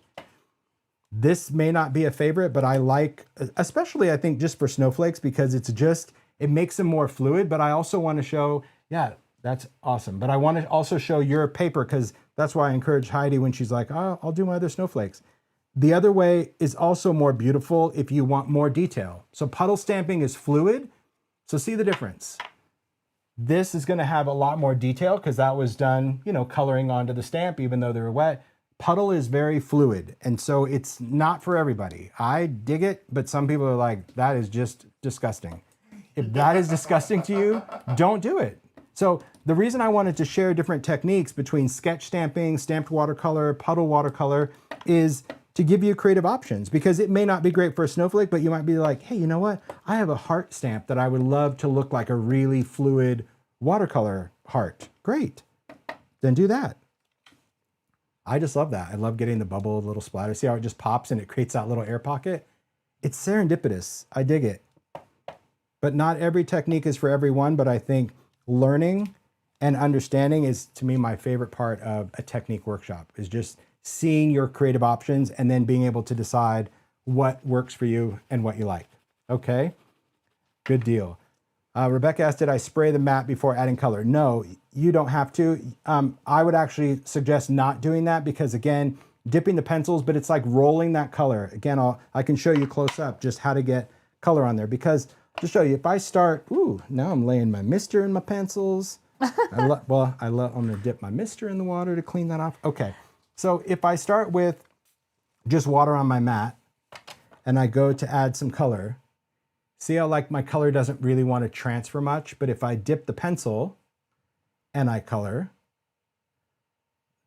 S2: This may not be a favorite, but I like, especially I think just for snowflakes, because it makes them more fluid, but I also wanna show, yeah, that's awesome. But I wanna also show your paper, because that's why I encourage Heidi when she's like, oh, I'll do my other snowflakes. The other way is also more beautiful if you want more detail. So puddle stamping is fluid. So see the difference. This is gonna have a lot more detail because that was done, you know, coloring onto the stamp even though they were wet. Puddle is very fluid. And so it's not for everybody. I dig it, but some people are like, that is just disgusting. If that is disgusting to you, don't do it. So the reason I wanted to share different techniques between sketch stamping, stamped watercolor, puddle watercolor is to give you creative options, because it may not be great for a snowflake, but you might be like, hey, you know what? I have a heart stamp that I would love to look like a really fluid watercolor heart. Great, then do that. I just love that. I love getting the bubble, little splatter. See how it just pops and it creates that little air pocket? It's serendipitous. I dig it. But not every technique is for everyone, but I think learning and understanding is, to me, my favorite part of a technique workshop, is just seeing your creative options and then being able to decide what works for you and what you like. Okay, good deal. Rebecca asked, did I spray the mat before adding color? No, you don't have to. I would actually suggest not doing that because, again, dipping the pencils, but it's like rolling that color. Again, I can show you close up just how to get color on there, because to show you, if I start, now I'm laying my mister in my pencils. I'm gonna dip my mister in the water to clean that off. Okay, so if I start with just water on my mat and I go to add some color, see how like my color doesn't really want to transfer much, but if I dip the pencil and I color,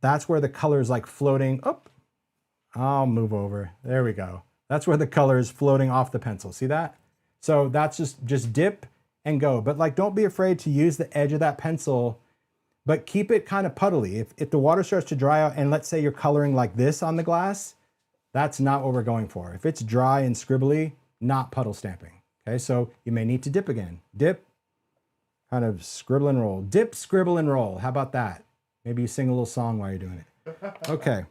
S2: that's where the color is like floating. I'll move over. There we go. That's where the color is floating off the pencil. See that? So that's just dip and go. But like, don't be afraid to use the edge of that pencil, but keep it kind of puddly. If the water starts to dry out and let's say you're coloring like this on the glass, that's not what we're going for. If it's dry and scribbly, not puddle stamping. Okay, so you may need to dip again. Dip, kind of scribble and roll. Dip, scribble and roll. How about that? Maybe you sing a little song while you're doing it. Okay,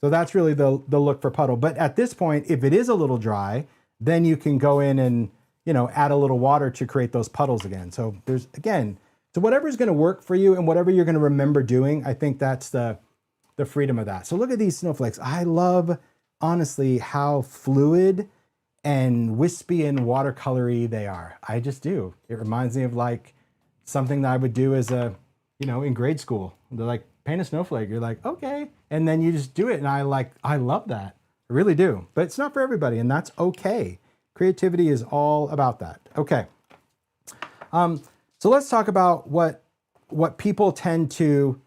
S2: so that's really the look for puddle. But at this point, if it is a little dry, then you can go in and, you know, add a little water to create those puddles again. So there's, again, so whatever's gonna work for you and whatever you're gonna remember doing, I think that's the freedom of that. So look at these snowflakes. I love, honestly, how fluid and wispy and watercolory they are. I just do. It reminds me of like something that I would do as a, you know, in grade school. They're like, paint a snowflake. You're like, okay. And then you just do it. And I love that. I really do. But it's not for everybody, and that's okay. Creativity is all about that. Okay. So let's talk about what people tend to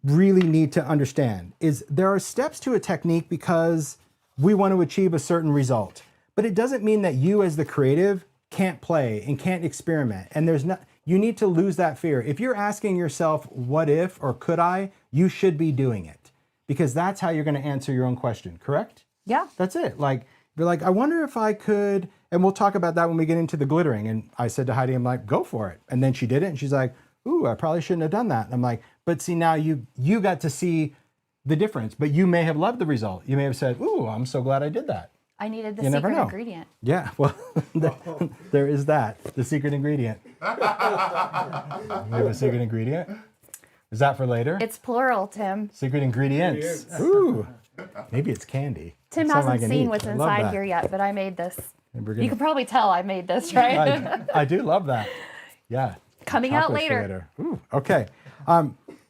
S2: really need to understand is there are steps to a technique because we want to achieve a certain result. But it doesn't mean that you as the creative can't play and can't experiment. And you need to lose that fear. If you're asking yourself, what if or could I, you should be doing it because that's how you're going to answer your own question, correct?
S1: Yeah.
S2: That's it. Like, you're like, I wonder if I could, and we'll talk about that when we get into the glittering. And I said to Heidi, I'm like, go for it. And then she did it and she's like, ooh, I probably shouldn't have done that. And I'm like, but see, now you got to see the difference, but you may have loved the result. You may have said, ooh, I'm so glad I did that.
S1: I needed the secret ingredient.
S2: Yeah, well, there is that, the secret ingredient. You have a secret ingredient? Is that for later?
S1: It's plural, Tim.
S2: Secret ingredients. Ooh, maybe it's candy.
S1: Tim hasn't seen what's inside here yet, but I made this. You can probably tell I made this, right?
S2: I do love that. Yeah.
S1: Coming out later.
S2: Ooh, okay.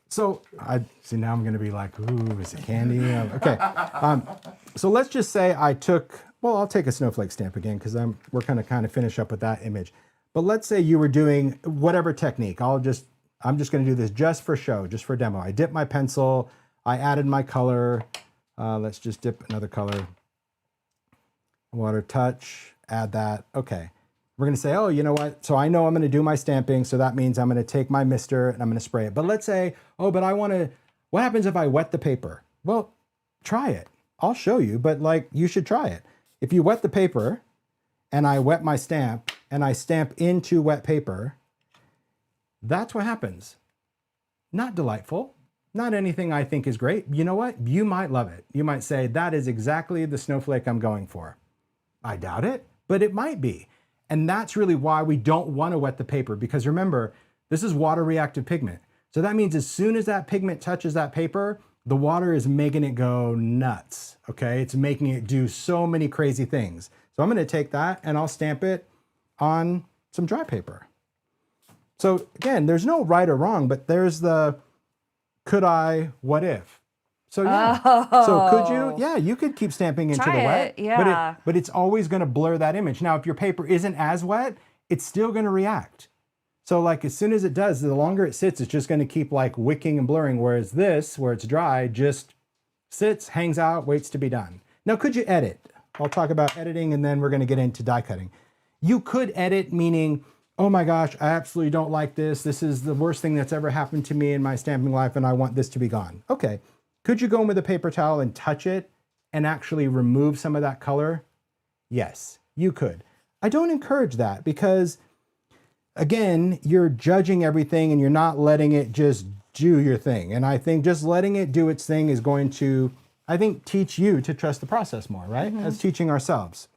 S2: So I see now I'm going to be like, ooh, is it candy? Okay. So let's just say I'll take a snowflake stamp again because we're going to kind of finish up with that image. But let's say you were doing whatever technique. I'm just going to do this just for show, just for demo. I dipped my pencil. I added my color. Let's just dip another color. Water touch, add that. Okay. We're going to say, oh, you know what? So I know I'm going to do my stamping. So that means I'm going to take my mister and I'm going to spray it. But let's say, oh, but what happens if I wet the paper? Well, try it. I'll show you, but like you should try it. If you wet the paper and I wet my stamp and I stamp into wet paper, that's what happens. Not delightful. Not anything I think is great. You know what? You might love it. You might say, that is exactly the snowflake I'm going for. I doubt it, but it might be. And that's really why we don't want to wet the paper because remember, this is water reactive pigment. So that means as soon as that pigment touches that paper, the water is making it go nuts, okay? It's making it do so many crazy things. So I'm gonna take that and I'll stamp it on some dry paper. So again, there's no right or wrong, but there's the could I, what if? So yeah, so could you? Yeah, you could keep stamping into the wet,
S1: yeah.
S2: but it's always going to blur that image. Now, if your paper isn't as wet, it's still going to react. So like as soon as it does, the longer it sits, it's just going to keep like wicking and blurring. Whereas this, where it's dry, just sits, hangs out, waits to be done. Now, could you edit? I'll talk about editing and then we're going to get into die cutting. You could edit, meaning, oh my gosh, I absolutely don't like this. This is the worst thing that's ever happened to me in my stamping life and I want this to be gone. Okay. Could you go in with a paper towel and touch it and actually remove some of that color? Yes, you could. I don't encourage that because again, you're judging everything and you're not letting it just do your thing. And I think just letting it do its thing is going to, I think, teach you to trust the process more, right? As teaching ourselves.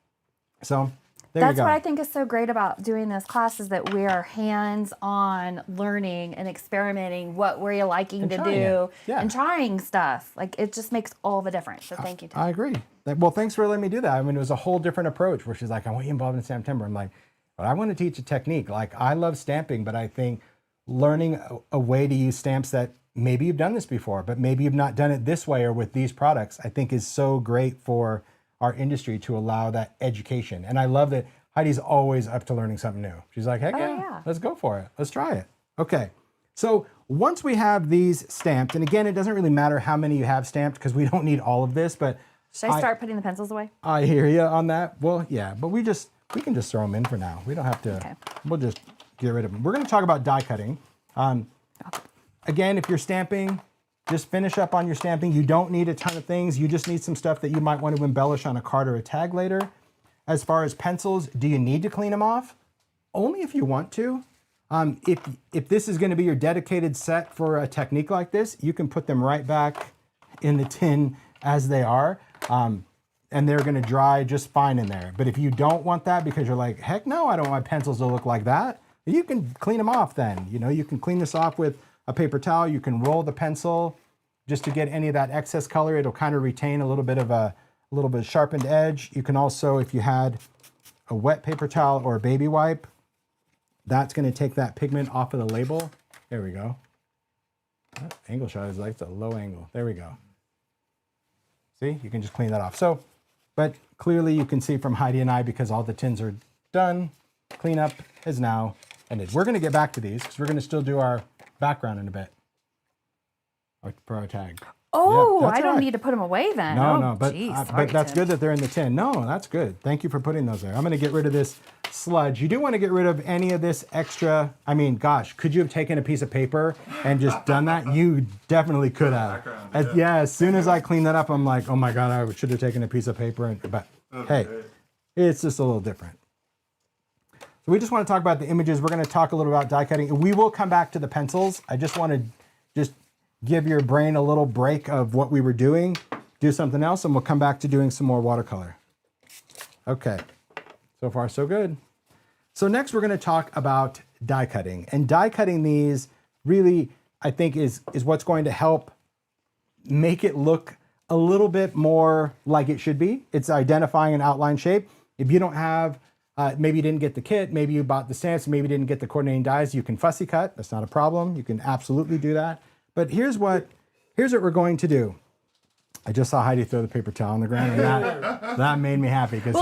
S2: So there
S1: That's
S2: you go.
S1: what I think is so great about doing this class is that we are hands-on learning and experimenting what we're liking to
S2: trying
S1: do
S2: it. Yeah.
S1: and trying stuff. Like it just makes all the difference. So thank you, Tim.
S2: I agree. Well, thanks for letting me do that. I mean, it was a whole different approach where she's like, I want you involved in STAMPtember. I'm like, but I want to teach a technique. Like, I love stamping, but I think learning a way to use stamps that maybe you've done this before, but maybe you've not done it this way or with these products, I think is so great for our industry to allow that education. And I love that Heidi's always up to learning something new. She's like, heck yeah, let's go for it. Let's try it. Okay. So once we have these stamped, and again, it doesn't really matter how many you have stamped because we don't need all of this, but
S1: Should I start putting the pencils away?
S2: I hear you on that. Well, yeah, but we can just throw them in for now. We don't have to,
S1: Okay.
S2: We'll just get rid of them. We're going to talk about die cutting. Again, if you're stamping, just finish up on your stamping. You don't need a ton of things. You just need some stuff that you might want to embellish on a card or a tag later. As far as pencils, do you need to clean them off? Only if you want to. If this is going to be your dedicated set for a technique like this, you can put them right back in the tin as they are. And they're going to dry just fine in there. But if you don't want that because you're like, heck no, I don't want my pencils to look like that, you can clean them off then. You know, you can clean this off with a paper towel. You can roll the pencil just to get any of that excess color. It'll kind of retain a little bit of sharpened edge. You can also, if you had a wet paper towel or a baby wipe, that's going to take that pigment off of the label. There we go. That angle shot is like it's a low angle. There we go. See, you can just clean that off. So, but clearly you can see from Heidi and I, because all the tins are done, cleanup is now ended. We're going to get back to these because we're going to still do our background in a bit. For our tag.
S1: Oh,
S2: Yeah,
S1: I don't
S2: all right.
S1: need to put them away then.
S2: No,
S1: oh,
S2: no, but,
S1: geez,
S2: but
S1: sorry,
S2: that's
S1: Tim.
S2: good that they're in the tin. No, that's good. Thank you for putting those there. I'm going to get rid of this sludge. You do want to get rid of any of this extra. I mean, gosh, could you have taken a piece of paper and just done that? You definitely could have. As soon as I cleaned that up, I'm like, oh my God, I should have taken a piece of paper. But hey, it's just a little different. So we just want to talk about the images. We're going to talk a little about die cutting. We will come back to the pencils. I just want to just give your brain a little break of what we were doing, do something else, and we'll come back to doing some more watercolor. Okay, so far so good. So next we're going to talk about die cutting. And die cutting these really, I think, is what's going to help make it look a little bit more like it should be. It's identifying an outline shape. If you don't have, maybe you didn't get the kit, maybe you bought the stamps, maybe you didn't get the coordinating dies, you can fussy cut. That's not a problem. You can absolutely do that. But here's what we're going to do. I just saw Heidi throw the paper towel on the ground, and that made me happy. Because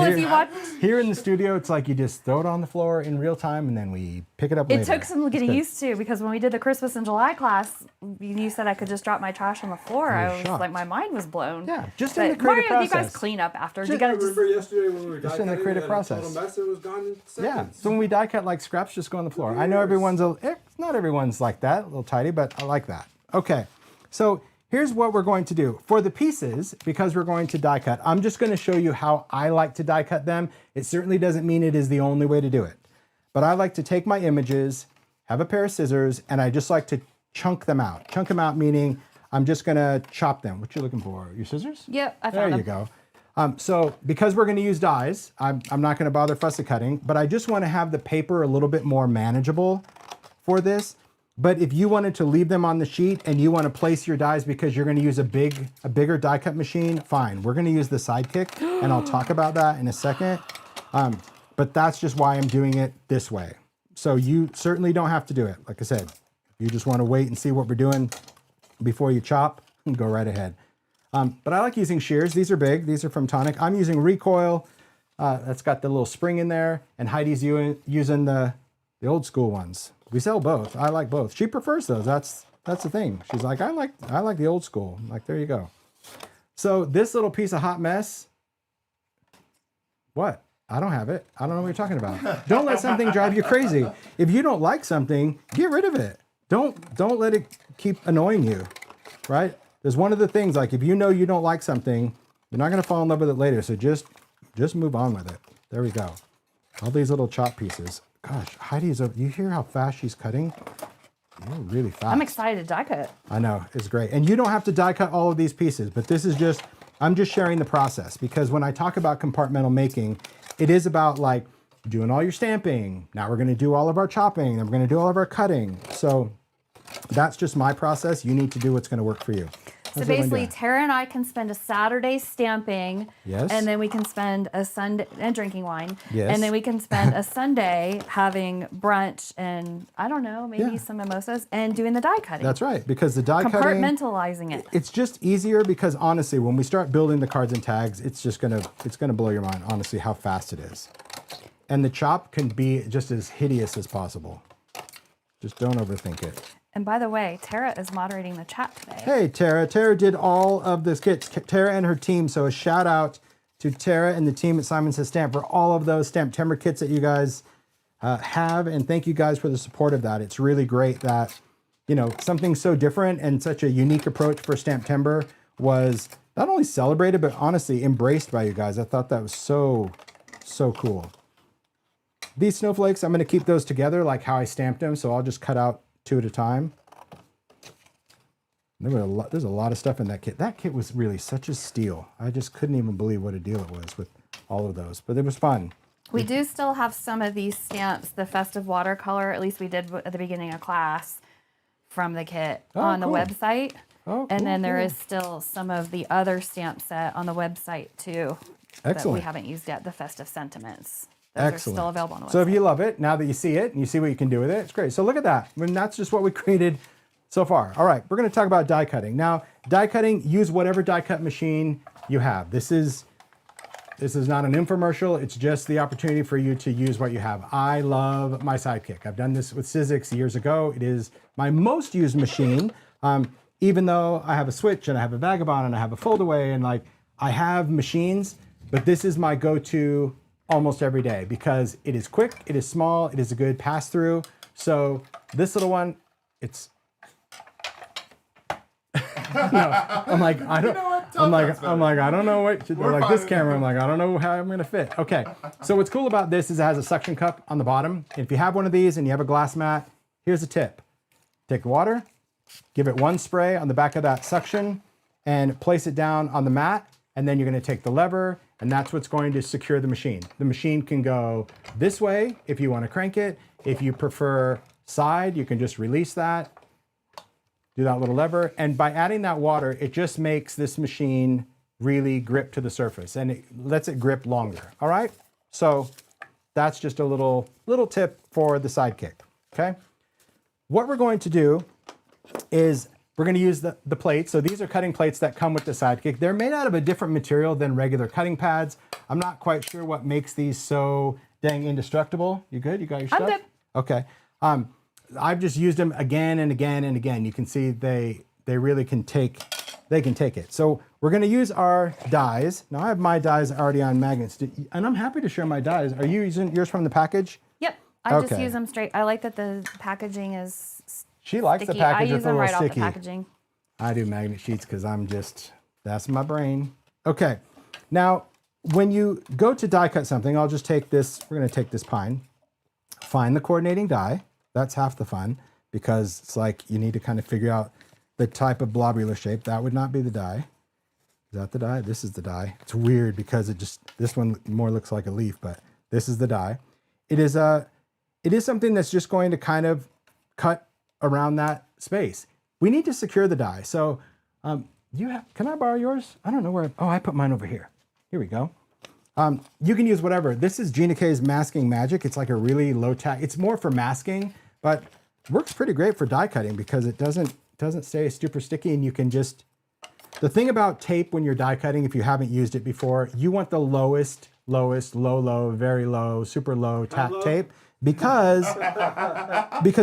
S2: here in the studio, it's like you just throw it on the floor in real time, and then we pick it up later.
S1: It took some getting used to, because when we did the Christmas in July class, you said I could just drop my trash on the floor. I was
S2: shocked.
S1: like, my mind was blown.
S2: Yeah, just in the creative
S1: Mario,
S2: process.
S1: you guys clean up after. You
S4: I
S1: gotta just.
S4: remember yesterday when we were
S2: Just
S4: die
S2: in the
S4: cutting
S2: creative
S4: and a total
S2: process.
S4: mess, it was gone in seconds.
S2: Yeah, so when we die cut like scraps, just go on the floor. I know everyone's, not everyone's like that, a little tidy, but I like that. Okay, so here's what we're going to do. For the pieces, because we're going to die cut, I'm just going to show you how I like to die cut them. It certainly doesn't mean it is the only way to do it. But I like to take my images, have a pair of scissors, and I just like to chunk them out. Chunk them out meaning I'm just going to chop them. What you looking for? Your scissors?
S1: Yep, I
S2: There
S1: found
S2: you
S1: them.
S2: go. So because we're going to use dies, I'm not going to bother fussy cutting, but I just want to have the paper a little bit more manageable for this. But if you wanted to leave them on the sheet and you want to place your dies because you're going to use a bigger die cut machine, fine. We're going to use the Sidekick, and I'll talk about that in a second. But that's just why I'm doing it this way. So you certainly don't have to do it. Like I said, if you just want to wait and see what we're doing before you chop, go right ahead. But I like using shears. These are big. These are from Tonic. I'm using recoil. That's got the little spring in there, and Heidi's using the old school ones. We sell both. I like both. She prefers those. That's the thing. She's like, I like the old school. I'm like, there you go. So this little piece of hot mess. What? I don't have it. I don't know what you're talking about. Don't let something drive you crazy. If you don't like something, get rid of it. Don't let it keep annoying you, right? There's one of the things, like if you know you don't like something, you're not going to fall in love with it later. So just move on with it. There we go. All these little chop pieces. Gosh, Heidi's over. You hear how fast she's cutting? You're really fast.
S1: I'm excited to die cut.
S2: I know, it's great. And you don't have to die cut all of these pieces, but this is just, I'm just sharing the process, because when I talk about compartmental making, it is about like doing all your stamping. Now we're gonna do all of our chopping, then we're gonna do all of our cutting. So that's just my process. You need to do what's gonna work for you.
S1: So basically, Tara and I can spend a Saturday stamping,
S2: Yes.
S1: and then we can spend a Sunday and drinking wine,
S2: Yes.
S1: and then we can spend a Sunday having brunch and I don't know, maybe
S2: Yeah.
S1: some mimosas and doing the die cutting.
S2: That's right, because the die cutting,
S1: Compartmentalizing it.
S2: it's just easier, because honestly, when we start building the cards and tags, it's gonna blow your mind, honestly, how fast it is. And the chop can be just as hideous as possible. Just don't overthink it.
S1: And by the way, Tara is moderating the chat today.
S2: Hey, Tara. Tara did all of this kits. Tara and her team. So a shout out to Tara and the team at Simon Says Stamp for all of those STAMPtember kits that you guys have. And thank you guys for the support of that. It's really great that, you know, something so different and such a unique approach for STAMPtember was not only celebrated, but honestly embraced by you guys. I thought that was so cool. These snowflakes, I'm going to keep those together like how I stamped them. So I'll just cut out 2 at a time. There's a lot of stuff in that kit. That kit was really such a steal. I just couldn't even believe what a deal it was with all of those, but it was fun.
S1: We do still have some of these stamps, the festive watercolor, at least we did at the beginning of class, from the kit on the
S2: cool.
S1: website.
S2: Oh,
S1: And then there
S2: cool.
S1: is still some of the other stamp set on the website too that we
S2: Excellent.
S1: haven't used yet, the festive sentiments. Those
S2: Excellent.
S1: are still available on the website.
S2: So if you love it, now that you see it and you see what you can do with it, it's great. So look at that. I mean, that's just what we created so far. All right, we're going to talk about die cutting. Now, die cutting, use whatever die cut machine you have. This is not an infomercial. It's just the opportunity for you to use what you have. I love my Sidekick. I've done this with Sizzix years ago. It is my most used machine. Even though I have a Switch and I have a Vagabond and I have a Foldaway and like I have machines, but this is my go-to almost every day because it is quick, it is small, it is a good pass through. So this little one, it's I'm like, I don't know what to do. Like this camera, I'm like, I don't know how I'm gonna fit. Okay, so what's cool about this is it has a suction cup on the bottom. If you have one of these and you have a glass mat, here's a tip. Take the water, give it one spray on the back of that suction and place it down on the mat. And then you're gonna take the lever and that's what's going to secure the machine. The machine can go this way if you wanna crank it. If you prefer side, you can just release that. Do that little lever, and by adding that water, it just makes this machine really grip to the surface, and it lets it grip longer, all right? So that's just a little tip for the Sidekick, okay? What we're going to do is we're gonna use the plates. So these are cutting plates that come with the Sidekick. They're made out of a different material than regular cutting pads. I'm not quite sure what makes these so dang indestructible. You good? You got your stuff?
S1: I'm good.
S2: Okay. I've just used them again and again and again. You can see they really can take it. So we're gonna use our dies. Now I have my dies already on magnets, and I'm happy to share my dies. Are you using yours from the package?
S1: Yep, I just
S2: Okay.
S1: use them straight. I like that the packaging is
S2: She likes
S1: sticky.
S2: the package
S1: I use
S2: with a
S1: them
S2: little
S1: right off the
S2: sticky.
S1: packaging.
S2: I do magnet sheets because that's my brain. Okay, now when you go to die cut something, I'll just take this, we're gonna take this pine, find the coordinating die. That's half the fun because it's like you need to kind of figure out the type of globular shape. That would not be the die. Is that the die? this is the die. It's weird because this one more looks like a leaf, but this is the die. It is something that's just going to kind of cut around that space. We need to secure the die. So can I borrow yours? I don't know where, I put mine over here. Here we go. You can use whatever. This is Gina K's Masking Magic. It's like a really low tack. It's more for masking, but works pretty great for die cutting because it doesn't stay super sticky, and you can just, the thing about tape when you're die cutting, if you haven't used it before, you want the lowest, low, very low, super low tape because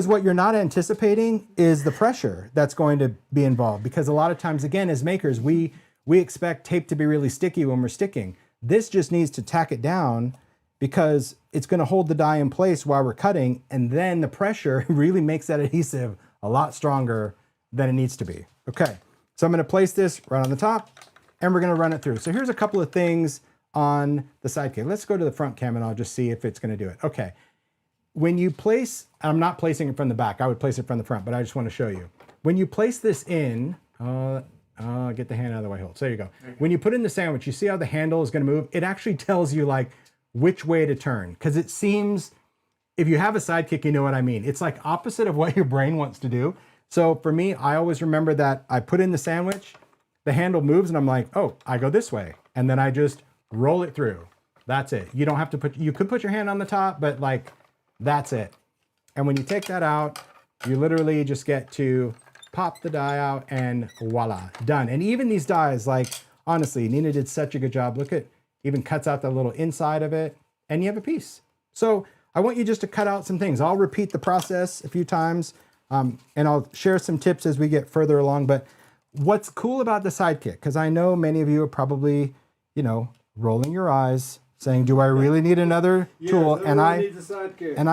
S2: what you're not anticipating is the pressure that's going to be involved. Because a lot of times, again, as makers, we expect tape to be really sticky when we're sticking. This just needs to tack it down because it's going to hold the die in place while we're cutting, and then the pressure really makes that adhesive a lot stronger than it needs to be. Okay, so I'm going to place this right on the top, and we're going to run it through. So here's a couple of things on the Sidekick. Let's go to the front cam, and I'll just see if it's going to do it. Okay, when you place, I'm not placing it from the back. I would place it from the front, but I just want to show you. When you place this in, get the hand out of the way, Holtz. There you go. When you put in the sandwich, you see how the handle is going to move? It actually tells you like which way to turn, because it seems, if you have a sidekick, you know what I mean. It's like opposite of what your brain wants to do. So for me, I always remember that I put in the sandwich, the handle moves, and I'm like, oh, I go this way. And then I just roll it through. That's it. You don't have to put, you could put your hand on the top, but like, that's it. And when you take that out, you literally just get to pop the die out and voila, done. And even these dies, like, honestly, Nina did such a good job. Look at, even cuts out the little inside of it, and you have a piece. So I want you just to cut out some things. I'll repeat the process a few times, and I'll share some tips as we get further along. But what's cool about the sidekick, because I know many of you are probably, you know, rolling your eyes, saying, do I really need another tool? And I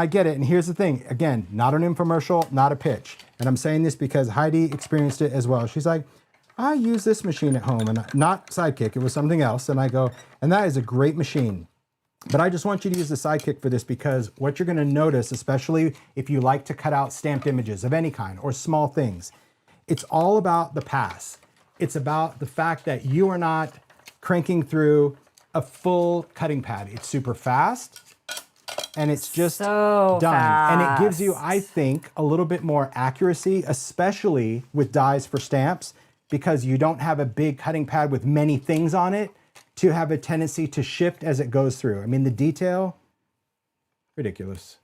S2: get it. And here's the thing, again, not an infomercial, not a pitch. And I'm saying this because Heidi experienced it as well. She's like, I use this machine at home, and not Sidekick, it was something else. And I go, and that is a great machine. But I just want you to use the Sidekick for this, because what you're gonna notice, especially if you like to cut out stamped images of any kind or small things, it's all about the pass. It's about the fact that you are not cranking through a full cutting pad. It's super fast, and it's just
S1: so
S2: done.
S1: fast.
S2: And it gives you, I think, a little bit more accuracy, especially with dies for stamps, because you don't have a big cutting pad with many things on it to have a tendency to shift as it goes through. I mean, the detail, ridiculous.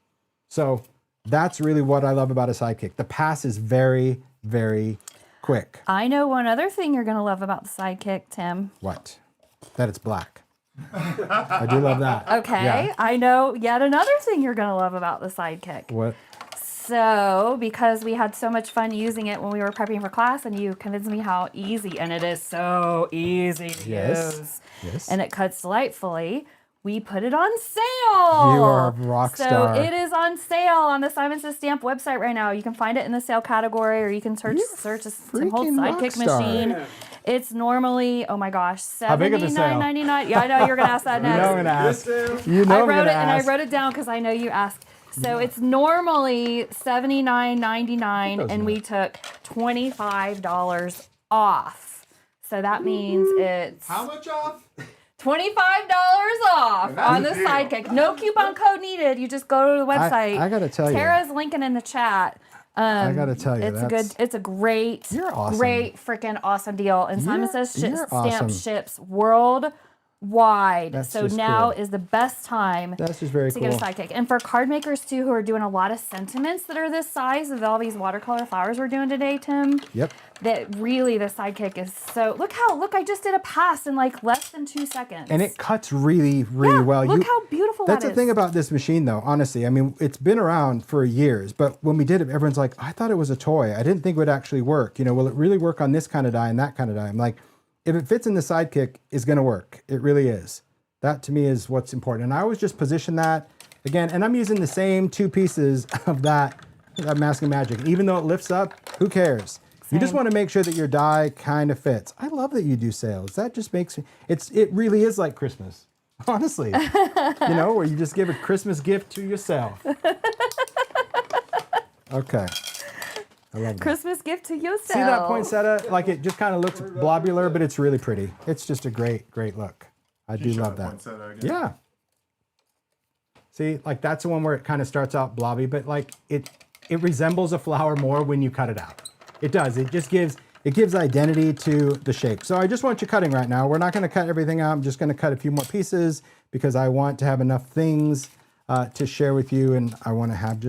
S2: So that's really what I love about a Sidekick. The pass is very, very quick.
S1: I know one other thing you're going to love about the Sidekick, Tim.
S2: What? That it's black. I do love that.
S1: Okay,
S2: Yeah.
S1: I know yet another thing you're going to love about the Sidekick.
S2: What?
S1: So, because we had so much fun using it when we were prepping for class, and you convinced me how easy, and it is so easy to use,
S2: Yes.
S1: and it cuts delightfully, we put it on sale.
S2: You are a rock star.
S1: So it is on sale on the Simon Says Stamp website right now. You can find it in the sale category, or you can search a Tim Holtz
S2: freaking rock
S1: Sidekick
S2: star.
S1: machine.
S4: Yeah.
S1: It's normally, oh my gosh,
S2: How big is the sale?
S1: $79.99. Yeah, I know you're gonna ask that
S2: You know
S1: next.
S2: I'm gonna ask.
S4: Yes,
S2: You know
S1: I
S2: I'm
S1: wrote
S2: gonna
S1: it, and I
S2: ask.
S1: wrote it down because I know you asked. So it's normally $79.99, and we took $25 off. So that means it's
S3: How much off?
S1: $25 off
S3: that's
S1: on
S3: a
S1: the
S3: deal.
S1: Sidekick. No coupon code needed. You just go to the website.
S2: I gotta tell you.
S1: Tara's linking in the chat.
S2: I gotta tell you,
S1: It's a great,
S2: You're awesome.
S1: great freaking awesome deal. And Simon Says
S2: you're
S1: Stamp
S2: awesome.
S1: ships worldwide.
S2: That's
S1: So
S2: just
S1: now
S2: cool.
S1: is the best time
S2: That's just very
S1: to
S2: cool.
S1: get a Sidekick. And for card makers too, who are doing a lot of sentiments that are this size of all these watercolor flowers we're doing today, Tim.
S2: Yep.
S1: That really the Sidekick is so, look, I just did a pass in like less than 2 seconds.
S2: And it cuts really, really well.
S1: Look how beautiful
S2: That's
S1: that
S2: the
S1: is.
S2: thing about this machine, though, honestly. I mean, it's been around for years, but when we did it, everyone's like, I thought it was a toy. I didn't think it would actually work. You know, will it really work on this kind of die and that kind of die? I'm like, if it fits in the Sidekick, it's going to work. It really is. That, to me, is what's important. And I always just position that, again, and I'm using the same 2 pieces of that Masking Magic. And even though it lifts up, who cares? You just want to make sure that your die kind of fits. I love that you do sales. That just makes me, it really is like Christmas, honestly. You know, where you just give a Christmas gift to yourself. Okay. I love that.
S1: Christmas gift to yourself.
S2: See that poinsettia? Like, it just kind of looks blobular, but it's really pretty. It's just a great, great look. I do love that.
S3: Poinsettia again?
S2: Yeah. See, like, that's the one where it kind of starts out blobby, but like it resembles a flower more when you cut it out. It does. It just gives identity to the shape. So I just want you cutting right now. We're not going to cut everything out. I'm just going to cut a few more pieces because I want to have enough things to share with you, and I want to have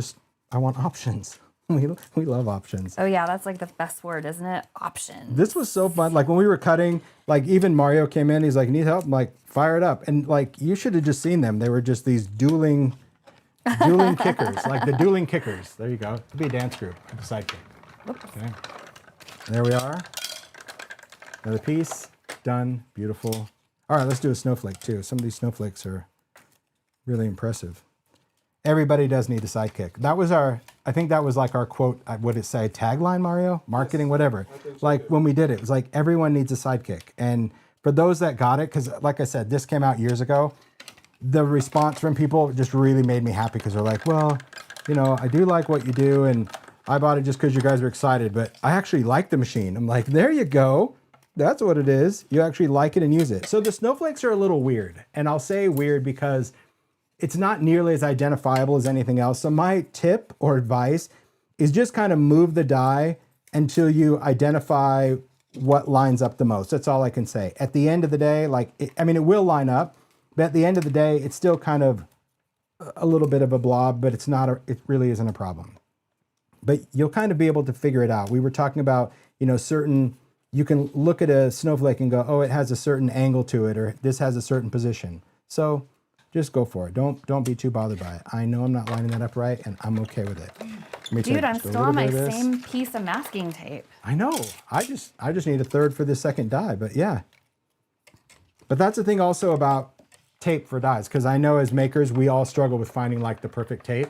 S2: I want options. We love options.
S1: Oh yeah, that's like the best word, isn't it? Options.
S2: This was so fun. Like when we were cutting, like even Mario came in, he's like, need help? I'm like, fire it up. And like, you should have just seen them. They were just these dueling kickers, like the dueling kickers. There you go. It'd be a dance group, the Sidekick. Okay. There we are. Another piece, done, beautiful. All right, let's do a snowflake too. Some of these snowflakes are really impressive. Everybody does need a Sidekick. That was I think that was like our quote, what did it say, tagline, Mario? Marketing, whatever. Like when we did it was like, everyone needs a Sidekick. And for those that got it, because like I said, this came out years ago, the response from people just really made me happy because they're like, well, you know, I do like what you do, and I bought it just because you guys were excited, but I actually like the machine. I'm like, there you go. That's what it is. You actually like it and use it. So the snowflakes are a little weird, and I'll say weird because it's not nearly as identifiable as anything else. So my tip or advice is just kind of move the die until you identify what lines up the most. That's all I can say. At the end of the day, it will line up, but at the end of the day, it's still kind of a little bit of a blob, but it really isn't a problem. But you'll kind of be able to figure it out. We were talking about, you know, you can look at a snowflake and go, oh, it has a certain angle to it, or this has a certain position. So just go for it. Don't be too bothered by it. I know I'm not lining that up right, and I'm okay with it.
S1: Dude, I'm still on my same piece of masking tape.
S2: I know. I just need a third for the second die, but yeah. But that's the thing also about tape for dies, because I know as makers, we all struggle with finding like the perfect tape.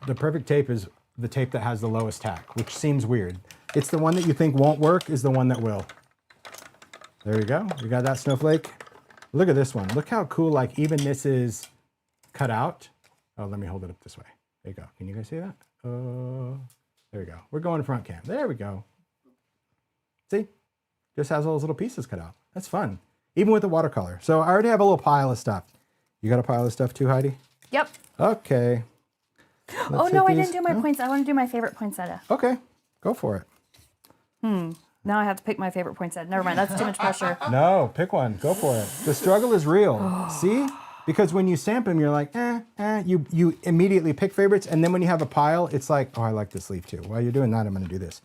S2: The perfect tape is the tape that has the lowest tack, which seems weird. It's the one that you think won't work is the one that will. There you go. You got that snowflake. Look at this one. Look how cool, like even this is cut out. Oh, let me hold it up this way. There you go. Can you guys see that? There we go. We're going front cam. There we go. See? Just has all those little pieces cut out. That's fun. Even with the watercolor. So I already have a little pile of stuff. You got a pile of stuff too, Heidi?
S1: Yep.
S2: Okay.
S1: Oh no, I didn't do my points. I want to do my favorite poinsettia.
S2: Okay. Go for it.
S1: Now I have to pick my favorite poinsettia. Never mind. That's too much pressure.
S2: No, pick one. Go for it. The struggle is real. See? Because when you stamp them, you're like, you immediately pick favorites, and then when you have a pile, it's like, oh, I like this leaf too. While you're doing that, I'm going to do this.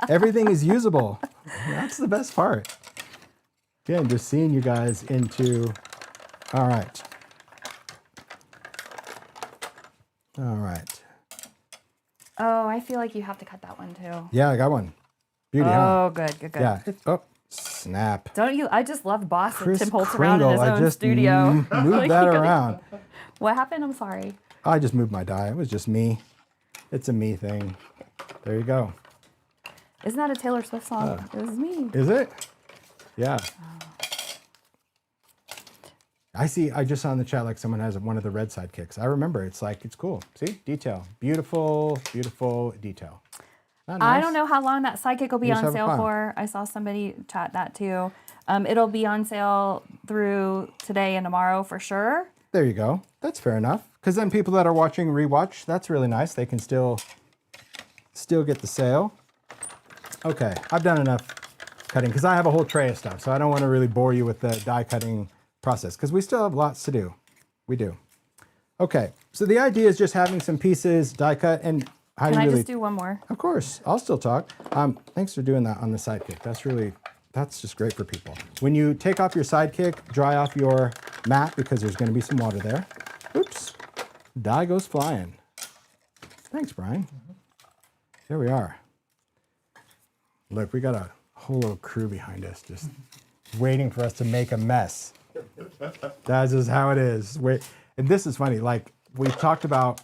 S2: Everything is usable. That's the best part. Again, just seeing you guys into, all right. All right.
S1: Oh, I feel like you have to cut that one too.
S2: Yeah, I got one. Beauty, huh?
S1: Oh, good.
S2: Yeah. Oh, snap.
S1: Don't you? I just love bossing
S2: Chris
S1: Tim Holtz
S2: Kringle,
S1: around in his
S2: I
S1: own
S2: just
S1: studio.
S2: moved that around.
S1: What happened? I'm sorry.
S2: I just moved my die. It was just me. It's a me thing. There you go.
S1: Isn't that a Taylor Swift song? It was me.
S2: Is it? Yeah. I just saw in the chat like someone has one of the red sidekicks. I remember. It's like, it's cool. See? Detail. Beautiful, beautiful detail. Not nice?
S1: I don't know how long that sidekick will be on sale for. I saw somebody chat that too. It'll be on sale through today and tomorrow for sure.
S2: There you go. That's fair enough. Because then people that are watching rewatch, that's really nice. They can still get the sale. Okay, I've done enough cutting because I have a whole tray of stuff. So I don't want to really bore you with the die cutting process because we still have lots to do. We do. Okay, so the idea is just having some pieces die cut, and Heidi
S1: Can I just do one more?
S2: Of course, I'll still talk. Thanks for doing that on the sidekick. That's just great for people. When you take off your sidekick, dry off your mat because there's going to be some water there. Oops, die goes flying. Thanks, Brian. There we are. Look, we got a whole little crew behind us just waiting for us to make a mess. That's just how it is. And this is funny. Like we talked about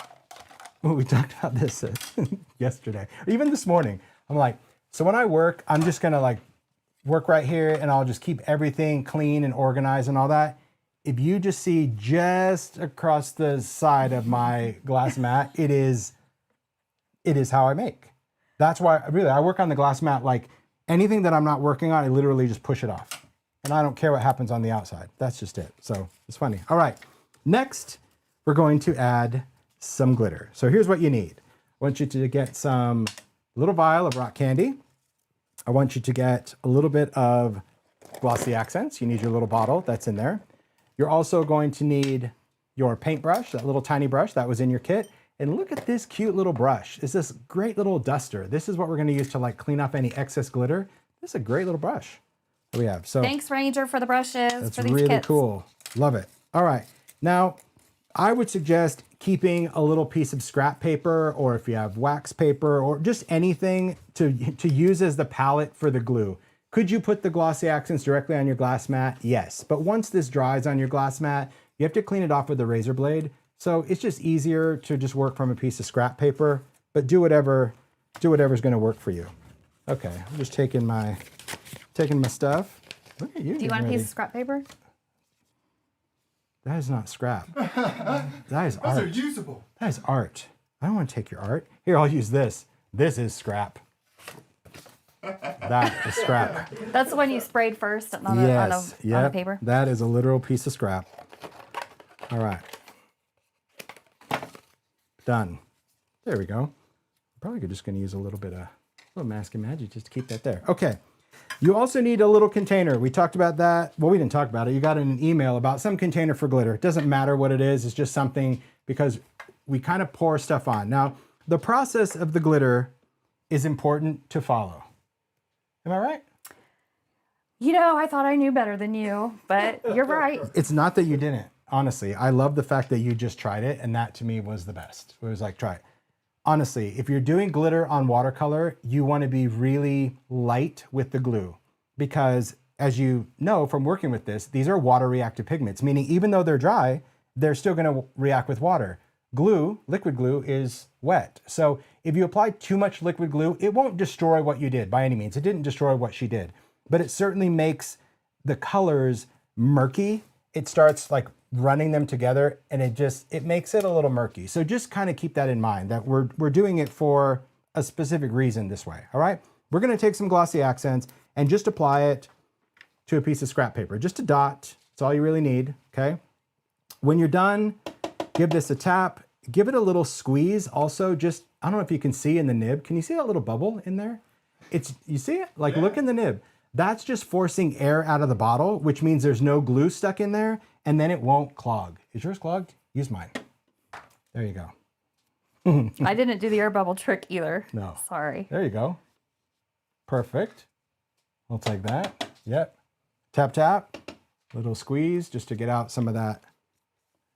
S2: this yesterday, even this morning. I'm like, so when I work, I'm just gonna like work right here, and I'll just keep everything clean and organized and all that. If you just see just across the side of my glass mat, it is how I make. That's why really I work on the glass mat. Like anything that I'm not working on, I literally just push it off. And I don't care what happens on the outside. That's just it. So it's funny. All right, next we're going to add some glitter. So here's what you need. I want you to get some little vial of rock candy. I want you to get a little bit of glossy accents. You need your little bottle that's in there. You're also going to need your paintbrush, that little tiny brush that was in your kit. And look at this cute little brush. It's this great little duster. This is what we're going to use to like clean up any excess glitter. This is a great little brush that we have. So
S1: thanks, Ranger, for the brushes.
S2: That's
S1: for these
S2: really
S1: kits.
S2: cool. Love it. All right. Now, I would suggest keeping a little piece of scrap paper, or if you have wax paper, or just anything to use as the palette for the glue. Could you put the glossy accents directly on your glass mat? Yes. But once this dries on your glass mat, you have to clean it off with a razor blade. So it's just easier to just work from a piece of scrap paper, but do whatever's going to work for you. Okay, I'm just taking my stuff. Look at you.
S1: Do you want a piece of scrap paper?
S2: That is not scrap. That is
S3: Those are
S2: art.
S3: usable.
S2: That is art. I don't want to take your art. Here, I'll use this. This is scrap. That is scrap.
S1: That's the one you sprayed first on the,
S2: Yes.
S1: on the
S2: Yep.
S1: paper.
S2: That is a literal piece of scrap. All right. Done. There we go. Probably just going to use a little bit of masking magic just to keep that there. Okay. You also need a little container. We talked about that. Well, we didn't talk about it. You got an email about some container for glitter. It doesn't matter what it is. It's just something because we kind of pour stuff on. Now, the process of the glitter is important to follow. Am I right?
S1: You know, I thought I knew better than you, but you're right.
S2: It's not that you didn't. Honestly, I love the fact that you just tried it, and that to me was the best. It was like, try it. Honestly, if you're doing glitter on watercolor, you want to be really light with the glue because as you know from working with this, these are water reactive pigments, meaning even though they're dry, they're still going to react with water. Glue, liquid glue, is wet. So if you apply too much liquid glue, it won't destroy what you did by any means. It didn't destroy what she did, but it certainly makes the colors murky. It starts like running them together and it makes it a little murky. So just kind of keep that in mind that we're doing it for a specific reason this way. All right. We're going to take some glossy accents and just apply it to a piece of scrap paper, just a dot. That's all you really need. Okay. When you're done, give this a tap, give it a little squeeze. Also just, I don't know if you can see in the nib. Can you see that little bubble in there? You see it? Like look in the nib. That's just forcing air out of the bottle, which means there's no glue stuck in there and then it won't clog. Is yours clogged? Use mine. There you go.
S1: I didn't do the air bubble trick either.
S2: No.
S1: Sorry.
S2: There you go. Perfect. I'll take that. Yep. Tap, tap. Little squeeze just to get out some of that.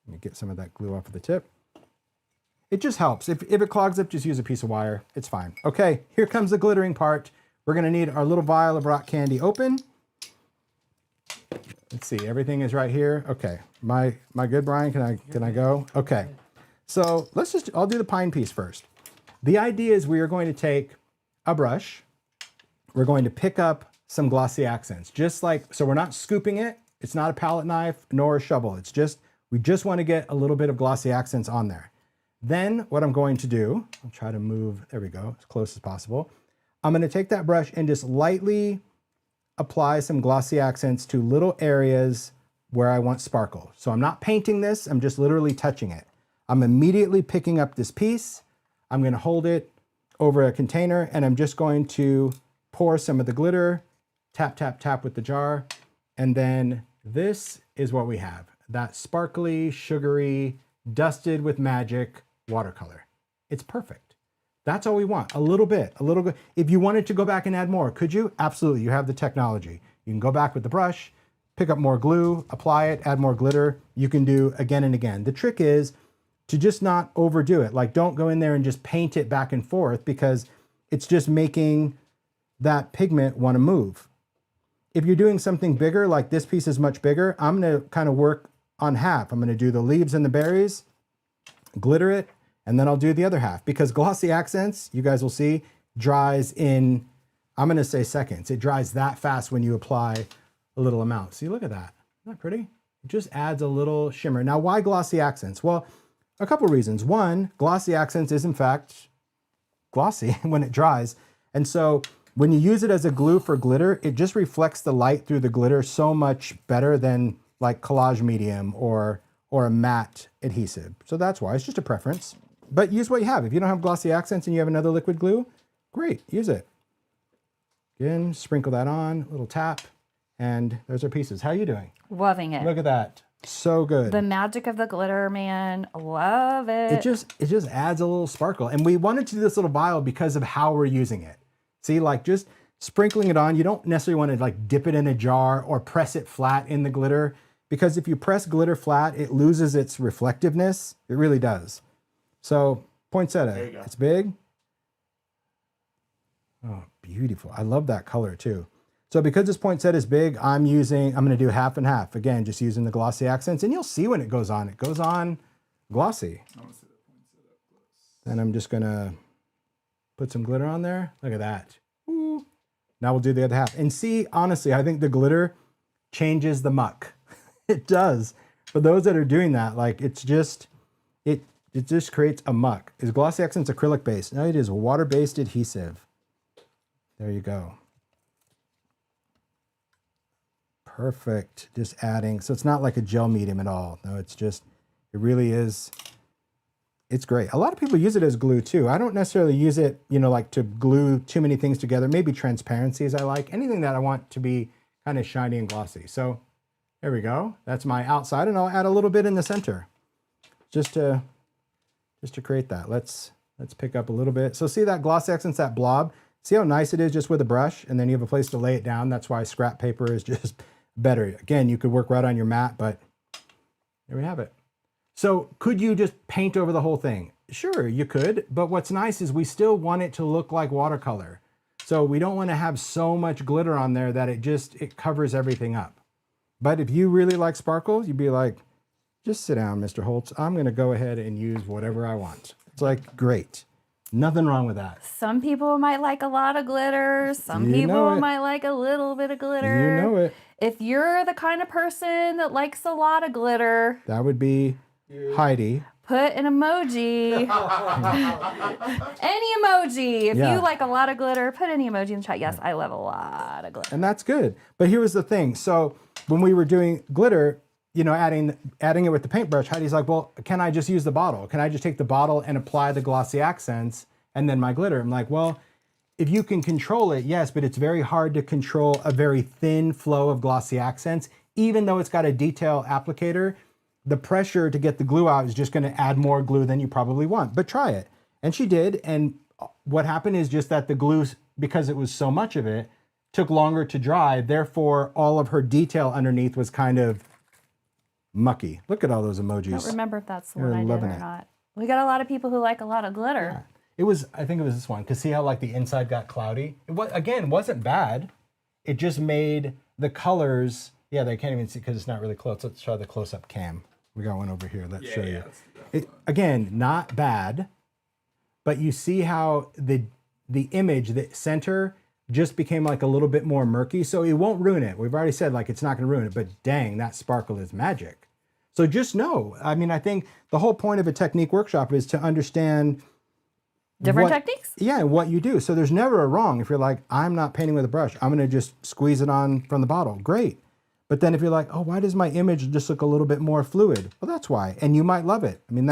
S2: Let me get some of that glue off of the tip. It just helps. If it clogs up, just use a piece of wire. It's fine. Okay, here comes the glittering part. We're gonna need our little vial of rock candy open. Let's see, everything is right here. Okay, my good Brian, can I go? Okay, so I'll do the pine piece first. The idea is we are going to take a brush. We're going to pick up some glossy accents, just like, so we're not scooping it. It's not a palette knife nor a shovel. It's just, we just want to get a little bit of glossy accents on there. Then what I'm going to do, I'll try to move, there we go, as close as possible. I'm going to take that brush and just lightly apply some glossy accents to little areas where I want sparkle. So I'm not painting this, I'm just literally touching it. I'm immediately picking up this piece. I'm going to hold it over a container and I'm just going to pour some of the glitter, tap, tap, tap with the jar. And then this is what we have. That sparkly, sugary, dusted with magic watercolor. It's perfect. That's all we want. A little bit. If you wanted to go back and add more, could you? Absolutely. You have the technology. You can go back with the brush, pick up more glue, apply it, add more glitter. You can do again and again. The trick is to just not overdo it. Like don't go in there and just paint it back and forth because it's just making that pigment want to move. If you're doing something bigger, like this piece is much bigger, I'm going to kind of work on half. I'm going to do the leaves and the berries, glitter it, and then I'll do the other half because glossy accents, you guys will see, dries in, I'm going to say seconds. It dries that fast when you apply a little amount. See, look at that. Isn't that pretty? It just adds a little shimmer. Now, why glossy accents? Well, a couple reasons. One, glossy accents is in fact glossy when it dries. And so when you use it as a glue for glitter, it just reflects the light through the glitter so much better than like collage medium or a matte adhesive. So that's why, it's just a preference. But use what you have. If you don't have glossy accents and you have another liquid glue, great, use it. Again, sprinkle that on, a little tap, and there's our pieces. How are you doing?
S1: Loving it.
S2: Look at that. So good.
S1: The magic of the glitter, man. Love it.
S2: It just adds a little sparkle. And we wanted to do this little vial because of how we're using it. See, like just sprinkling it on, you don't necessarily want to like dip it in a jar or press it flat in the glitter because if you press glitter flat, it loses its reflectiveness. It really does. So poinsettia, it's big. Oh, beautiful. I love that color too. So because this poinsettia is big, I'm going to do half and half. Again, just using the glossy accents and you'll see when it goes on. It goes on glossy. Then I'm just going to put some glitter on there. Look at that. Ooh. Now we'll do the other half. And see, honestly, I think the glitter changes the muck. It does. for those that are doing that, like it's just, it just creates a muck. Is Glossy Accents acrylic based? No, it is water-based adhesive. There you go. Perfect. Just adding. So it's not like a gel medium at all. No, it's just, it really is. It's great. A lot of people use it as glue too. I don't necessarily use it, you know, like to glue too many things together. Maybe transparencies I like. Anything that I want to be kind of shiny and glossy. So there we go. That's my outside, and I'll add a little bit in the center just to create that. Let's pick up a little bit. So see that Glossy Accents, that blob? See how nice it is just with a brush, and then you have a place to lay it down. That's why scrap paper is just better. Again, you could work right on your mat, but there we have it. So could you just paint over the whole thing? Sure, you could, but what's nice is we still want it to look like watercolor. So we don't want to have so much glitter on there that it covers everything up. But if you really like sparkles, you'd be like, just sit down, Mr. Holtz. I'm going to go ahead and use whatever I want. It's like, great. Nothing wrong with that.
S1: Some people might like a lot of glitter. Some people might like a little bit of glitter.
S2: You know it.
S1: If you're the kind of person that likes a lot of glitter,
S2: that would be Heidi.
S1: Put an emoji. Any emoji. If you like a lot of glitter, put any emoji in the chat. Yes, I love a lot of glitter.
S2: And that's good. But here was the thing. So when we were doing glitter, you know, adding it with the paintbrush, Heidi's like, well, can I just use the bottle? Can I just take the bottle and apply the Glossy Accents and then my glitter? I'm like, well, if you can control it, yes, but it's very hard to control a very thin flow of Glossy Accents. Even though it's got a detail applicator, the pressure to get the glue out is just going to add more glue than you probably want. But try it. And she did. And what happened is just that the glue, because it was so much of it, took longer to dry. Therefore, all of her detail underneath was kind of mucky. Look at all those emojis.
S1: I don't remember if that's the one I did or not. We got a lot of people who like a lot of glitter.
S2: Yeah. It was, I think it was this one, because see how like the inside got cloudy? It was, again, wasn't bad. It just made the colors, yeah, they can't even see because it's not really close. Let's try the close-up cam. We got one over here. Let's show you. Again, not bad, but you see how the image, the center, just became like a little bit more murky. So it won't ruin it. We've already said like it's not going to ruin it, but dang, that sparkle is magic. So just know, I mean, I think the whole point of a technique workshop is to understand
S1: different techniques?
S2: Yeah, what you do. So there's never a wrong. If you're like, I'm not painting with a brush, I'm going to just squeeze it on from the bottle. Great. But then if you're like, oh, why does my image just look a little bit more fluid? Well, that's why. And you might love it. I mean,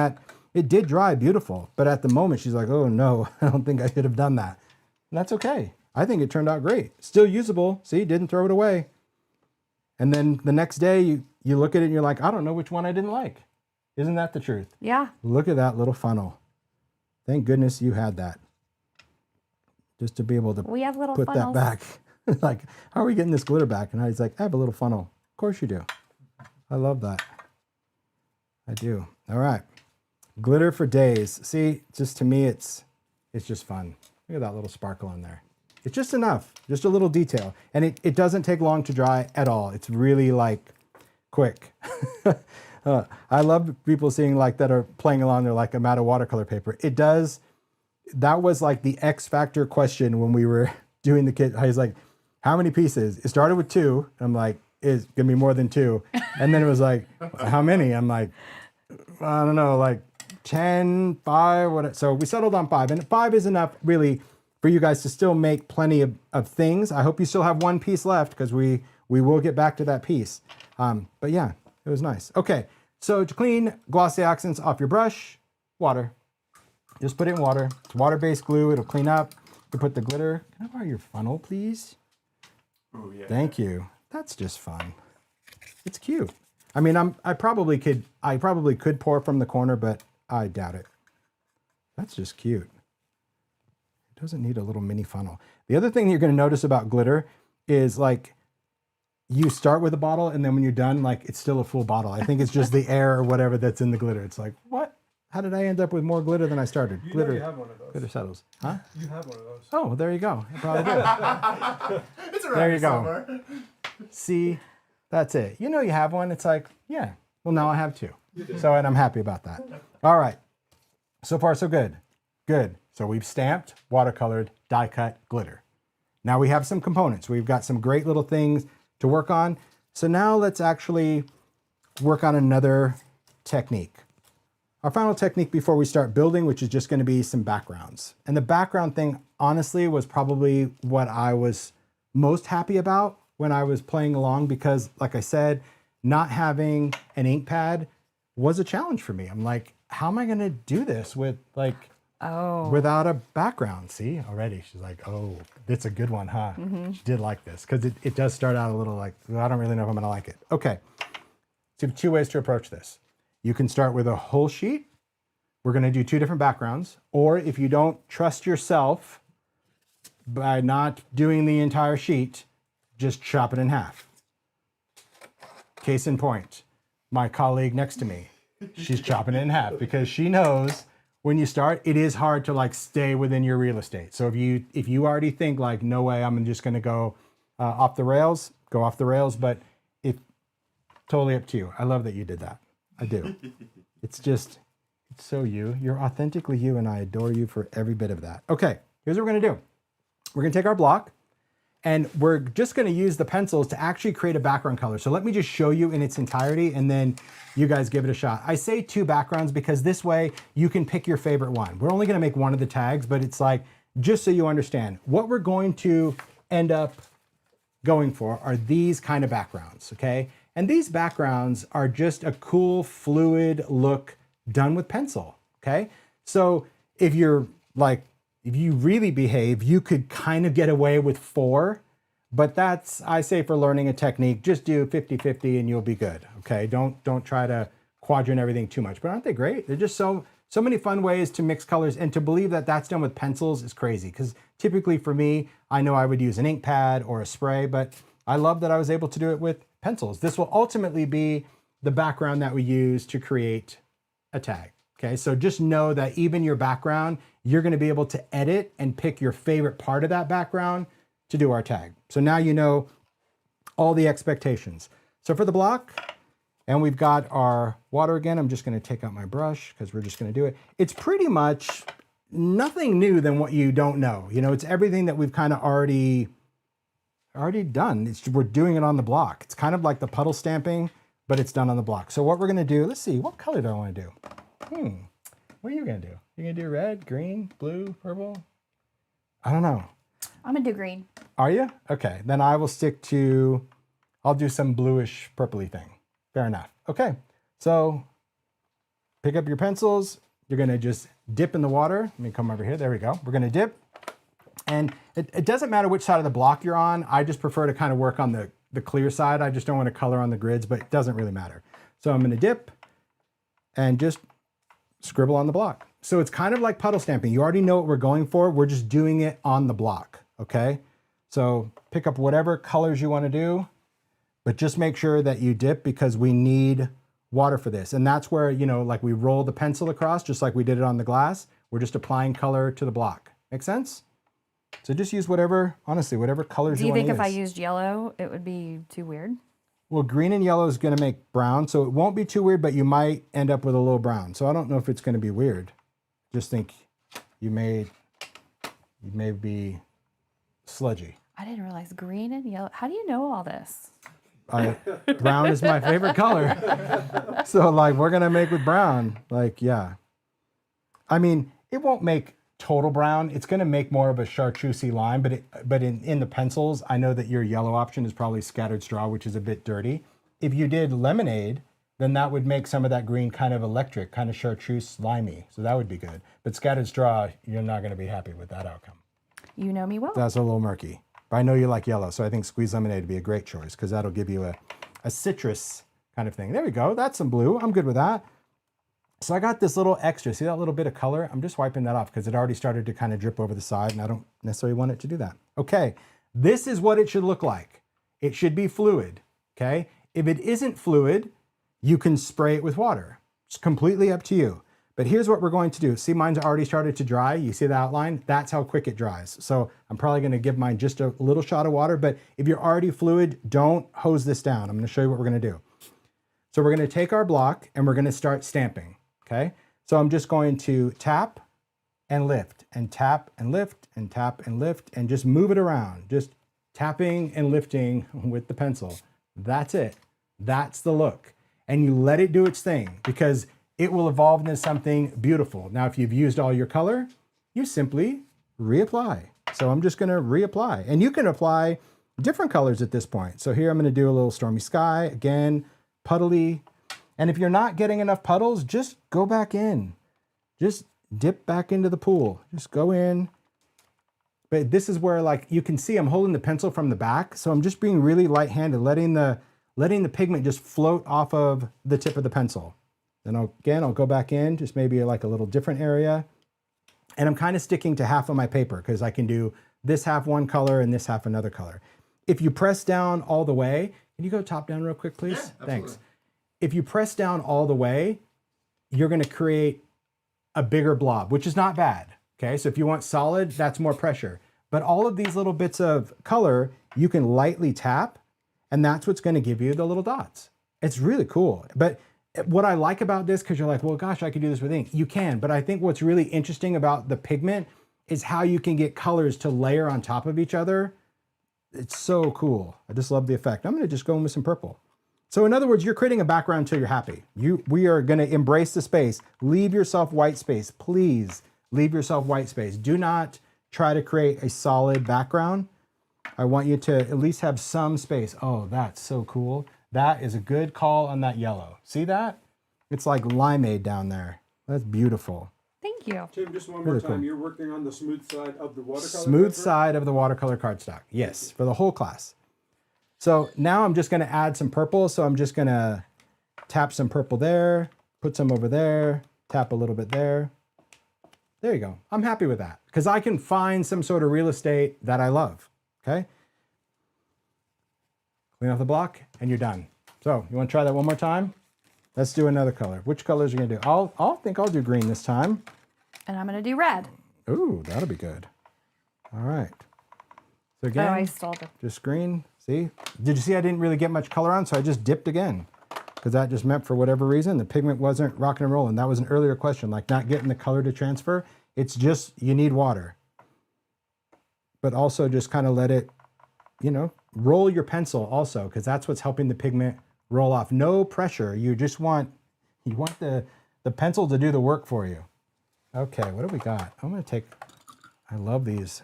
S2: it did dry beautiful. But at the moment, she's like, oh, no, I don't think I should have done that. And that's okay. I think it turned out great. Still usable. See, didn't throw it away. And then the next day, you look at it and you're like, I don't know which one I didn't like. Isn't that the truth?
S1: Yeah.
S2: Look at that little funnel. Thank goodness you had that. Just to be able to
S1: we have little
S2: put
S1: funnels.
S2: that back. Like, how are we getting this glitter back? And Heidi's like, I have a little funnel. Of course you do. I love that. I do. All right. Glitter for days. See, just to me, it's just fun. Look at that little sparkle on there. It's just enough, just a little detail. And it doesn't take long to dry at all. It's really like quick. I love people seeing like that are playing along. They're like, I'm out of watercolor paper. It does. That was like the X factor question when we were doing the kit. I was like, how many pieces? It started with 2. I'm like, it's gonna be more than 2. And then it was like, how many? I'm like, I don't know, like 10, 5, what? So we settled on 5, and 5 is enough really for you guys to still make plenty of things. I hope you still have 1 piece left because we will get back to that piece. But yeah, it was nice. Okay, so to clean Glossy Accents off your brush, water. Just put it in water. It's water-based glue. It'll clean up. You put the glitter. Can I borrow your funnel, please?
S3: Oh yeah.
S2: Thank you. That's just fun. It's cute. I mean, I probably could pour from the corner, but I doubt it. That's just cute. It doesn't need a little mini funnel. The other thing you're going to notice about glitter is like you start with a bottle and then when you're done, like it's still a full bottle. I think it's just the air or whatever that's in the glitter. It's like, what? How did I end up with more glitter than I started?
S4: You
S2: Glitter.
S4: know you have one of those.
S2: Glitter settles. Huh?
S4: You have one of those.
S2: Oh, there you go. I probably do.
S3: It's around
S2: There
S3: here
S2: you go.
S3: somewhere.
S2: See, that's it. You know you have one. It's like, yeah. Well, now I have 2. So, and I'm happy about that. All right. So far, so good. Good. So we've stamped, watercolored, die cut, glitter. Now we have some components. We've got some great little things to work on. So now let's actually work on another technique. Our final technique before we start building, which is just going to be some backgrounds. And the background thing, honestly, was probably what I was most happy about when I was playing along because, like I said, not having an ink pad was a challenge for me. I'm like, how am I going to do this with without a background? See, already she's like, oh, it's a good one, huh? She did like this because it does start out a little like, well, I don't really know if I'm going to like it. Okay, so two ways to approach this. You can start with a whole sheet. We're going to do two different backgrounds. Or if you don't trust yourself by not doing the entire sheet, just chop it in half. Case in point, my colleague next to me, she's chopping it in half because she knows when you start, it is hard to like stay within your real estate. So if you already think like, no way, I'm just going to go off the rails, go off the rails. But it's totally up to you. I love that you did that. I do. It's so you. You're authentically you, and I adore you for every bit of that. Okay, here's what we're going to do. We're going to take our block, and we're just going to use the pencils to actually create a background color. So let me just show you in its entirety, and then you guys give it a shot. I say two backgrounds because this way you can pick your favorite one. We're only going to make one of the tags, but it's like, just so you understand, what we're going to end up going for are these kind of backgrounds, okay? And these backgrounds are just a cool, fluid look done with pencil, okay? So if you really behave, you could kind of get away with 4, but that's, I say for learning a technique, just do 50-50 and you'll be good, okay? Don't try to quadrant everything too much, but aren't they great? They're just so many fun ways to mix colors, and to believe that that's done with pencils is crazy, because typically for me, I know I would use an ink pad or a spray, but I love that I was able to do it with pencils. This will ultimately be the background that we use to create a tag. Okay, so just know that even your background, you're going to be able to edit and pick your favorite part of that background to do our tag. So now you know all the expectations. So for the block, and we've got our water again, I'm just going to take out my brush because we're just going to do it. It's pretty much nothing new than what you don't know. You know, it's everything that we've kind of already done. We're doing it on the block. It's kind of like the puddle stamping, but it's done on the block. So what we're going to do, let's see, what color do I want to do? What are you going to do? You're going to do red, green, blue, purple? I don't know.
S1: I'm going to do green.
S2: Are you? Okay, then I will stick to, I'll do some bluish purpley thing. Fair enough. Okay, so pick up your pencils. You're going to just dip in the water. Let me come over here. There we go. We're going to dip. And it doesn't matter which side of the block you're on. I just prefer to kind of work on the clear side. I just don't want to color on the grids, but it doesn't really matter. So I'm going to dip and just scribble on the block. So it's kind of like puddle stamping. You already know what we're going for. We're just doing it on the block, okay? So pick up whatever colors you want to do, but just make sure that you dip because we need water for this. And that's where, you know, like we roll the pencil across, just like we did it on the glass. We're just applying color to the block. Make sense? So just use whatever, honestly, whatever colors you want to use.
S1: Do you think if I used yellow, it would be too weird?
S2: Well, green and yellow is going to make brown, so it won't be too weird, but you might end up with a little brown. So I don't know if it's going to be weird. Just think you may be sludgy.
S1: I didn't realize green and yellow. How do you know all this?
S2: Brown is my favorite color. So like we're going to make with brown. Like, yeah. I mean, it won't make total brown. It's going to make more of a chartreusey line, but in the pencils, I know that your yellow option is probably scattered straw, which is a bit dirty. If you did lemonade, then that would make some of that green kind of electric, kind of chartreuse slimy. So that would be good. But scattered straw, you're not going to be happy with that outcome.
S1: You know me well.
S2: That's a little murky. But I know you like yellow, so I think squeezed lemonade would be a great choice because that'll give you a citrus kind of thing. There we go. That's some blue. I'm good with that. So I got this little extra. See that little bit of color? I'm just wiping that off because it already started to kind of drip over the side, and I don't necessarily want it to do that. Okay, this is what it should look like. It should be fluid, okay? If it isn't fluid, you can spray it with water. It's completely up to you. But here's what we're going to do. See, mine's already started to dry. You see the outline? That's how quick it dries. So I'm probably gonna give mine just a little shot of water, but if you're already fluid, don't hose this down. I'm gonna show you what we're gonna do. So we're gonna take our block and we're gonna start stamping, okay? So I'm just going to tap and lift and tap and lift and tap and lift and just move it around. Just tapping and lifting with the pencil. That's it. That's the look. and you let it do its thing, because it will evolve into something beautiful. Now, if you've used all your color, you simply reapply. So I'm just gonna reapply, and you can apply different colors at this point. So here I'm gonna do a little stormy sky, again, puddly. And if you're not getting enough puddles, just go back in. Just dip back into the pool. Just go in. But this is where, like, you can see I'm holding the pencil from the back, so I'm just being really light-handed, letting the pigment just float off of the tip of the pencil. Then I'll go back in, just maybe like a little different area. And I'm kind of sticking to half of my paper, because I can do this half one color and this half another color. If you press down all the way, can you go top down real quick, please?
S3: Yeah,
S2: Thanks. If you press down all the way, you're going to create a bigger blob, which is not bad. Okay, so if you want solid, that's more pressure. But all of these little bits of color, you can lightly tap, and that's what's going to give you the little dots. It's really cool. But what I like about this, because you're like, well, gosh, I could do this with ink. You can, but I think what's really interesting about the pigment is how you can get colors to layer on top of each other. It's so cool. I just love the effect. I'm going to just go in with some purple. So in other words, you're creating a background until you're happy. We are going to embrace the space. Leave yourself white space. Please leave yourself white space. Do not try to create a solid background. I want you to at least have some space. Oh, that's so cool. That is a good call on that yellow. See that? It's like limeade down there. That's beautiful.
S1: Thank you.
S4: Tim, just one more
S2: Really
S4: time.
S2: cool.
S4: You're working on the smooth side of the watercolor.
S2: Smooth
S4: paper?
S2: side of the watercolor cardstock. Yes, for the whole class. So now I'm just going to add some purple. So I'm just going to tap some purple there, put some over there, tap a little bit there. There you go. I'm happy with that, because I can find some sort of real estate that I love. Okay. Clean off the block and you're done. So you want to try that one more time? Let's do another color. Which colors are you going to do? I'll think I'll do green this time.
S1: And I'm going to do red.
S2: Ooh, that'll be good. All right. So again,
S1: Oh, I stole it.
S2: just green. See? Did you see I didn't really get much color on, so I just dipped again, because that just meant for whatever reason the pigment wasn't rocking and rolling. That was an earlier question, like not getting the color to transfer. It's just you need water. But also just kind of let it, you know, roll your pencil also, because that's what's helping the pigment roll off. No pressure. You just want the pencil to do the work for you. Okay, what do we got? I'm going to take, I love these.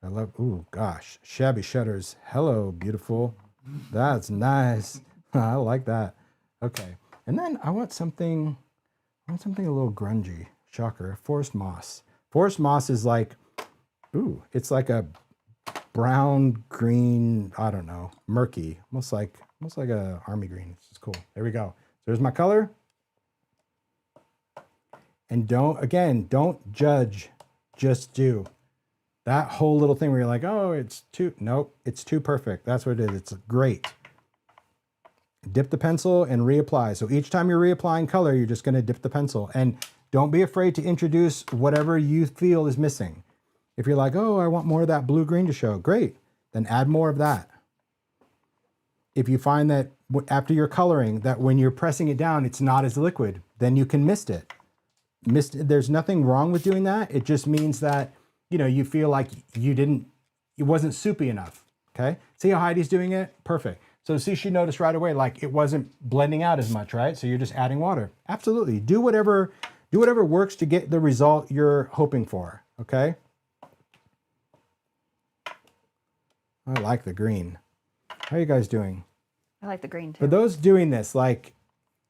S2: Ooh, gosh, shabby shutters. Hello, beautiful. That's nice. I like that. Okay, and then I want something a little grungy. Shocker, forest moss. Forest moss is like, ooh, it's like a brown, green, I don't know, murky, almost like a army green. It's just cool. There we go. So there's my color. And don't judge, just do. That whole little thing where you're like, oh, nope, it's too perfect. That's what it is. It's great. Dip the pencil and reapply. So each time you're reapplying color, you're just going to dip the pencil. And don't be afraid to introduce whatever you feel is missing. If you're like, oh, I want more of that blue-green to show, great. Then add more of that. If you find that after you're coloring, that when you're pressing it down, it's not as liquid, then you can mist it. There's nothing wrong with doing that. It just means that, you know, you feel like it wasn't soupy enough, okay? See how Heidi's doing it? Perfect. So see, she noticed right away, like it wasn't blending out as much, right? So you're just adding water. Absolutely. Do whatever works to get the result you're hoping for, okay? I like the green. How are you guys doing?
S1: I like the green too.
S2: For those doing this, like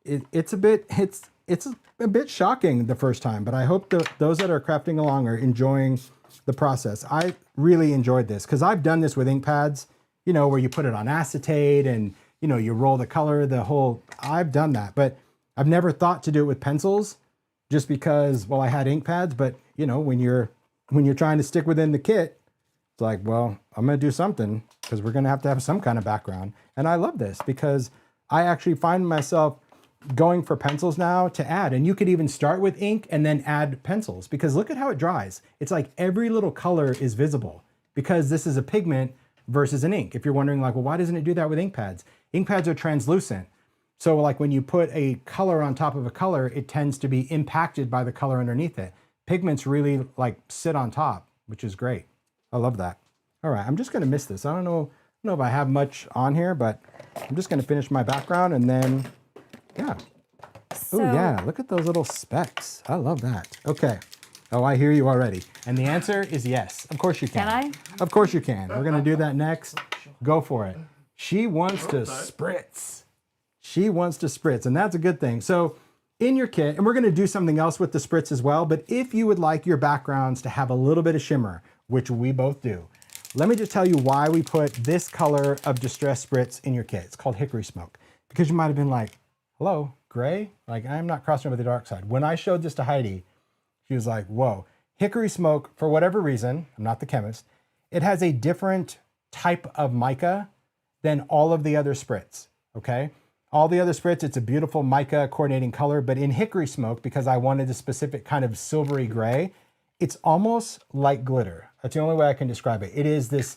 S2: it's a bit shocking the first time, but I hope those that are crafting along are enjoying the process. I really enjoyed this because I've done this with ink pads, you know, where you put it on acetate and, you know, you roll the color, I've done that, but I've never thought to do it with pencils just because, well, I had ink pads, but you know, when you're trying to stick within the kit, it's like, well, I'm going to do something because we're going to have some kind of background. And I love this because I actually find myself going for pencils now to add. And you could even start with ink and then add pencils because look at how it dries. It's like every little color is visible because this is a pigment versus an ink. If you're wondering like, well, why doesn't it do that with ink pads? Ink pads are translucent. So like when you put a color on top of a color, it tends to be impacted by the color underneath it. Pigments really like sit on top, which is great. I love that. All right, I'm just gonna miss this. I don't know know if I have much on here, but I'm just going to finish my background and then, yeah.
S1: So,
S2: Oh, yeah, look at those little specks. I love that. Okay. Oh, I hear you already. And the answer is yes. Of course you can.
S1: Can I?
S2: Of course you can. We're going to do that next. Go for it. She wants to spritz. She wants to spritz, and that's a good thing. So in your kit, and we're going to do something else with the spritz as well, but if you would like your backgrounds to have a little bit of shimmer, which we both do, let me just tell you why we put this color of Distress Spritz in your kit. It's called Hickory Smoke. Because you might have been like, hello, gray? Like, I'm not crossing over the dark side. When I showed this to Heidi, she was like, whoa. Hickory Smoke, for whatever reason, I'm not the chemist, it has a different type of mica than all of the other spritz, okay? All the other spritz, it's a beautiful mica coordinating color, but in Hickory Smoke, because I wanted a specific kind of silvery gray, it's almost like glitter. That's the only way I can describe it. It is this,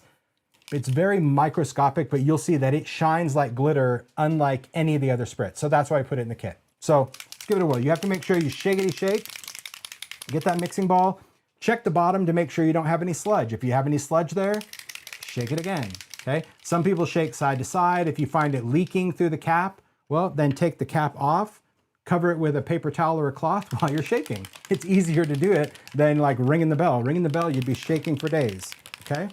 S2: it's very microscopic, but you'll see that it shines like glitter, unlike any of the other spritz. So that's why I put it in the kit. So let's give it a whirl. You have to make sure you shakety shake, get that mixing ball, check the bottom to make sure you don't have any sludge. If you have any sludge there, shake it again, okay? Some people shake side to side. If you find it leaking through the cap, well, then take the cap off, cover it with a paper towel or a cloth while you're shaking. It's easier to do it than like ringing the bell. Ringing the bell, you'd be shaking for days, okay?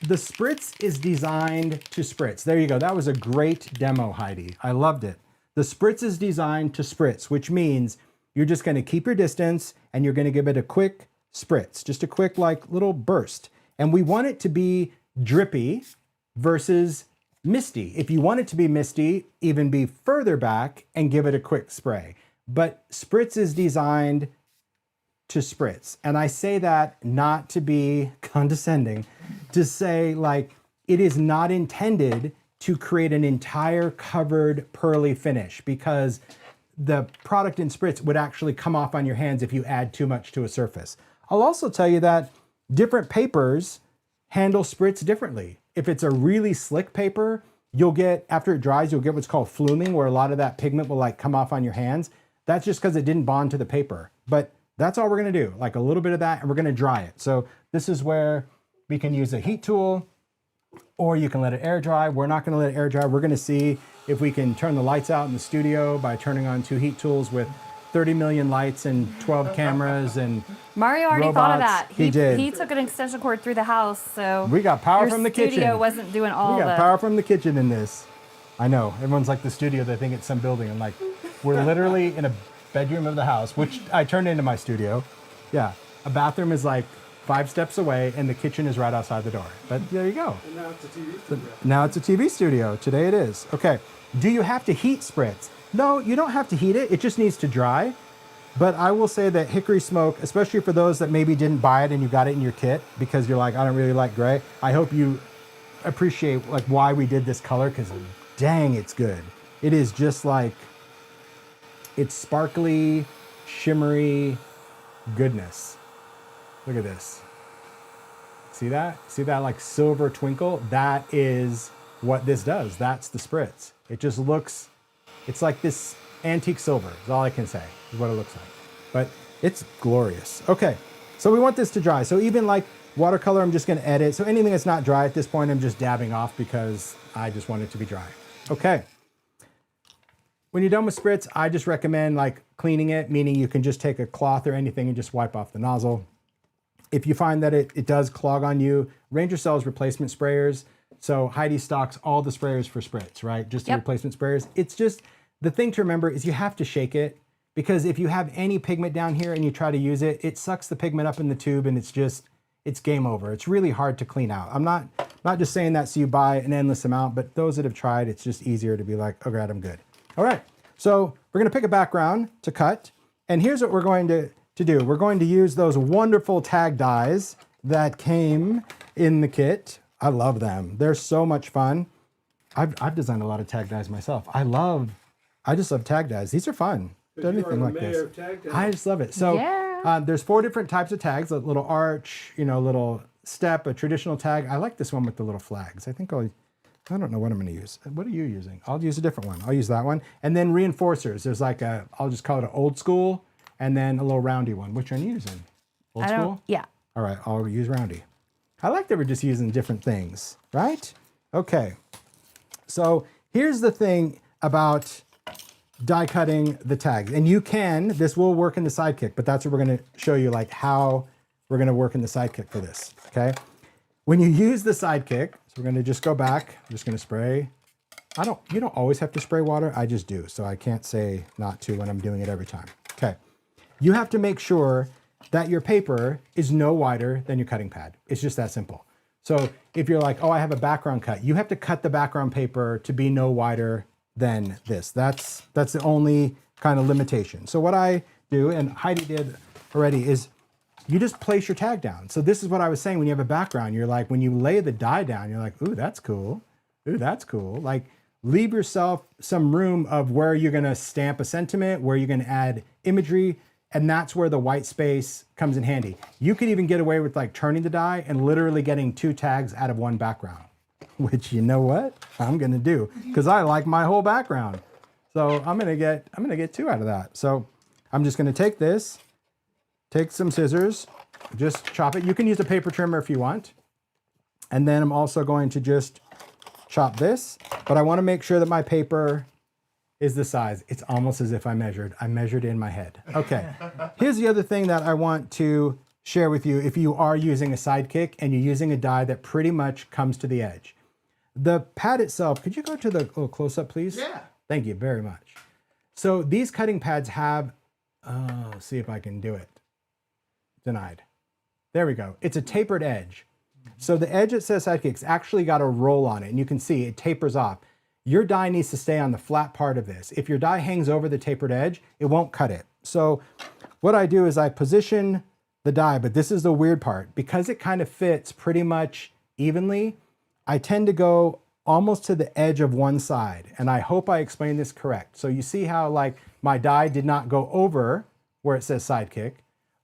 S2: The spritz is designed to spritz. There you go. That was a great demo, Heidi. I loved it. The spritz is designed to spritz, which means you're just going to keep your distance and you're going to give it a quick spritz, just a quick like little burst. And we want it to be drippy versus misty. If you want it to be misty, even be further back and give it a quick spray. But spritz is designed to spritz. And I say that not to be condescending, to say like it is not intended to create an entire covered pearly finish, because the product in spritz would actually come off on your hands if you add too much to a surface. I'll also tell you that different papers handle spritz differently. If it's a really slick paper, you'll get, after it dries, you'll get what's called fluming, where a lot of that pigment will like come off on your hands. That's just because it didn't bond to the paper. But that's all we're gonna do, like a little bit of that, and we're gonna dry it. So this is where we can use a heat tool, or you can let it air dry. We're not gonna let it air dry. We're gonna see if we can turn the lights out in the studio by turning on 2 heat tools with 30 million lights and 12 cameras and
S1: Mario already
S2: robots.
S1: thought of that.
S2: He did.
S1: He took an extension cord through the house, so
S2: we got power
S1: your
S2: from the kitchen.
S1: studio wasn't doing all
S2: We got
S1: the
S2: power from the kitchen in this. I know. Everyone's like the studio. They think it's some building. I'm like, we're literally in a bedroom of the house, which I turned into my studio. Yeah. A bathroom is like 5 steps away, and the kitchen is right outside the door. But there you go.
S4: And now it's a TV studio.
S2: Now it's a TV studio. Today it is. Okay. Do you have to heat spritz? No, you don't have to heat it. It just needs to dry. But I will say that Hickory Smoke, especially for those that maybe didn't buy it and you got it in your kit because you're like, I don't really like gray. I hope you appreciate like why we did this color, because dang, it's good. It is just like, it's sparkly, shimmery goodness. Look at this. See that? See that like silver twinkle? That is what this does. That's the spritz. It just looks, it's like this antique silver is all I can say, is what it looks like. But it's glorious. Okay, so we want this to dry. So even like watercolor, I'm just gonna edit. So anything that's not dry at this point, I'm just dabbing off because I just want it to be dry. Okay. When you're done with spritz, I just recommend like cleaning it, meaning you can just take a cloth or anything and just wipe off the nozzle. If you find that it does clog on you, Ranger sells replacement sprayers. So Heidi stocks all the sprayers for spritz, right? Just the replacement sprayers. It's just, the thing to remember is you have to shake it, because if you have any pigment down here and you try to use it, it sucks the pigment up in the tube and it's game over. It's really hard to clean out. I'm not just saying that so you buy an endless amount, but those that have tried, it's just easier to be like, oh God, I'm good. All right, so we're gonna pick a background to cut, and here's what we're going to do. We're going to use those wonderful tag dies that came in the kit. I love them. They're so much fun. I've designed a lot of tag dies myself. I just love tag dies. These are fun. Anything like this. I just love it. So there's 4 different types of tags: a little arch, you know, a little step, a traditional tag. I like this one with the little flags. I don't know what I'm going to use. What are you using? I'll use a different one. I'll use that one. And then reinforcers. There's like I'll just call it an old school, and then a little roundy one. Which one are you using? Old school?
S1: Yeah.
S2: All right, I'll use roundy. I like that we're just using different things, right? Okay, so here's the thing about die cutting the tags. And you can, this will work in the Sidekick, but that's what we're gonna show you, like how we're gonna work in the Sidekick for this, okay? When you use the Sidekick, so we're gonna just go back, I'm just gonna spray. You don't always have to spray water, I just do, so I can't say not to when I'm doing it every time. Okay, you have to make sure that your paper is no wider than your cutting pad. It's just that simple. So if you're like, oh, I have a background cut, you have to cut the background paper to be no wider than this. That's the only kind of limitation. So what I do, and Heidi did already, is you just place your tag down. So this is what I was saying, when you have a background, you're like, when you lay the die down, you're like, ooh, that's cool. Ooh, that's cool. Like, leave yourself some room of where you're gonna stamp a sentiment, where you're gonna add imagery, and that's where the white space comes in handy. You could even get away with like turning the die and literally getting 2 tags out of one background, which, you know what, I'm gonna do, because I like my whole background. So I'm gonna get 2 out of that. So I'm just gonna take this, take some scissors, just chop it. You can use a paper trimmer if you want. And then I'm also going to just chop this, but I want to make sure that my paper is the size. It's almost as if I measured in my head. Okay, here's the other thing that I want to share with you. If you are using a Sidekick and you're using a die that pretty much comes to the edge, the pad itself, could you go to the little close-up, please?
S3: Yeah.
S2: Thank you very much. So these cutting pads have, see if I can do it. Denied. There we go. It's a tapered edge. So the edge that says Sidekick's actually got a roll on it, and you can see it tapers off. Your die needs to stay on the flat part of this. If your die hangs over the tapered edge, it won't cut it. So what I do is I position the die, but this is the weird part. Because it kind of fits pretty much evenly, I tend to go almost to the edge of one side, and I hope I explained this correct. So you see how like my die did not go over where it says Sidekick,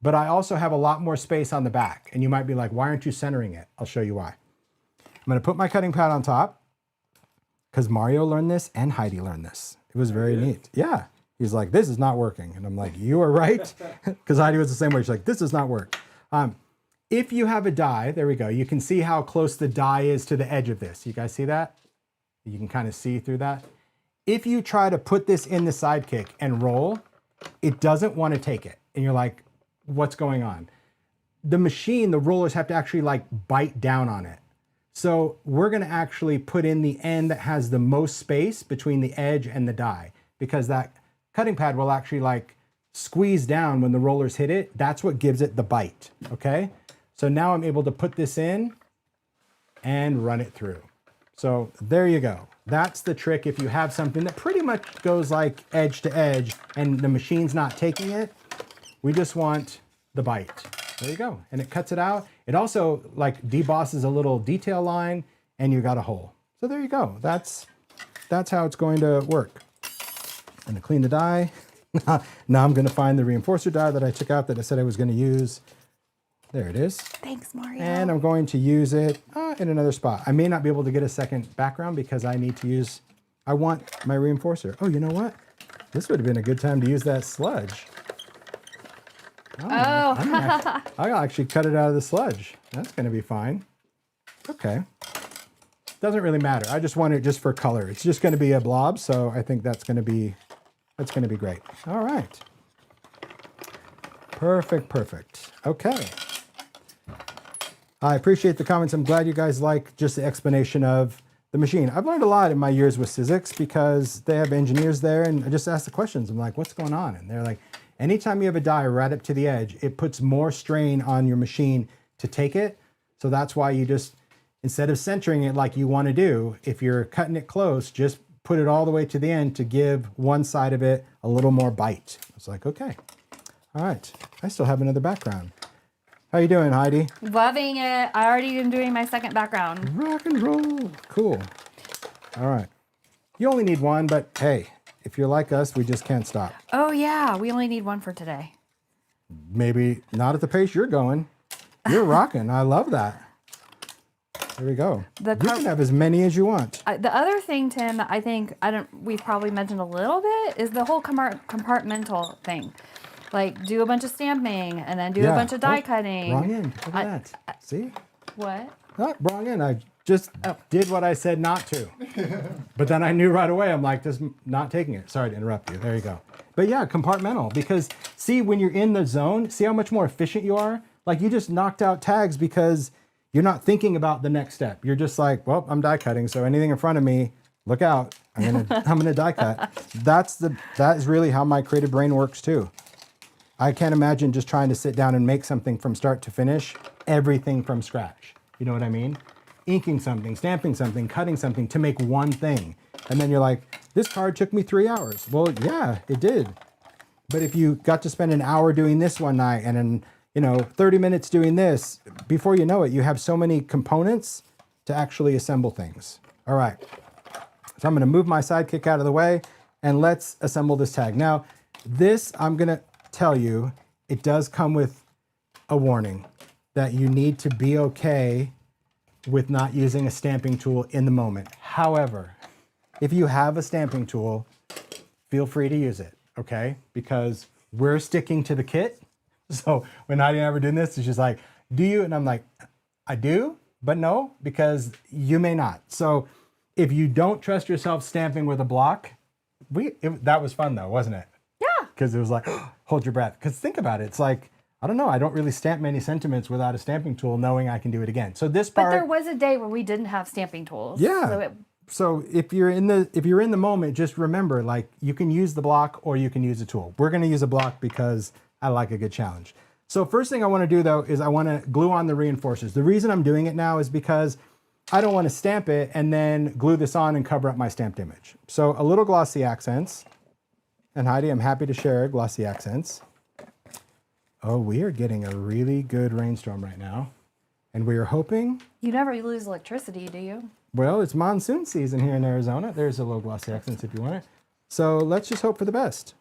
S2: but I also have a lot more space on the back. And you might be like, why aren't you centering it? I'll show you why. I'm gonna put my cutting pad on top, because Mario learned this and Heidi learned this. It was very neat. Yeah, he's like, this is not working. And I'm like, you are right. Because Heidi was the same way. She's like, this does not work. If you have a die, there we go. You can see how close the die is to the edge of this. You guys see that? You can kind of see through that. If you try to put this in the Sidekick and roll, it doesn't want to take it. And you're like, what's going on? The machine, the rollers have to actually like bite down on it. So we're gonna actually put in the end that has the most space between the edge and the die, because that cutting pad will actually like squeeze down when the rollers hit it. That's what gives it the bite, okay? So now I'm able to put this in and run it through. So there you go. That's the trick. If you have something that pretty much goes like edge to edge and the machine's not taking it, we just want the bite. There you go. And it cuts it out. It also like debosses a little detail line, and you got a hole. So there you go. That's how it's going to work. I'm gonna clean the die. Now I'm gonna find the reinforcer die that I took out that I said I was gonna use. There it is.
S1: Thanks, Mario.
S2: And I'm going to use it in another spot. I may not be able to get a second background because I want my reinforcer. Oh, you know what? This would have been a good time to use that sludge. I'll actually cut it out of the sludge. That's gonna be fine. Okay. Doesn't really matter. I just want it just for color. It's just gonna be a blob, so I think that's gonna be great. All right. Perfect, perfect. Okay. I appreciate the comments. I'm glad you guys like just the explanation of the machine. I've learned a lot in my years with Sizzix because they have engineers there, and I just ask the questions. I'm like, what's going on? And they're like, anytime you have a die right up to the edge, it puts more strain on your machine to take it. So that's why you just, instead of centering it like you want to do, if you're cutting it close, just put it all the way to the end to give one side of it a little more bite. I was like, okay. All right. I still have another background. How you doing, Heidi?
S1: Loving it. I already am doing my second background.
S2: Rock and roll. Cool. All right. You only need one, but hey, if you're like us, we just can't stop.
S1: Oh yeah, we only need one for today.
S2: Maybe not at the pace you're going. You're rocking. I love that. There we go. You can have as many as you want.
S1: The other thing, Tim, that I think we've probably mentioned a little bit is the whole compartmental thing. Like do a bunch of stamping and then do a bunch of die cutting.
S2: Wrong end. Look at that. See?
S1: What?
S2: Oh, wrong end. I just did what I said not to. But then I knew right away, I'm like, just not taking it. Sorry to interrupt you. There you go. But yeah, compartmental, because see, when you're in the zone, see how much more efficient you are? Like you just knocked out tags because you're not thinking about the next step. You're just like, well, I'm die cutting, so anything in front of me, look out. I'm gonna die cut. That is really how my creative brain works too. I can't imagine just trying to sit down and make something from start to finish, everything from scratch. You know what I mean? Inking something, stamping something, cutting something to make one thing. And then you're like, this card took me 3 hours. Well, yeah, it did. But if you got to spend an hour doing this one night and then, 30 minutes doing this, before you know it, you have so many components to actually assemble things. All right. So I'm going to move my sidekick out of the way and let's assemble this tag. Now, this, I'm going to tell you, it does come with a warning that you need to be okay with not using a stamping tool in the moment. However, if you have a stamping tool, feel free to use it, okay? Because we're sticking to the kit. So when Heidi and I were doing this, it's just like, do you? And I'm like, I do, but no, because you may not. So if you don't trust yourself stamping with a block, that was fun though, wasn't it?
S1: Yeah.
S2: Because it was like, hold your breath. Because think about it, it's like, I don't know, I don't really stamp many sentiments without a stamping tool knowing I can do it again. So this part.
S1: But there was a day where we didn't have stamping tools.
S2: Yeah. So if you're in the moment, just remember, like, you can use the block or you can use a tool. We're going to use a block because I like a good challenge. So first thing I want to do though is I want to glue on the reinforcers. The reason I'm doing it now is because I don't want to stamp it and then glue this on and cover up my stamped image. So a little glossy accents. And Heidi, I'm happy to share glossy accents. Oh, we are getting a really good rainstorm right now. And we are hoping.
S1: You never lose electricity, do you?
S2: Well, it's monsoon season here in Arizona. There's a little glossy accents if you want it. So let's just hope for the best.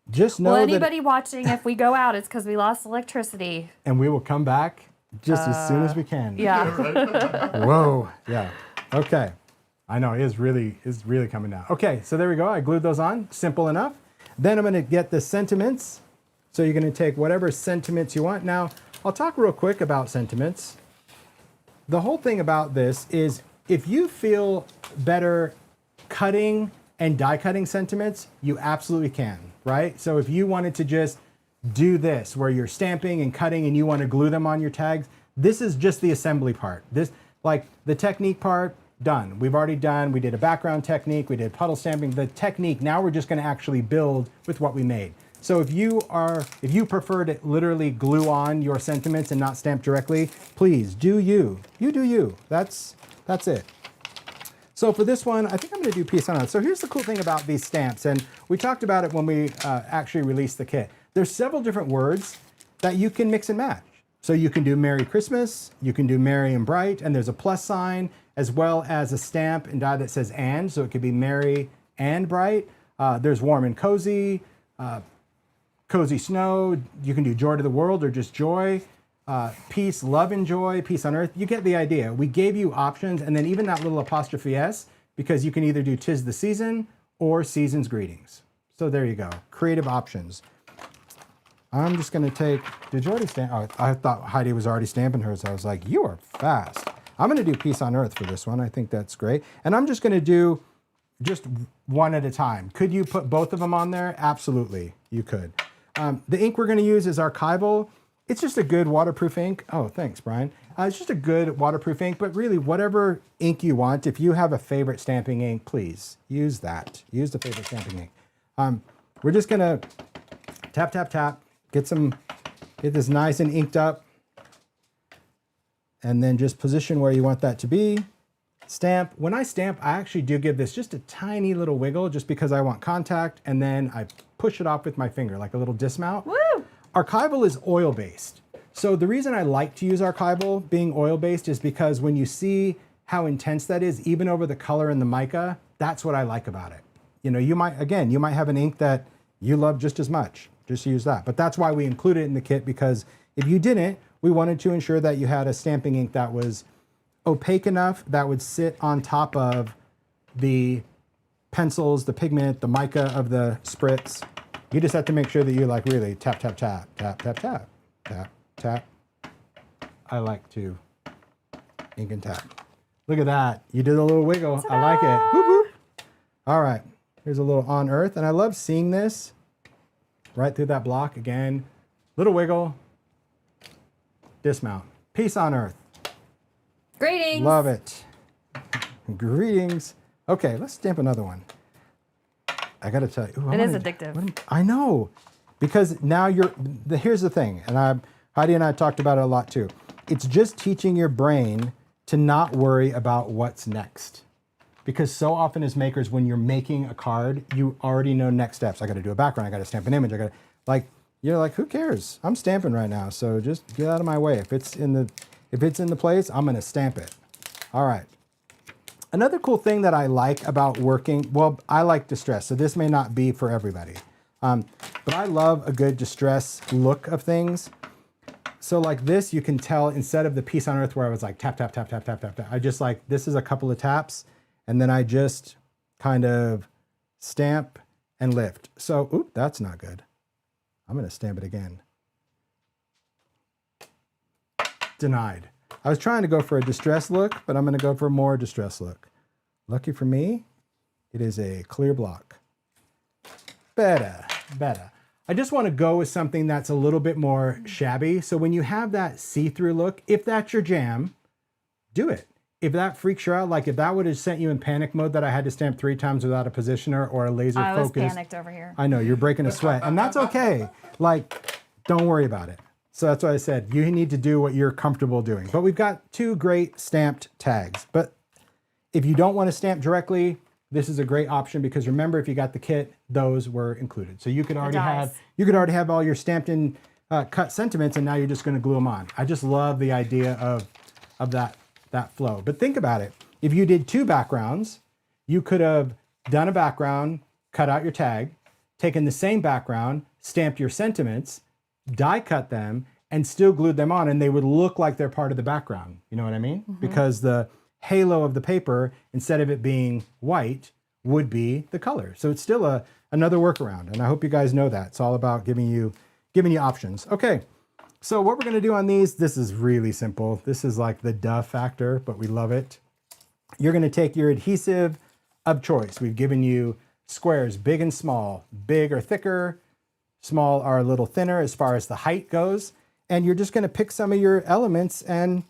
S2: Just know
S1: well, anybody watching, if we go out, it's because we lost electricity.
S2: And we will come back just as soon as we can.
S1: Yeah.
S2: Whoa. Yeah. Okay. I know, it is really coming down. Okay, so there we go. I glued those on. Simple enough. Then I'm going to get the sentiments. So you're going to take whatever sentiments you want. Now, I'll talk real quick about sentiments. The whole thing about this is if you feel better cutting and die cutting sentiments, you absolutely can, right? So if you wanted to just do this where you're stamping and cutting and you want to glue them on your tags, this is just the assembly part. This, like the technique part, done. We've already done, we did a background technique, we did puddle stamping. The technique, now we're just going to actually build with what we made. So if you prefer to literally glue on your sentiments and not stamp directly, please do you. You do you. That's it. So for this one, I think I'm going to do piece on it. So here's the cool thing about these stamps, and we talked about it when we actually released the kit. There's several different words that you can mix and match. So you can do Merry Christmas, you can do Merry and Bright, and there's a plus sign, as well as a stamp and die that says and, so it could be Merry and Bright. There's Warm and Cozy, Cozy Snow, you can do Joy to the World or just Joy, Peace, Love and Joy, Peace on Earth. You get the idea. We gave you options, and then even that little apostrophe S, because you can either do 'Tis the Season or Season's Greetings. So there you go, creative options. I'm just gonna take, did you already stamp? Oh, I thought Heidi was already stamping hers. I was like, you are fast. I'm gonna do Peace on Earth for this one. I think that's great. And I'm just gonna do just one at a time. Could you put both of them on there? Absolutely, you could. The ink we're gonna use is Archival. It's just a good waterproof ink. Oh, thanks, Brian. It's just a good waterproof ink, but really whatever ink you want, if you have a favorite stamping ink, please use that. Use the favorite stamping ink. We're just gonna tap, tap, tap, get this nice and inked up, and then just position where you want that to be. Stamp. When I stamp, I actually do give this just a tiny little wiggle just because I want contact, and then I push it off with my finger like a little dismount.
S1: Woo!
S2: Archival is oil-based. So the reason I like to use Archival being oil-based is because when you see how intense that is, even over the color in the mica, that's what I like about it. You know, you might have an ink that you love just as much. Just use that. But that's why we include it in the kit, because if you didn't, we wanted to ensure that you had a stamping ink that was opaque enough that would sit on top of the pencils, the pigment, the mica of the spritz. You just have to make sure that you like really tap, tap, tap, tap, tap, tap, tap, tap. I like to ink and tap. Look at that. You did a little wiggle. I like it. Whoop, whoop. All right. Here's a little on earth. And I love seeing this right through that block. Again, little wiggle. Dismount. Peace on earth.
S1: Greetings.
S2: Love it. Greetings. Okay, let's stamp another one. I got to tell you.
S1: It is addictive.
S2: I know. Because now here's the thing. And Heidi and I talked about it a lot too. It's just teaching your brain to not worry about what's next. Because so often as makers, when you're making a card, you already know next steps. I got to do a background. I got to stamp an image. You're like, who cares? I'm stamping right now. So just get out of my way. If it's in the place, I'm going to stamp it. All right. Another cool thing that I like about working, well, I like distress. So this may not be for everybody. But I love a good distress look of things. So like this, you can tell instead of the piece on earth where I was like tap, tap, tap, tap, tap, tap, tap. I just like, this is a couple of taps. And then I just kind of stamp and lift. So, oop, that's not good. I'm going to stamp it again. Denied. I was trying to go for a distress look, but I'm going to go for a more distress look. Lucky for me, it is a clear block. Better. I just want to go with something that's a little bit more shabby. So when you have that see-through look, if that's your jam, do it. If that freaks you out, like if that would have sent you in panic mode that I had to stamp 3 times without a positioner or a laser focus.
S1: I was panicked over here.
S2: I know, you're breaking a sweat, and that's okay. Like, don't worry about it. So that's why I said you need to do what you're comfortable doing. But we've got 2 great stamped tags. But if you don't want to stamp directly, this is a great option because remember, if you got the kit, those were included. So you could already have all your stamped in cut sentiments, and now you're just going to glue them on. I just love the idea of that flow. But think about it. If you did 2 backgrounds, you could have done a background, cut out your tag, taken the same background, stamped your sentiments, die cut them, and still glued them on, and they would look like they're part of the background. You know what I mean? Mm-hmm. Because the halo of the paper, instead of it being white, would be the color. So it's still another workaround, and I hope you guys know that. It's all about giving you options. Okay. So what we're going to do on these, this is really simple. This is like the duh factor, but we love it. You're going to take your adhesive of choice. We've given you squares, big and small. Big or thicker, small are a little thinner as far as the height goes. And you're just going to pick some of your elements and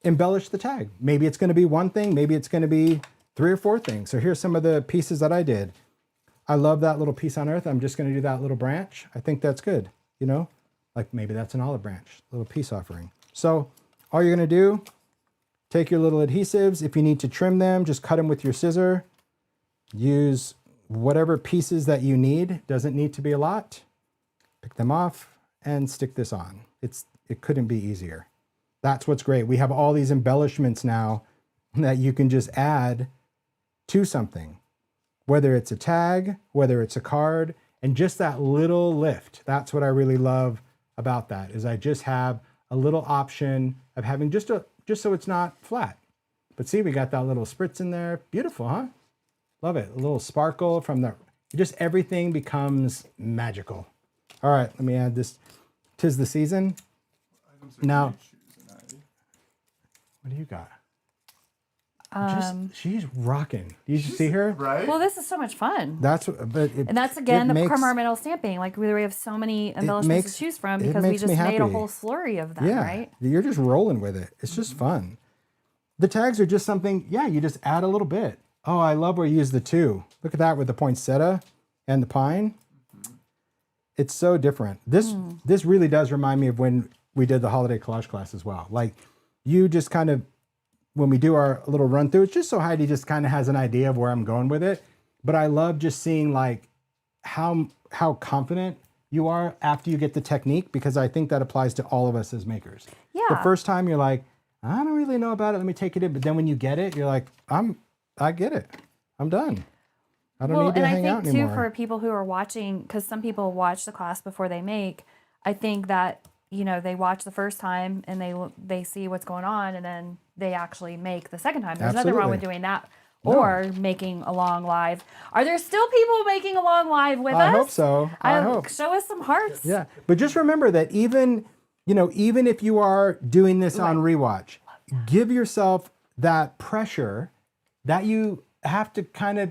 S2: embellish the tag. Maybe it's going to be one thing, maybe it's going to be 3 or 4 things. So here's some of the pieces that I did. I love that little piece on earth. I'm just going to do that little branch. I think that's good, you know? Like maybe that's an olive branch, little peace offering. So all you're going to do, take your little adhesives. If you need to trim them, just cut them with your scissor. Use whatever pieces that you need. Doesn't need to be a lot. Pick them off and stick this on. It couldn't be easier. That's what's great. We have all these embellishments now that you can just add to something, whether it's a tag, whether it's a card, and just that little lift. That's what I really love about that, is I just have a little option of having just so it's not flat. But see, we got that little spritz in there. Beautiful, huh? Love it. A little sparkle from just everything becomes magical. All right, let me add this. 'Tis the season. Now, what do you got? She's rocking. You see her?
S3: Right?
S1: Well, this is so much fun.
S2: And
S1: that's again the compartmental stamping. Like we have so many embellishments to choose from because we just made a whole slurry of them, right?
S2: You're just rolling with it. It's just fun. The tags are just something, you just add a little bit. Oh, I love where you use the 2. Look at that with the poinsettia and the pine. It's so different. This really does remind me of when we did the holiday collage class as well. Like you just kind of, when we do our little run through, it's just so Heidi just kind of has an idea of where I'm going with it. But I love just seeing like how confident you are after you get the technique, because I think that applies to all of us as makers.
S1: Yeah.
S2: The first time you're like, I don't really know about it. Let me take it in. But then when you get it, you're like, I get it. I'm done. I don't need to hang out anymore.
S1: And I think too, for people who are watching, because some people watch the class before they make, I think that, they watch the first time and they see what's going on, and then they actually make the second time. There's nothing wrong with doing that. No. Or making a long live. Are there still people making a long live with us?
S2: I hope so. I hope.
S1: Show us some hearts.
S2: Yeah. But just remember that even if you are doing this on rewatch, give yourself that pressure that you have to kind of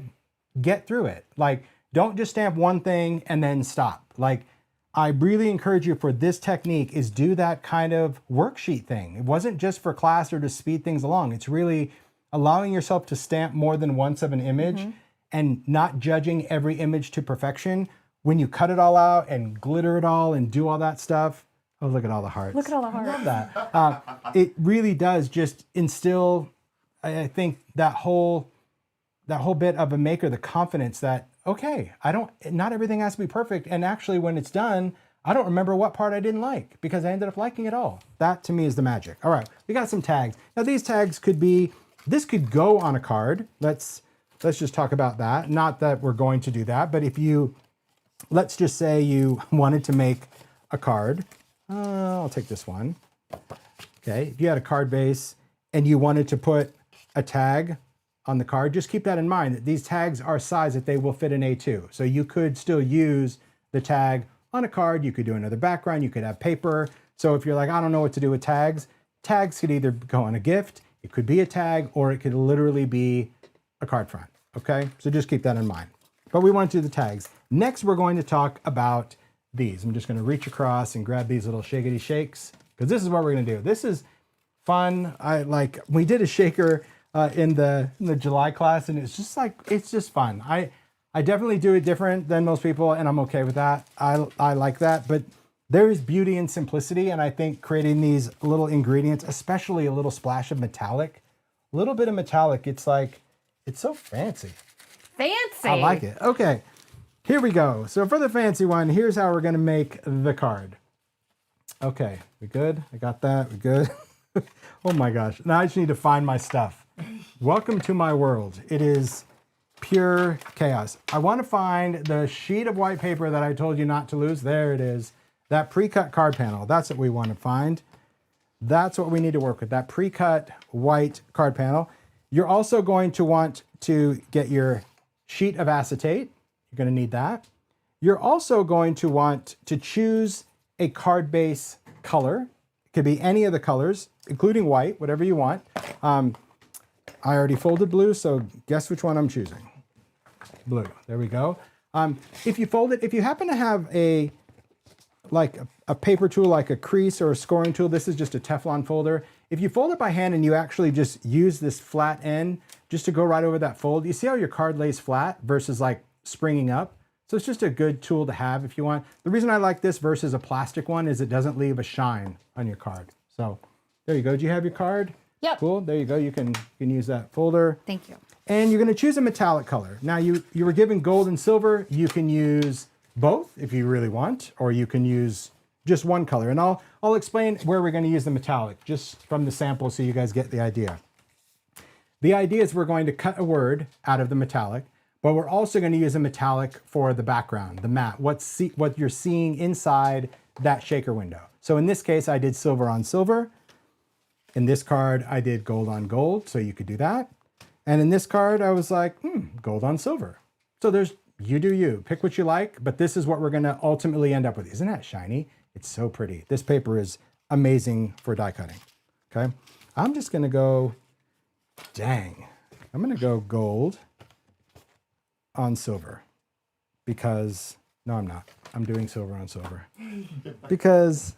S2: get through it. Like, don't just stamp one thing and then stop. Like, I really encourage you for this technique is do that kind of worksheet thing. It wasn't just for class or to speed things along. It's really allowing yourself to stamp more than once of an image and not judging every image to perfection. When you cut it all out and glitter it all and do all that stuff, oh, look at all the hearts.
S1: Look at all the hearts.
S2: I love that. It really does just instill, I think, that whole bit of a maker, the confidence that, okay, not everything has to be perfect. And actually when it's done, I don't remember what part I didn't like because I ended up liking it all. That to me is the magic. All right, we got some tags. Now these tags this could go on a card. Let's just talk about that. Not that we're going to do that, but let's just say you wanted to make a card. I'll take this one. Okay, if you had a card base and you wanted to put a tag on the card, just keep that in mind that these tags are size that they will fit in A2. So you could still use the tag on a card. You could do another background. You could have paper. So if you're like, I don't know what to do with tags, tags could either go on a gift, it could be a tag, or it could literally be a card front. Okay, so just keep that in mind. But we want to do the tags. Next, we're going to talk about these. I'm just going to reach across and grab these little shakety shakes because this is what we're going to do. This is fun. We did a shaker in the July class, and it's just fun. I definitely do it different than most people, and I'm okay with that. I like that, but there is beauty in simplicity, and I think creating these little ingredients, especially a little splash of metallic, a little bit of metallic, it's so fancy.
S1: Fancy.
S2: I like it. Okay, here we go. So for the fancy one, here's how we're gonna make the card. Okay, we good? I got that, we good? Oh my gosh, now I just need to find my stuff. Welcome to my world. It is pure chaos. I want to find the sheet of white paper that I told you not to lose. There it is. That pre-cut card panel. That's what we want to find. That's what we need to work with, that pre-cut white card panel. You're also going to want to get your sheet of acetate. You're going to need that. You're also going to want to choose a card base color. It could be any of the colors, including white, whatever you want. I already folded blue, so guess which one I'm choosing. Blue. There we go. If you fold it, if you happen to have a paper tool like a crease or a scoring tool, this is just a Teflon folder. If you fold it by hand and you actually just use this flat end just to go right over that fold, you see how your card lays flat versus like springing up? So it's just a good tool to have if you want. The reason I like this versus a plastic one is it doesn't leave a shine on your card. So there you go. Do you have your card?
S1: Yep.
S2: Cool. There you go. You can use that folder.
S1: Thank you.
S2: And you're going to choose a metallic color. Now you were given gold and silver. You can use both if you really want, or you can use just one color. And I'll explain where we're going to use the metallic just from the sample so you guys get the idea. The idea is we're going to cut a word out of the metallic, but we're also going to use a metallic for the background, the matte, what you're seeing inside that shaker window. So in this case, I did silver on silver. In this card, I did gold on gold, so you could do that. And in this card, I was like, gold on silver. So you do you. Pick what you like, but this is what we're going to ultimately end up with. Isn't that shiny? It's so pretty. This paper is amazing for die cutting. Okay. I'm just going to go, I'm going to go gold on silver because, no, I'm not. I'm doing silver on silver because...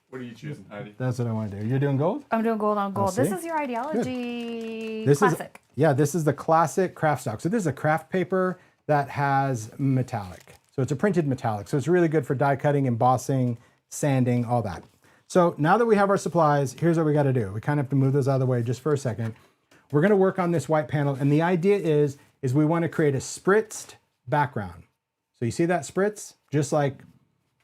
S3: What are you choosing, Heidi?
S2: That's what I want to do. You're doing gold?
S1: I'm doing gold on gold.
S2: see.
S1: This is your ideology
S2: This
S1: classic.
S2: This is the classic craft stock. So this is a craft paper that has metallic. So it's a printed metallic. So it's really good for die cutting, embossing, sanding, all that. So now that we have our supplies, here's what we got to do. We kind of have to move those out of the way just for a second. We're going to work on this white panel. And the idea is we want to create a spritzed background. So you see that spritz? Just like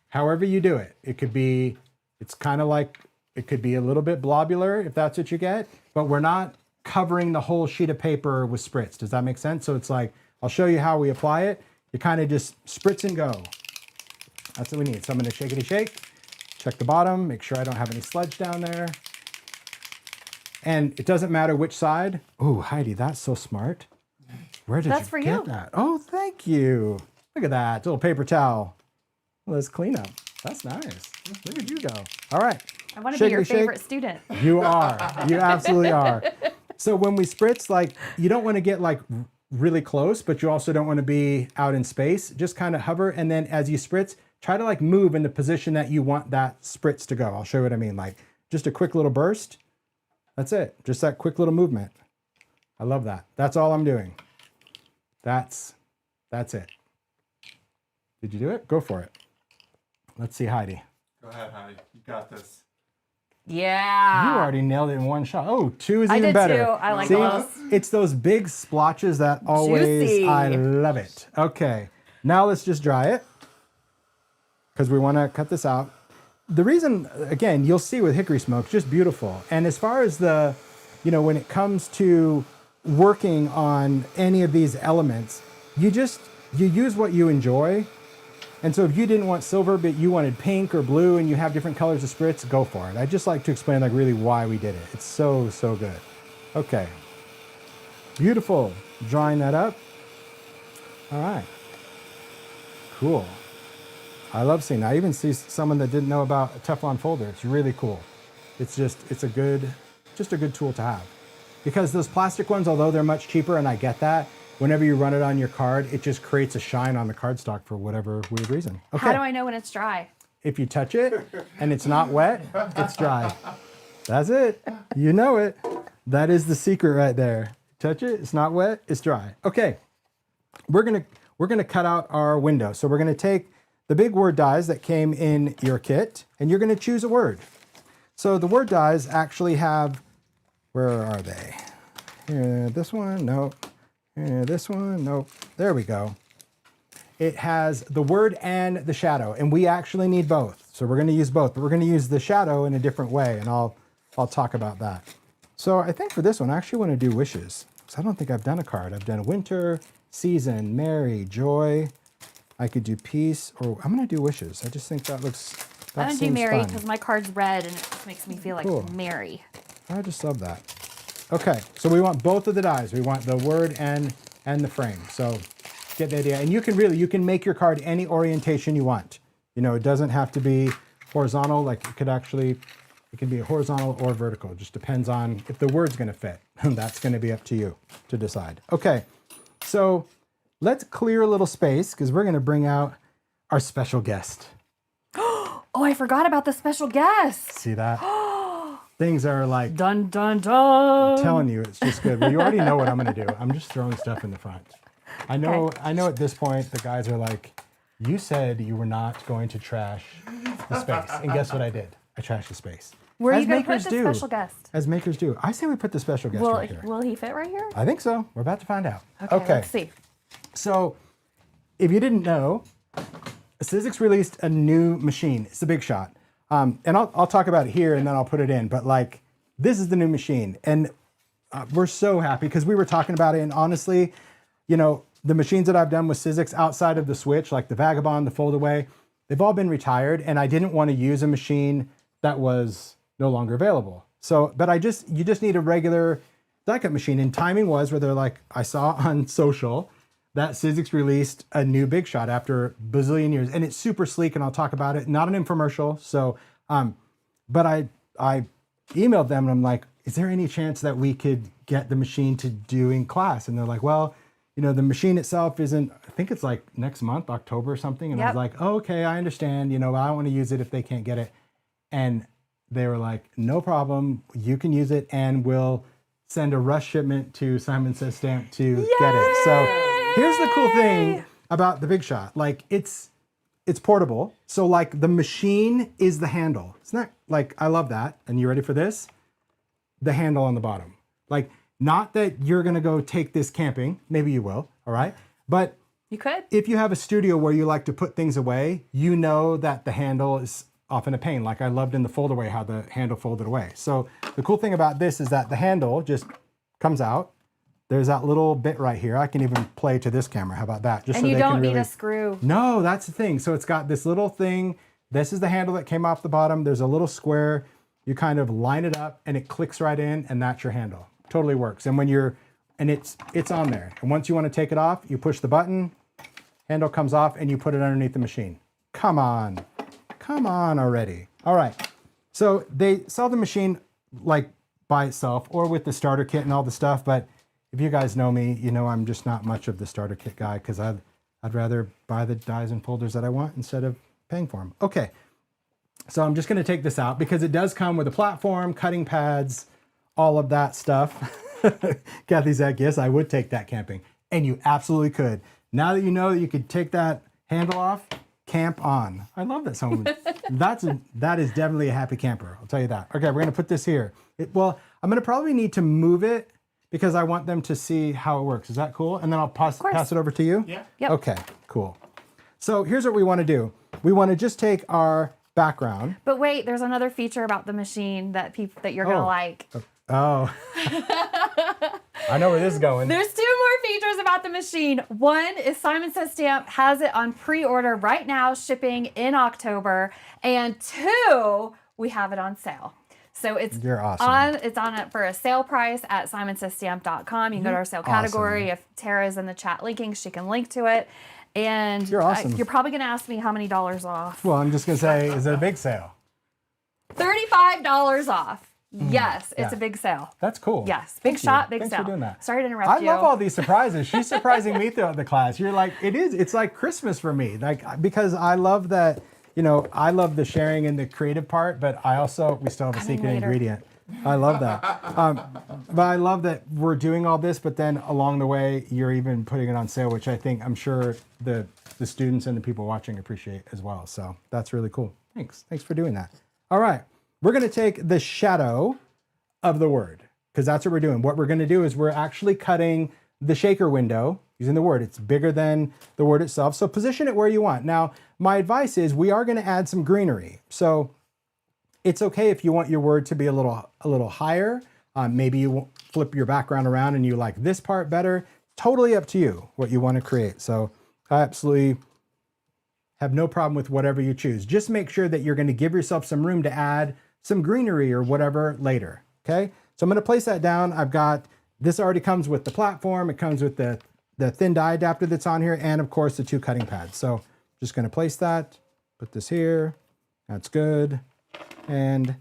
S2: however you do it. It could be... It's kind of like, it could be a little bit blobular if that's what you get, but we're not covering the whole sheet of paper with spritz. Does that make sense? So it's like, I'll show you how we apply it. You kind of just spritz and go. That's what we need. So I'm going to shakety shake, check the bottom, make sure I don't have any sludge down there. And it doesn't matter which side. Oh, Heidi, that's so smart. Where did you get that? Oh, thank you. Look at that, little paper towel. Let's clean up. That's nice. Look at you go. All right.
S1: I want to be your favorite student.
S2: You are. You absolutely are. So when we spritz, like you don't want to get like really close, but you also don't want to be out in space. Just kind of hover, and then as you spritz, try to like move in the position that you want that spritz to go. I'll show you what I mean. Like just a quick little burst. That's it. Just that quick little movement. I love that. That's all I'm doing. That's it. Did you do it? Go for it. Let's see Heidi.
S3: Go ahead, Heidi. You got this.
S1: Yeah.
S2: You already nailed it in one shot. Oh, two is
S1: I
S2: even
S1: did
S2: better.
S1: too. I like
S2: See,
S1: those.
S2: it's those big splotches that always,
S1: Juicy.
S2: I love it. Okay, now let's just dry it because we want to cut this out. The reason, again, you'll see with hickory smoke, just beautiful. And as far as the, when it comes to working on any of these elements, you use what you enjoy. And so if you didn't want silver, but you wanted pink or blue and you have different colors of spritz, go for it. I just like to explain like really why we did it. It's so, so good. Okay. Beautiful. Drying that up. All right. Cool. I love seeing that. I even see someone that didn't know about a Teflon folder. It's really cool. It's a good tool to have. Because those plastic ones, although they're much cheaper, and I get that, whenever you run it on your card, it just creates a shine on the cardstock for whatever weird reason. Okay.
S1: How do I know when it's dry?
S2: If you touch it and it's not wet, it's dry. That's it. You know it. That is the secret right there. Touch it, it's not wet, it's dry. Okay. We're gonna cut out our window. So we're gonna take the big word dies that came in your kit, and you're gonna choose a word. So the word dies actually have, where are they? Here, this one, nope. This one, nope. There we go. It has the word and the shadow, and we actually need both. So we're going to use both, but we're going to use the shadow in a different way, and I'll talk about that. So I think for this one, I actually want to do wishes. because I don't think I've done a card. I've done winter, season, merry, joy. I could do peace, or I'm going to do wishes. I just think that looks, that
S1: I'm going to do merry because my card's red and it just makes me feel like merry.
S2: I just love that. Okay, so we want both of the dies. We want the word and the frame. So get the idea. And you can make your card any orientation you want. You know, it doesn't have to be horizontal. Like it can be horizontal or vertical. It just depends on if the word's going to fit. That's going to be up to you to decide. Okay, so let's clear a little space because we're going to bring out our special guest.
S1: Oh, I forgot about the special guest.
S2: See that? Things are like,
S1: dun, dun, dun.
S2: I'm telling you, it's just good. Well, you already know what I'm going to do. I'm just throwing stuff in the front. I know at this point, the guys are like, you said you were not going to trash the space. And guess what I did? I trashed the space.
S1: Where are you going to put the special guest?
S2: As makers do. I say we put the special guest right here.
S1: Will he fit right here?
S2: I think so. We're about to find out.
S1: Okay. Let's see.
S2: So, if you didn't know, Sizzix released a new machine. It's the Big Shot. And I'll talk about it here and then I'll put it in. But like, this is the new machine. And we're so happy because we were talking about it. And honestly, you know, the machines that I've done with Sizzix outside of the Switch, like the Vagabond, the Foldaway, they've all been retired. And I didn't want to use a machine that was no longer available. So, but you just need a regular die cut machine. And timing was where they're like, I saw on social that Sizzix released a new Big Shot after a bazillion years, and it's super sleek, and I'll talk about it. Not an infomercial, so, but I emailed them, and I'm like, is there any chance that we could get the machine to do in class? And they're like, well, you know, the machine itself isn't, I think it's like next month, October or something, and I was like, oh, okay, I understand, you know, I don't want to use it if they can't get it. And they were like, no problem, you can use it, and we'll send a rush shipment to Simon Says Stamp to get it. So here's the cool thing about the Big Shot. Like it's portable. So like the machine is the handle. It's not like, I love that. And you ready for this? The handle on the bottom. Like not that you're gonna go take this camping. Maybe you will, all right? But
S1: you could.
S2: If you have a studio where you like to put things away, you know that the handle is often a pain. Like I loved in the Foldaway how the handle folded away. So the cool thing about this is that the handle just comes out. There's that little bit right here. I can even play to this camera. How about that? Just
S1: and
S2: so
S1: you
S2: they
S1: don't
S2: can
S1: need
S2: really...
S1: a screw.
S2: No, that's the thing. So it's got this little thing. This is the handle that came off the bottom. There's a little square. You kind of line it up and it clicks right in and that's your handle. Totally works. And when it's on there. And once you want to take it off, you push the button, handle comes off and you put it underneath the machine. Come on already. All right. So they sell the machine like by itself or with the starter kit and all the stuff. But if you guys know me, you know I'm just not much of the starter kit guy because I'd rather buy the dies and folders that I want instead of paying for them. Okay, so I'm just going to take this out because it does come with a platform, cutting pads, all of that stuff. Kathy said, yes, I would take that camping. And you absolutely could. Now that you know that you could take that handle off, camp on. I love that song. That is definitely a happy camper. I'll tell you that. Okay, we're going to put this here. Well, I'm going to probably need to move it because I want them to see how it works. Is that cool? And then I'll pass it over to you?
S3: Yeah.
S1: Yep.
S2: Okay, cool. So here's what we want to do. We want to just take our background.
S1: But wait, there's another feature about the machine that you're gonna like.
S2: Oh. I know where this is going.
S1: There's 2 more features about the machine. One is Simon Says Stamp has it on pre-order right now, shipping in October. And 2, we have it on sale. So
S2: You're awesome.
S1: It's on it for a sale price at simonsaysstamp.com. You can go to our sale category. If Tara's in the chat linking, she can link to it. And
S2: You're awesome.
S1: You're probably going to ask me how many dollars off.
S2: Well, I'm just going to say, is it a big sale?
S1: $35 off. Yes, it's
S2: Yeah.
S1: a big sale.
S2: That's cool.
S1: Yes, big
S2: Thank
S1: shot,
S2: you.
S1: big
S2: Thanks
S1: sale.
S2: for doing that.
S1: Sorry to interrupt
S2: I
S1: you.
S2: love all these surprises. She's surprising me throughout the class. You're like, it's like Christmas for me. Like, because I love that, I love the sharing and the creative part, but we still have a secret ingredient. I love that. But I love that we're doing all this, but then along the way, you're even putting it on sale, which I'm sure the students and the people watching appreciate as well. So that's really cool. Thanks. Thanks for doing that. All right. We're going to take the shadow of the word because that's what we're doing. What we're going to do is we're actually cutting the shaker window using the word. It's bigger than the word itself. So position it where you want. Now, my advice is we are going to add some greenery. So it's okay if you want your word to be a little higher. Maybe you flip your background around and you like this part better. Totally up to you what you want to create. So I absolutely have no problem with whatever you choose. Just make sure that you're going to give yourself some room to add some greenery or whatever later. Okay, so I'm going to place that down. I've got this already comes with the platform. It comes with the thin die adapter that's on here, and of course the 2 cutting pads. So just going to place that, put this here. That's good. And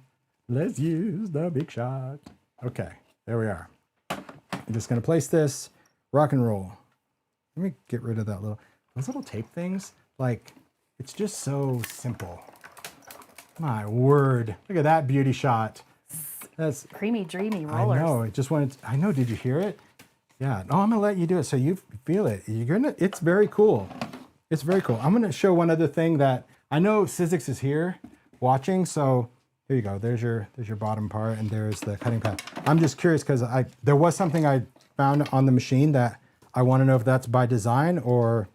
S2: let's use the big shot. Okay, there we are. I'm just going to place this, rock and roll. Let me get rid of those little tape things. Like, it's just so simple. My word. Look at that beauty shot. That's
S1: creamy, dreamy rollers.
S2: I know, did you hear it? Yeah. No, I'm gonna let you do it so you feel it. It's very cool. It's very cool. I'm gonna show one other thing that I know Sizzix is here watching, so here you go. There's your bottom part and there's the cutting pad. I'm just curious because there was something I found on the machine that I want to know if that's by design or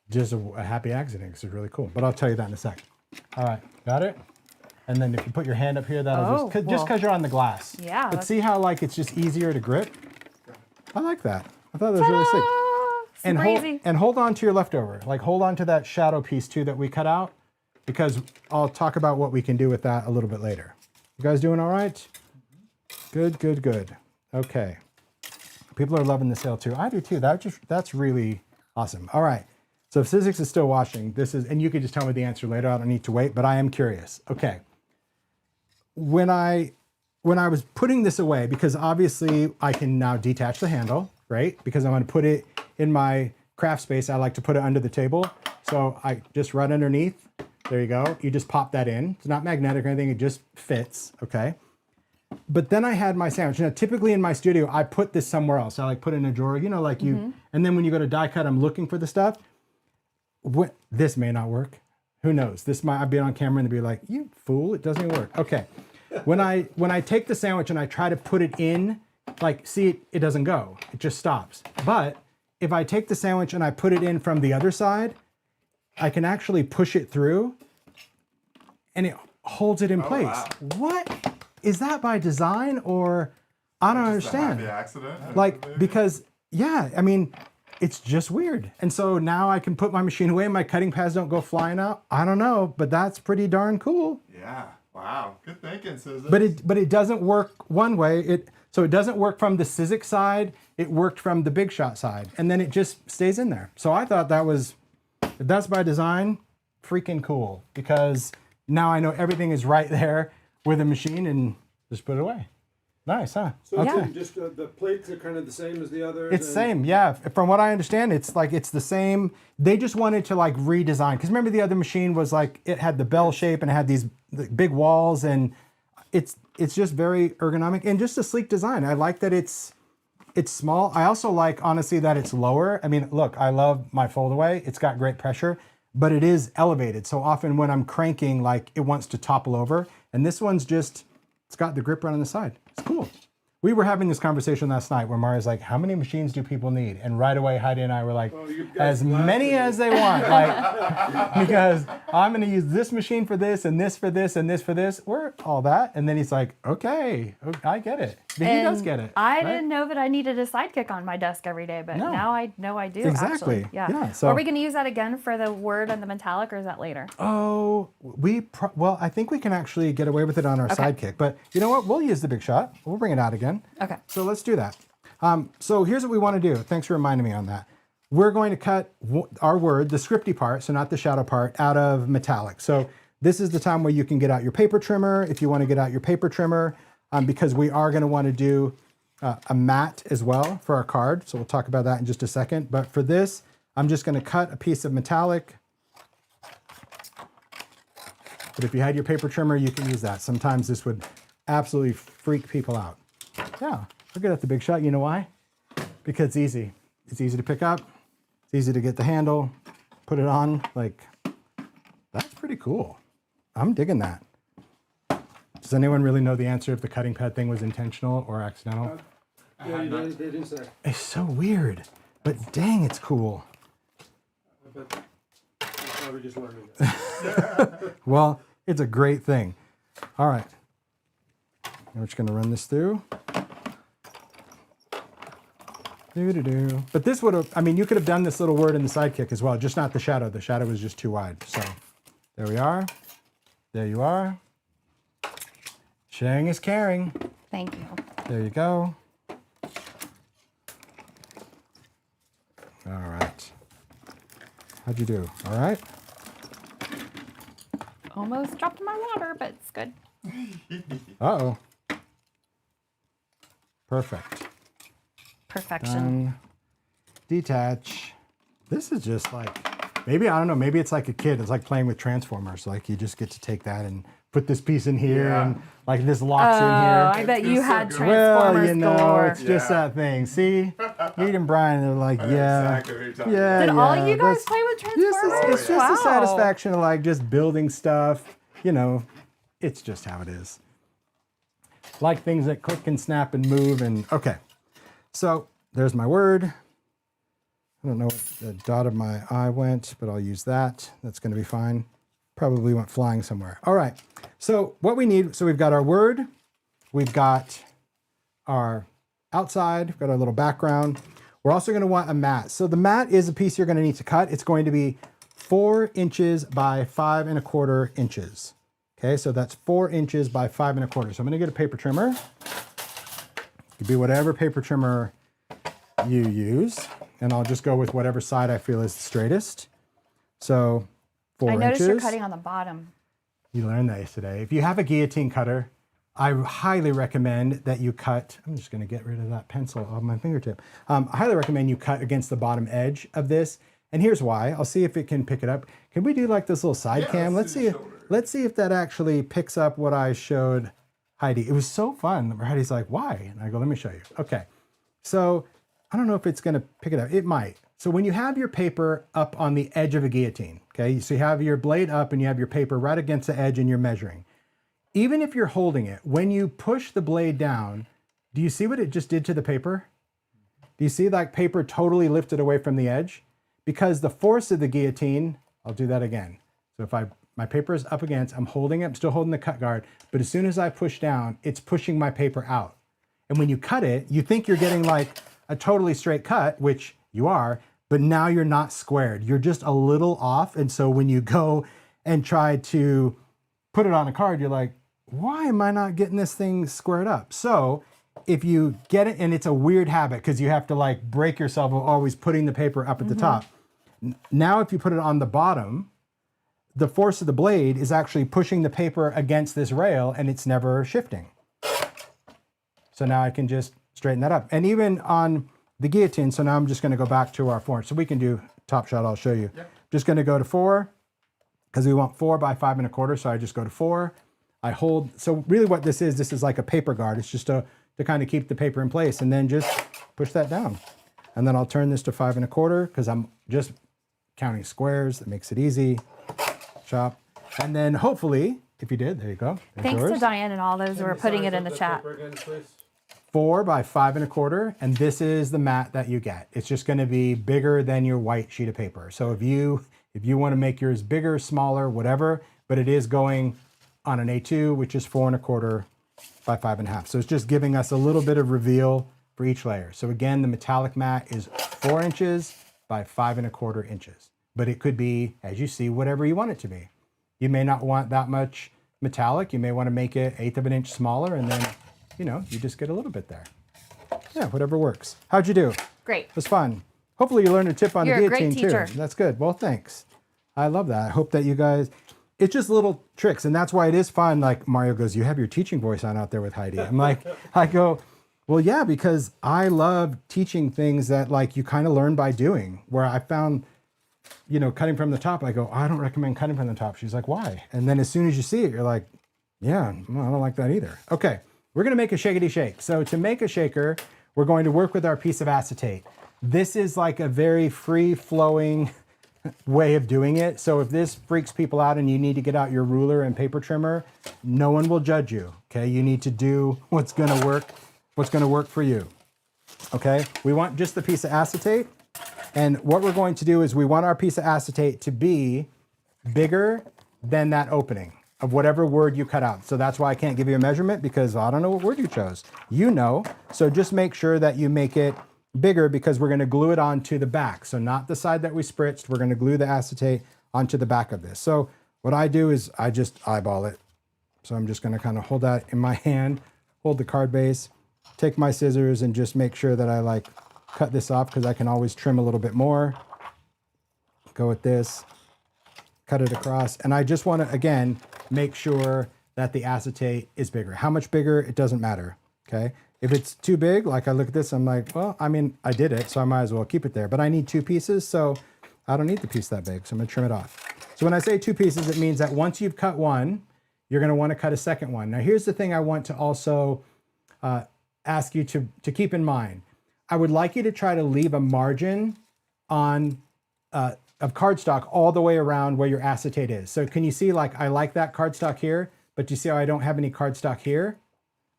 S2: just a happy accident because it's really cool. But I'll tell you that in a sec. All right, got it? And then if you put your hand up here, that'll just because you're on the glass.
S1: Yeah.
S2: But see how it's just easier to grip? I like that. I thought that was really sick. And hold on to your leftover. Like hold on to that shadow piece too that we cut out because I'll talk about what we can do with that a little bit later. You guys doing all right? Good, good, good. Okay. People are loving the sale too. I do too. That's really awesome. All right. So if Sizzix is still watching, and you could just tell me the answer later. I don't need to wait, but I am curious. Okay. When I was putting this away, because obviously I can now detach the handle, right? Because I'm going to put it in my craft space. I like to put it under the table. So I just run underneath. There you go. You just pop that in. It's not magnetic or anything. It just fits. Okay. But then I had my sandwich. Now, typically in my studio, I put this somewhere else. I put it in a drawer, and then when you go to die cut, I'm looking for the stuff. This may not work. Who knows? I've been on camera and they'd be like, you fool, it doesn't even work. Okay. When I take the sandwich and I try to put it in, it doesn't go. It just stops. But if I take the sandwich and I put it in from the other side, I can actually push it through and it holds it in place. Wow. What? Is that by design or I don't understand.
S3: Happy accident?
S2: Because it's just weird. And so now I can put my machine away and my cutting pads don't go flying out. I don't know, but that's pretty darn cool.
S3: Yeah. Wow. Good thinking, Sizzix.
S2: But it doesn't work one way. It doesn't work from the Sizzix side. It worked from the Big Shot side. And then it just stays in there. So I thought that's by design, freaking cool. Because now I know everything is right there with a machine and just put it away. Nice, huh?
S4: So
S2: Okay.
S4: it's just the plates are kind of the same as the others?
S2: It's same, yeah. From what I understand, it's the same. They just wanted to like redesign, because remember the other machine was like, it had the bell shape and it had these big walls, and it's just very ergonomic and just a sleek design. I like that it's small. I also like, honestly, that it's lower. I mean, look, I love my fold away. It's got great pressure, but it is elevated. So often when I'm cranking, like it wants to topple over, and this one's just, it's got the grip right on the side. It's cool. We were having this conversation last night where Maria's like, how many machines do people need? And right away, Heidi and I were like, as many as they want. Like, because I'm going to use this machine for this and this for this and this for this. We're all that. And then he's like, okay, I get it. But he does get it.
S1: I didn't know that I needed a sidekick on my desk every day, but now I know I do.
S2: Exactly.
S1: Actually. Yeah.
S2: So,
S1: are we going to use that again for the word and the metallic, or is that later?
S2: Oh, well, I think we can actually get away with it on our sidekick. But you know what? We'll use the big shot. We'll bring it out again.
S1: Okay.
S2: So let's do that. So here's what we want to do. Thanks for reminding me on that. We're going to cut our word, the scripty part, so not the shadow part, out of metallic. So this is the time where you can get out your paper trimmer if you want to get out your paper trimmer, because we are going to want to do a matte as well for our card. So we'll talk about that in just a second. But for this, I'm just going to cut a piece of metallic. But if you had your paper trimmer, you can use that. Sometimes this would absolutely freak people out. Yeah, look at the big shot. You know why? Because it's easy. It's easy to pick up. It's easy to get the handle, put it on. Like, that's pretty cool. I'm digging that. Does anyone really know the answer if the cutting pad thing was intentional or accidental?
S4: Yeah, they didn't say.
S2: It's so weird, but dang, it's cool.
S4: But I'm probably just learning that.
S2: Well, it's a great thing. All right. We're just going to run this through. But this would have, I mean, you could have done this little word in the sidekick as well, just not the shadow. The shadow was just too wide. So there we are. There you are. Sharing is caring.
S1: Thank you.
S2: There you go. All right. How'd you do? All right?
S1: Almost dropped my water, but it's good.
S2: Uh-oh. Perfect.
S1: Perfection.
S2: Detach. This is just like, maybe, I don't know, maybe it's like a kid. It's like playing with Transformers. Like you just get to take that and put this piece in here and like this locks in here.
S1: I bet you had
S3: good.
S1: Transformers
S2: Well, you know,
S1: galore.
S2: it's just that thing. See? Reed and Brian, they're like, yeah.
S3: Exactly what you're talking
S2: Yeah,
S1: Did
S2: yeah.
S1: all you guys
S2: That's-
S1: play with
S2: Yes,
S1: Transformers?
S2: it's just the satisfaction of like just building stuff. You know, it's just how it is. Like things that click and snap and move and okay. So there's my word. I don't know what the dot of my I went, but I'll use that. That's going to be fine. Probably went flying somewhere. All right. So what we need, so we've got our word, we've got our outside, we've got our little background. We're also going to want a mat. So the mat is a piece you're going to need to cut. It's going to be 4 inches by 5 1/4 inches. Okay, so that's 4 inches by 5 1/4. So I'm going to get a paper trimmer. It could be whatever paper trimmer you use, and I'll just go with whatever side I feel is the straightest. So 4
S1: I noticed
S2: inches.
S1: you're cutting on the bottom.
S2: You learned that yesterday. If you have a guillotine cutter, I highly recommend that you cut. I'm just going to get rid of that pencil off my fingertip. I highly recommend you cut against the bottom edge of this. And here's why. I'll see if it can pick it up. Can we do like this little side cam? Let's see. Let's see if that actually picks up what I showed Heidi. It was so fun. Heidi's like, why? And I go, let me show you. Okay. So I don't know if it's going to pick it up. It might. So when you have your paper up on the edge of a guillotine, okay, so you have your blade up and you have your paper right against the edge and you're measuring. Even if you're holding it, when you push the blade down, do you see what it just did to the paper? Do you see like paper totally lifted away from the edge? Because the force of the guillotine, I'll do that again. So if my paper is up against, I'm holding it, I'm still holding the cut guard, but as soon as I push down, it's pushing my paper out. And when you cut it, you think you're getting like a totally straight cut, which you are, but now you're not squared. You're just a little off. And so when you go and try to put it on a card, you're like, why am I not getting this thing squared up? So if you get it, and it's a weird habit because you have to like break yourself of always putting the paper up at the top. Now, if you put it on the bottom, the force of the blade is actually pushing the paper against this rail and it's never shifting. So now I can just straighten that up. And even on the guillotine, so now I'm just gonna go back to our 4. So we can do top shot, I'll show you.
S3: Yep.
S2: Just gonna go to 4, because we want 4 by 5 1/4, so I just go to 4. I hold, so really what this is like a paper guard. It's just to kind of keep the paper in place, and then just push that down. And then I'll turn this to 5 1/4, because I'm just counting squares. That makes it easy. Chop. And then hopefully, if you did, there you go. There's
S1: Thanks
S2: yours.
S1: to Diane and all those who are putting it in the chat.
S2: 4 by 5 1/4, and this is the mat that you get. It's just going to be bigger than your white sheet of paper. So if you want to make yours bigger, smaller, whatever, but it is going on an A2, which is 4 1/4 by 5 1/2. So it's just giving us a little bit of reveal for each layer. So again, the metallic mat is 4 inches by 5 1/4 inches, but it could be, as you see, whatever you want it to be. You may not want that much metallic. You may want to make it 1/8 of an inch smaller, and then, you just get a little bit there. Yeah, whatever works. How'd you do?
S1: Great.
S2: It was fun. Hopefully you learned a tip on
S1: You're
S2: the
S1: a great
S2: guillotine
S1: teacher.
S2: too. That's good. Well, thanks. I love that. I hope that you guys, it's just little tricks, and that's why it is fun. Like Mario goes, you have your teaching voice on out there with Heidi. I'm like, I go, well, yeah, because I love teaching things that like you kind of learn by doing, where I found, cutting from the top, I go, I don't recommend cutting from the top. She's like, why? And then as soon as you see it, you're like, yeah, well, I don't like that either. Okay, we're gonna make a shakety shake. So to make a shaker, we're going to work with our piece of acetate. This is like a very free-flowing way of doing it. So if this freaks people out and you need to get out your ruler and paper trimmer, no one will judge you, okay? You need to do what's gonna work for you, okay? We want just the piece of acetate, and what we're going to do is we want our piece of acetate to be bigger than that opening of whatever word you cut out. So that's why I can't give you a measurement, because I don't know what word you chose. So just make sure that you make it bigger, because we're gonna glue it onto the back. So not the side that we spritzed, we're gonna glue the acetate onto the back of this. So what I do is I just eyeball it. So I'm just gonna kind of hold that in my hand, hold the card base, take my scissors and just make sure that I like cut this off, because I can always trim a little bit more. Go with this, cut it across. And I just wanna, again, make sure that the acetate is bigger. How much bigger, it doesn't matter, okay? If it's too big, like I look at this, I'm like, well, I mean, I did it, so I might as well keep it there. But I need 2 pieces, so I don't need the piece that big, so I'm gonna trim it off. So when I say 2 pieces, it means that once you've cut one, you're gonna wanna cut a second one. Now here's the thing I want to also ask you to keep in mind. I would like you to try to leave a margin on of cardstock all the way around where your acetate is. So can you see, like, I like that cardstock here, but you see how I don't have any cardstock here?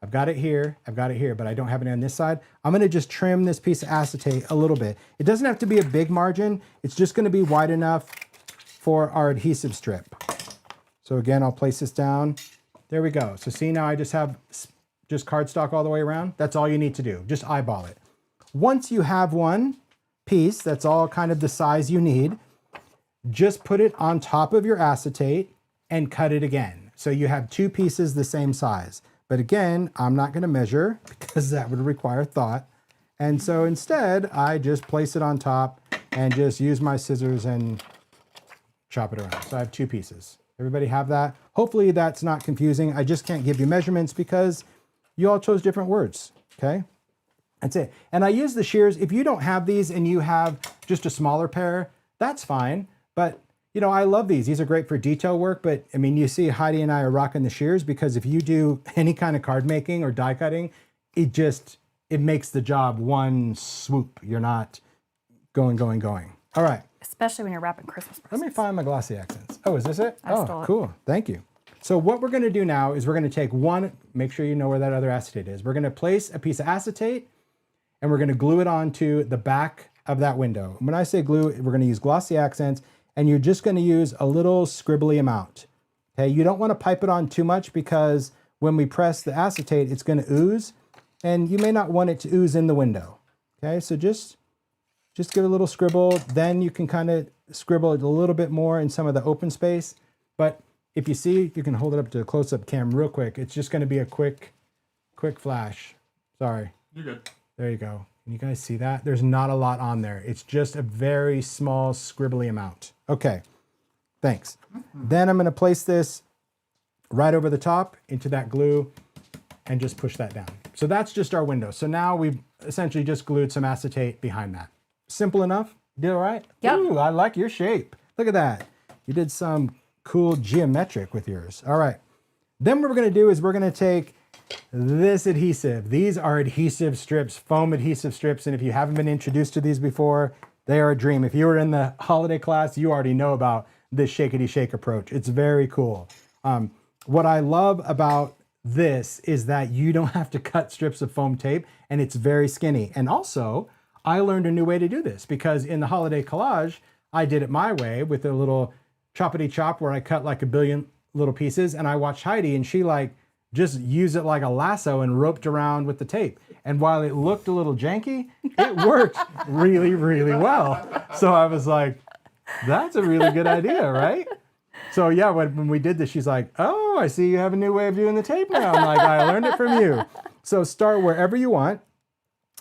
S2: I've got it here, but I don't have it on this side. I'm gonna just trim this piece of acetate a little bit. It doesn't have to be a big margin. It's just gonna be wide enough for our adhesive strip. So again, I'll place this down. There we go. So see, now I just have just cardstock all the way around. That's all you need to do, just eyeball it. Once you have one piece that's all kind of the size you need, just put it on top of your acetate and cut it again. So you have 2 pieces the same size. But again, I'm not gonna measure because that would require thought. And so instead, I just place it on top and just use my scissors and chop it around. So I have 2 pieces. Everybody have that? Hopefully that's not confusing. I just can't give you measurements because you all chose different words, okay? That's it. And I use the shears. If you don't have these and you have just a smaller pair, that's fine. But I love these. These are great for detail work, but I mean, you see Heidi and I are rocking the shears because if you do any kind of card making or die cutting, it makes the job one swoop. You're not going. All right.
S1: Especially when you're wrapping Christmas presents.
S2: Let me find my glossy accents. Oh, is this it?
S1: I stole it.
S2: Cool. Thank you. So what we're gonna do now is we're gonna take one, make sure you know where that other acetate is. We're gonna place a piece of acetate and we're gonna glue it onto the back of that window. When I say glue, we're gonna use glossy accents, and you're just gonna use a little scribbly amount, okay? You don't wanna pipe it on too much because when we press the acetate, it's gonna ooze, and you may not want it to ooze in the window, okay? So just give it a little scribble, then you can kind of scribble it a little bit more in some of the open space. But if you see, you can hold it up to a close-up cam real quick. It's just gonna be a quick flash. Sorry.
S3: You're good.
S2: There you go. Can you guys see that? There's not a lot on there. It's just a very small scribbly amount. Okay, thanks. Then I'm gonna place this right over the top into that glue and just push that down. so that's just our window. So now we've essentially just glued some acetate behind that. Simple enough? Did all right?
S1: Yep.
S2: Ooh, I like your shape. Look at that. You did some cool geometric with yours. All right. Then what we're going to do is we're going to take this adhesive. These are adhesive strips, foam adhesive strips. And if you haven't been introduced to these before, they are a dream. If you were in the holiday class, you already know about this shakety shake approach. It's very cool. What I love about this is that you don't have to cut strips of foam tape, and it's very skinny. And also, I learned a new way to do this because in the holiday collage, I did it my way with a little choppity chop where I cut like a billion little pieces, and I watched Heidi and she like just used it like a lasso and roped around with the tape. And while it looked a little janky, it worked really, really well. So I was like, that's a really good idea, right? So yeah, when we did this, she's like, oh, I see you have a new way of doing the tape now. I'm like, I learned it from you. So start wherever you want.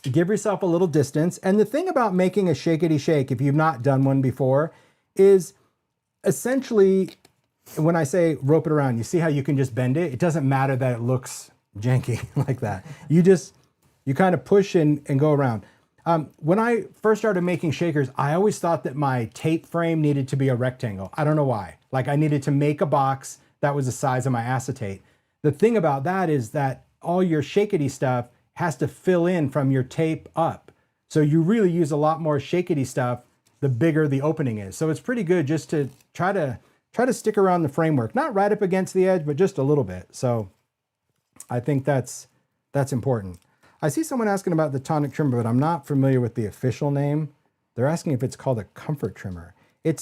S2: Give yourself a little distance. And the thing about making a shakety shake, if you've not done one before, is essentially, when I say rope it around, you see how you can just bend it? It doesn't matter that it looks janky like that. You kind of push and go around. When I first started making shakers, I always thought that my tape frame needed to be a rectangle. I don't know why. Like I needed to make a box that was the size of my acetate. The thing about that is that all your shakety stuff has to fill in from your tape up. So you really use a lot more shakety stuff the bigger the opening is. So it's pretty good just to try to stick around the framework, not right up against the edge, but just a little bit. So I think that's important. I see someone asking about the tonic trimmer, but I'm not familiar with the official name. They're asking if it's called a comfort trimmer. I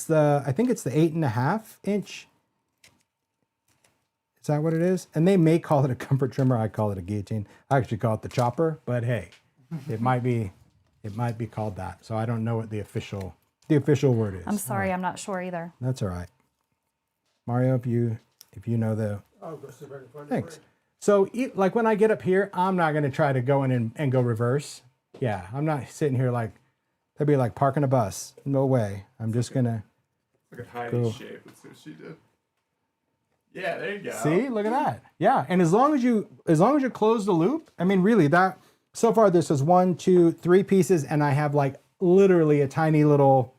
S2: think it's the 8.5 inch. Is that what it is? And they may call it a comfort trimmer. I call it a guillotine. I actually call it the chopper, but hey, it might be called that. So I don't know what the official word is.
S1: I'm sorry, I'm not sure either.
S2: That's all right. Mario, if you know the...
S4: I'll go see if I can find it.
S2: Thanks. So like when I get up here, I'm not going to try to go in and go reverse. Yeah, I'm not sitting here like, that'd be like parking a bus. No way. I'm just going to...
S3: Look at Heidi's shape. Let's see what she did. Yeah, there you go.
S2: See, look at that. Yeah, and as long as you close the loop, I mean, really, that so far this is 1, 2, 3 pieces, and I have like literally a tiny little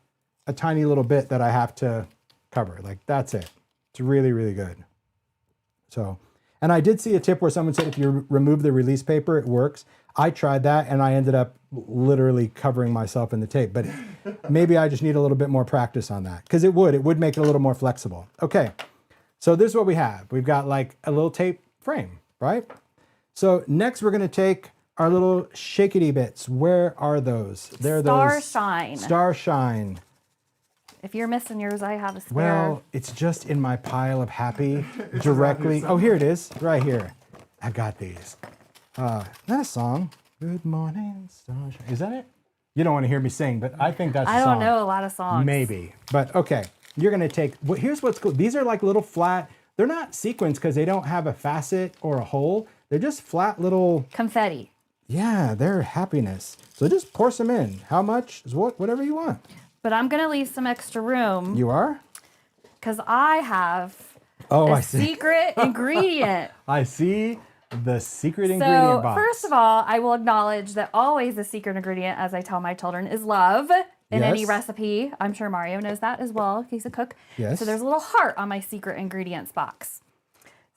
S2: bit that I have to cover. Like that's it. It's really, really good. So, and I did see a tip where someone said if you remove the release paper, it works. I tried that, and I ended up literally covering myself in the tape. But maybe I just need a little bit more practice on that because it would make it a little more flexible. Okay. So this is what we have. We've got like a little tape frame, right? So next we're going to take our little shakety bits. Where are those? They're those.
S1: Shine.
S2: Star Shine.
S1: If you're missing yours, I have a spare.
S2: Well, it's just in my pile of happy directly. Oh, here it is, right here. I got these. Isn't that a song? Good morning, Starshine. Is that it? You don't want to hear me sing, but I think that's a song.
S1: I don't know a lot of songs.
S2: Maybe, but okay. You're going to take, well, here's what's cool. These are like little flat, they're not sequins because they don't have a facet or a hole. They're just flat little.
S1: Confetti.
S2: Yeah, they're happiness. So just pour some in. How much is whatever you want.
S1: But I'm going to leave some extra room.
S2: You are?
S1: Because I have
S2: I see.
S1: Secret ingredient.
S2: I see the secret ingredient box.
S1: So first of all, I will acknowledge that always the secret ingredient, as I tell my children, is love. In any recipe. I'm sure Mario knows that as well. He's a cook.
S2: Yes.
S1: So there's a little heart on my secret ingredients box.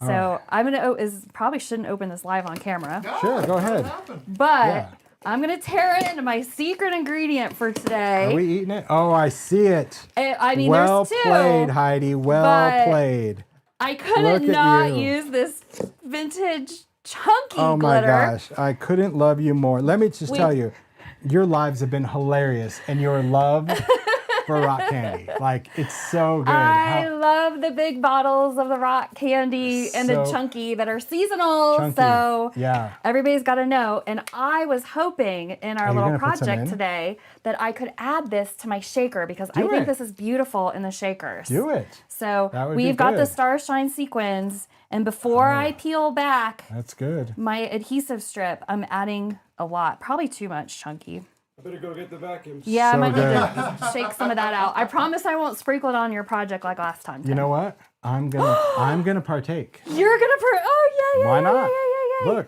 S1: So I'm going to, probably shouldn't open this live on camera.
S3: No,
S2: sure, go ahead.
S1: But I'm going to tear into my secret ingredient for today.
S2: Are we eating it? Oh, I see it.
S1: I mean,
S2: well
S1: there's two.
S2: Well played, Heidi. Well played.
S1: I couldn't not use this vintage chunky glitter.
S2: Oh my gosh. I couldn't love you more. Let me just tell you. Your lives have been hilarious, and your love for rock candy. Like, it's so good.
S1: I love the big bottles of the rock candy and the chunky that are seasonal.
S2: Chunky.
S1: So
S2: yeah.
S1: Everybody's got to know. And I was hoping in our little project today that I could add this to my shaker because I think this is beautiful in the shakers.
S2: Do it.
S1: So we've got the Starshine sequins. And before I peel back
S2: that's good.
S1: my adhesive strip, I'm adding a lot, probably too much chunky.
S4: I better go get the vacuum.
S1: Yeah,
S2: So
S1: I might need to shake some of that out. I promise I won't sprinkle it on your project like last time.
S2: You know what? I'm gonna partake.
S1: You're gonna oh yeah.
S2: Why not?
S1: Yeah.
S2: Look.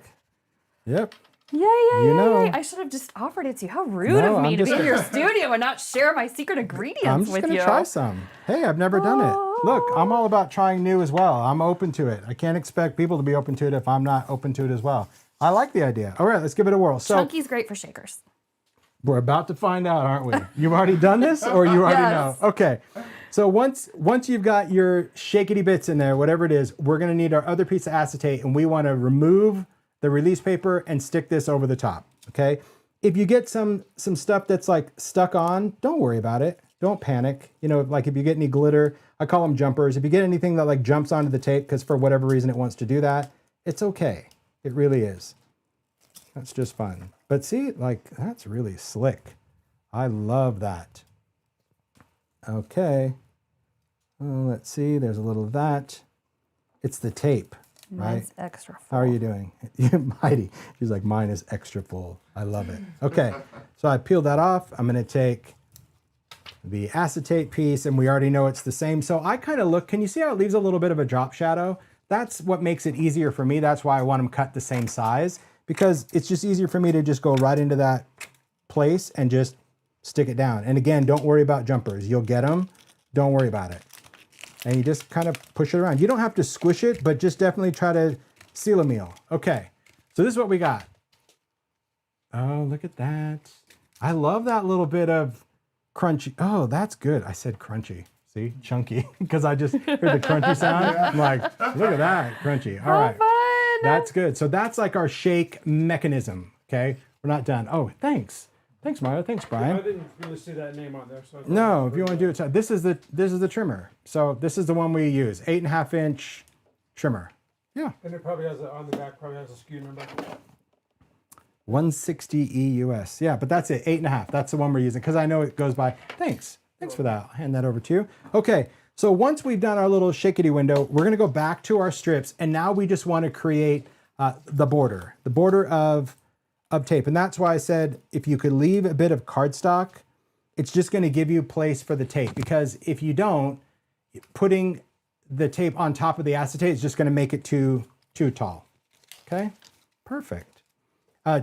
S2: Yep.
S1: Yay,
S2: You know.
S1: yay. I should have just offered it to you. How rude of me to be in your studio and not share my secret ingredients
S2: I'm just
S1: with
S2: going
S1: you.
S2: to try some. Hey, I've never done it. Look, I'm all about trying new as well. I'm open to it. I can't expect people to be open to it if I'm not open to it as well. I like the idea. All right, let's give it a whirl. So
S1: Chunky's great for shakers.
S2: we're about to find out, aren't we? You've already done this or you already know? Okay. So once you've got your shakety bits in there, whatever it is, we're going to need our other piece of acetate, and we want to remove the release paper and stick this over the top. Okay. If you get some stuff that's like stuck on, don't worry about it. Don't panic. You know, like if you get any glitter, I call them jumpers. If you get anything that like jumps onto the tape because for whatever reason it wants to do that, it's okay. It really is. That's just fun. But see, like that's really slick. I love that. Okay. Let's see. There's a little of that. It's the tape.
S1: Mine's
S2: right?
S1: extra full.
S2: How are you doing? Heidi, she's like, mine is extra full. I love it. Okay, so I peeled that off. I'm gonna take the acetate piece, and we already know it's the same. So I kind of look, can you see how it leaves a little bit of a drop shadow? That's what makes it easier for me. That's why I want them cut the same size, because it's just easier for me to just go right into that place and just stick it down. And again, don't worry about jumpers. You'll get them. Don't worry about it. And you just kind of push it around. You don't have to squish it, but just definitely try to seal a meal. Okay, so this is what we got. Oh, look at that. I love that little bit of crunchy. Oh, that's good. I said crunchy. See, chunky, because I just heard the crunchy sound. I'm like, look at that, crunchy. All right,
S1: Fun.
S2: that's good. So that's like our shake mechanism, okay? We're not done. Oh, thanks. Thanks, Mario. Thanks, Brian.
S4: I didn't really see that name on there. So I
S2: No, if you want to do it, so this is the trimmer. So this is the one we use, 8.5 inch trimmer. Yeah,
S4: And it probably has on the back, probably has a SKU number.
S2: 160 EUS. Yeah, but that's it, 8.5. That's the one we're using because I know it goes by. Thanks for that. I'll hand that over to you. Okay, so once we've done our little shakety window, we're gonna go back to our strips, and now we just want to create the border of tape. And that's why I said if you could leave a bit of cardstock, it's just going to give you place for the tape, because if you don't, putting the tape on top of the acetate is just going to make it too tall. Okay, perfect.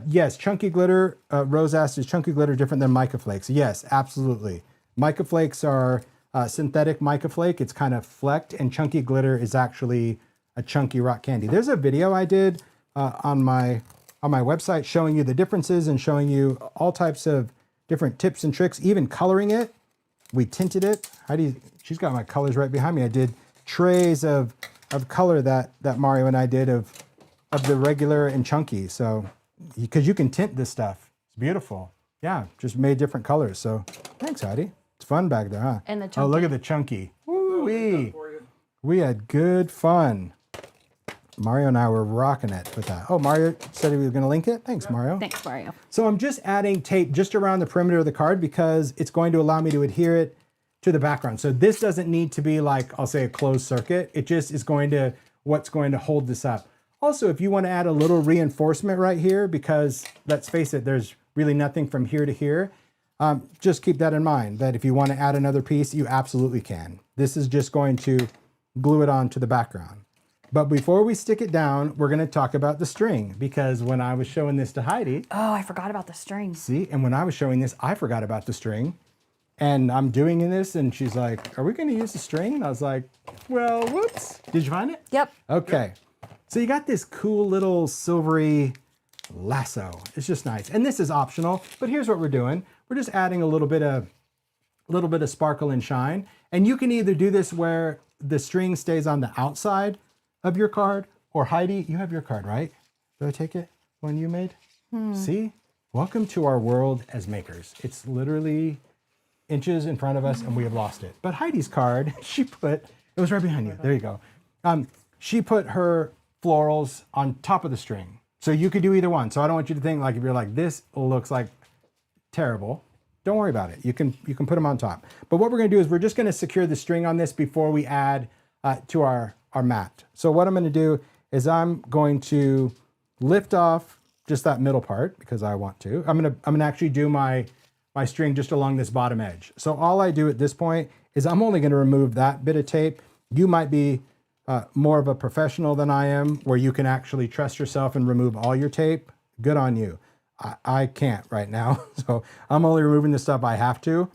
S2: Yes, chunky glitter. Rose asked, is chunky glitter different than mica flakes? Yes, absolutely. Mica flakes are synthetic mica flake. It's kind of flecked, and chunky glitter is actually a chunky rock candy. There's a video I did on my website showing you the differences and showing you all types of different tips and tricks, even coloring it. We tinted it. Heidi, she's got my colors right behind me. I did trays of color that Mario and I did of the regular and chunky. So, because you can tint this stuff. It's beautiful. Yeah, just made different colors. So thanks, Heidi. It's fun back there, huh?
S1: And the chunky.
S2: Oh, look at the chunky. Woo-wee. We had good fun. Mario and I were rocking it with that. Oh, Mario said he was going to link it. Thanks, Mario.
S1: Thanks, Mario.
S2: So I'm just adding tape just around the perimeter of the card because it's going to allow me to adhere it to the background. So this doesn't need to be like, I'll say a closed circuit. It just is what's going to hold this up. Also, if you want to add a little reinforcement right here, because let's face it, there's really nothing from here to here. Just keep that in mind, that if you want to add another piece, you absolutely can. This is just going to glue it on to the background. But before we stick it down, we're going to talk about the string, because when I was showing this to Heidi.
S1: Oh, I forgot about the string.
S2: See, and when I was showing this, I forgot about the string. And I'm doing this, and she's like, are we going to use the string? And I was like, well, whoops. Did you find it?
S1: Yep.
S2: Okay. So you got this cool little silvery lasso. It's just nice. And this is optional, but here's what we're doing. We're just adding a little bit of sparkle and shine. And you can either do this where the string stays on the outside of your card, or Heidi, you have your card, right? Did I take it? One you made? See? Welcome to our world as makers. It's literally inches in front of us and we have lost it. But Heidi's card, it was right behind you. There you go. She put her florals on top of the string. So you could do either one. So I don't want you to think like, if you're like, this looks like terrible, don't worry about it. You can put them on top. But what we're gonna do is we're just gonna secure the string on this before we add to our mat. So what I'm going to do is I'm going to lift off just that middle part because I want to. I'm going to actually do my string just along this bottom edge. So all I do at this point is I'm only going to remove that bit of tape. You might be more of a professional than I am, where you can actually trust yourself and remove all your tape. Good on you. I can't right now. So I'm only removing the stuff I have to,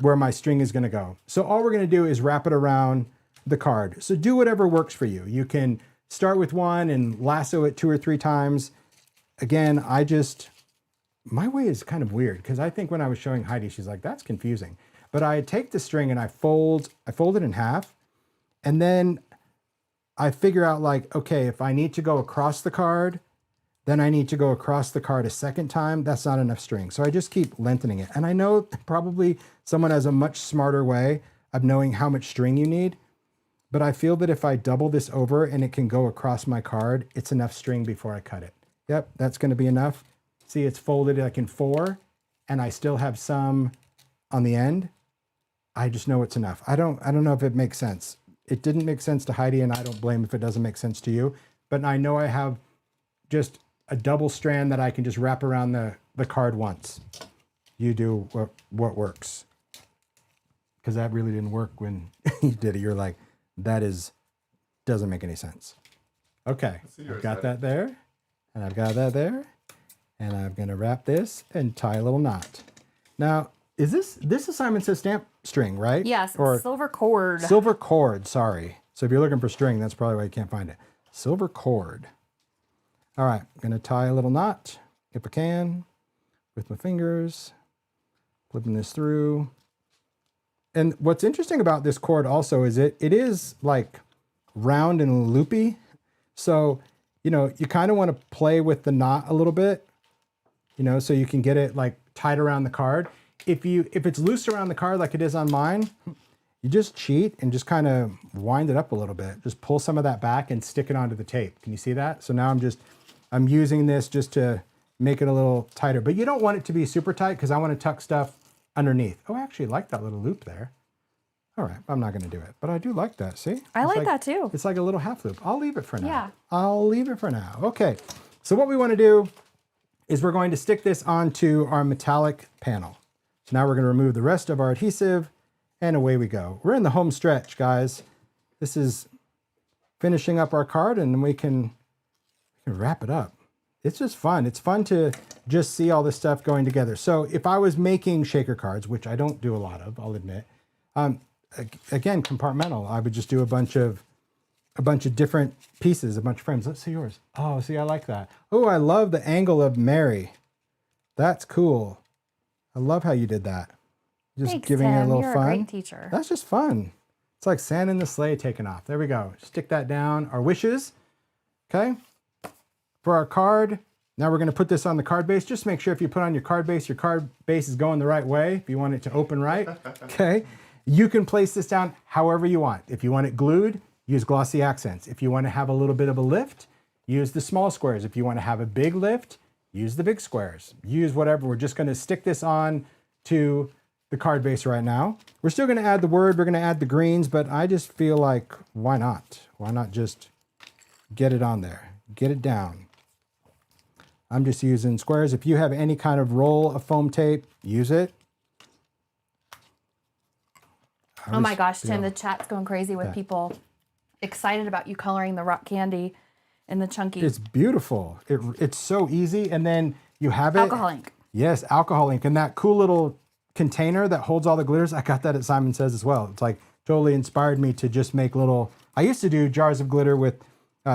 S2: where my string is going to go. So all we're going to do is wrap it around the card. So do whatever works for you. You can start with one and lasso it 2 or 3 times. Again, my way is kind of weird because I think when I was showing Heidi, she's like, that's confusing. But I take the string and I fold it in half, and then I figure out like, okay, if I need to go across the card, then I need to go across the card a second time. That's not enough string. So I just keep lengthening it. And I know probably someone has a much smarter way of knowing how much string you need, but I feel that if I double this over and it can go across my card, it's enough string before I cut it. Yep, that's going to be enough. See, it's folded like in 4, and I still have some on the end. I just know it's enough. I don't know if it makes sense. It didn't make sense to Heidi, and I don't blame if it doesn't make sense to you. But I know I have just a double strand that I can just wrap around the card once. You do what works. Because that really didn't work when you did it. You're like, doesn't make any sense. Okay, I've got that there, and I've got that there, and I'm gonna wrap this and tie a little knot. Now, is this assignment says stamp string, right?
S1: Yes,
S2: or
S1: silver cord.
S2: Silver cord, sorry. So if you're looking for string, that's probably why you can't find it. Silver cord. All right, I'm gonna tie a little knot, if I can, with my fingers, flipping this through. And what's interesting about this cord also is it is like round and loopy. So, you kind of want to play with the knot a little bit, so you can get it like tied around the card. If it's loose around the card like it is on mine, you just cheat and just kind of wind it up a little bit. Just pull some of that back and stick it onto the tape. Can you see that? So now I'm using this just to make it a little tighter, but you don't want it to be super tight because I want to tuck stuff underneath. Oh, I actually like that little loop there. All right, I'm not going to do it, but I do like that. See?
S1: I like that too.
S2: It's like a little half loop. I'll leave it for now.
S1: Yeah.
S2: I'll leave it for now. Okay, so what we want to do is we're going to stick this onto our metallic panel. So now we're going to remove the rest of our adhesive, and away we go. We're in the home stretch, guys. This is finishing up our card, and we can wrap it up. It's just fun. It's fun to just see all this stuff going together. So if I was making shaker cards, which I don't do a lot of, I'll admit, again, compartmental. I would just do a bunch of different pieces, a bunch of frames. Let's see yours. Oh, see, I like that. Oh, I love the angle of Mary. That's cool. I love how you did that. Just
S1: Thanks,
S2: giving
S1: Tim.
S2: it a little
S1: You're
S2: fun.
S1: a great teacher.
S2: That's just fun. It's like Santa and the sleigh taking off. There we go. Stick that down. Our wishes. Okay. For our card, now we're going to put this on the card base. Just make sure if you put on your card base is going the right way. If you want it to open right. Okay. You can place this down however you want. If you want it glued, use glossy accents. If you want to have a little bit of a lift, use the small squares. If you want to have a big lift, use the big squares. Use whatever. We're just going to stick this on to the card base right now. We're still going to add the word. We're going to add the greens, but I just feel like, why not? Why not just get it on there? Get it down. I'm just using squares. If you have any kind of roll of foam tape, use it.
S1: Oh my gosh, Tim, the chat's going crazy with people excited about you coloring the rock candy and the chunky.
S2: It's beautiful. It's so easy. And then you have it.
S1: Alcohol ink.
S2: Yes, alcohol ink. And that cool little container that holds all the glitters, I got that at Simon Says as well. It's like totally inspired me to just make little, I used to do jars of glitter with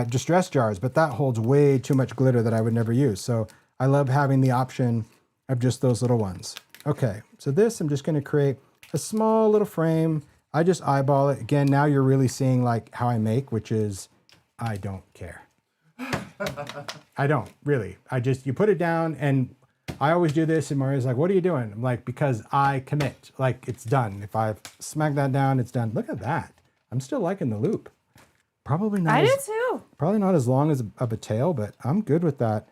S2: distress jars, but that holds way too much glitter that I would never use. So I love having the option of just those little ones. Okay, so this, I'm just going to create a small little frame. I just eyeball it. Again, now you're really seeing like how I make, which is, I don't care. I don't really. You put it down, and I always do this, and Maria's like, what are you doing? I'm like, because I commit. Like, it's done. If I smack that down, it's done. Look at that. I'm still liking the loop. Probably not.
S1: I do too.
S2: Probably not as long as of a tail, but I'm good with that.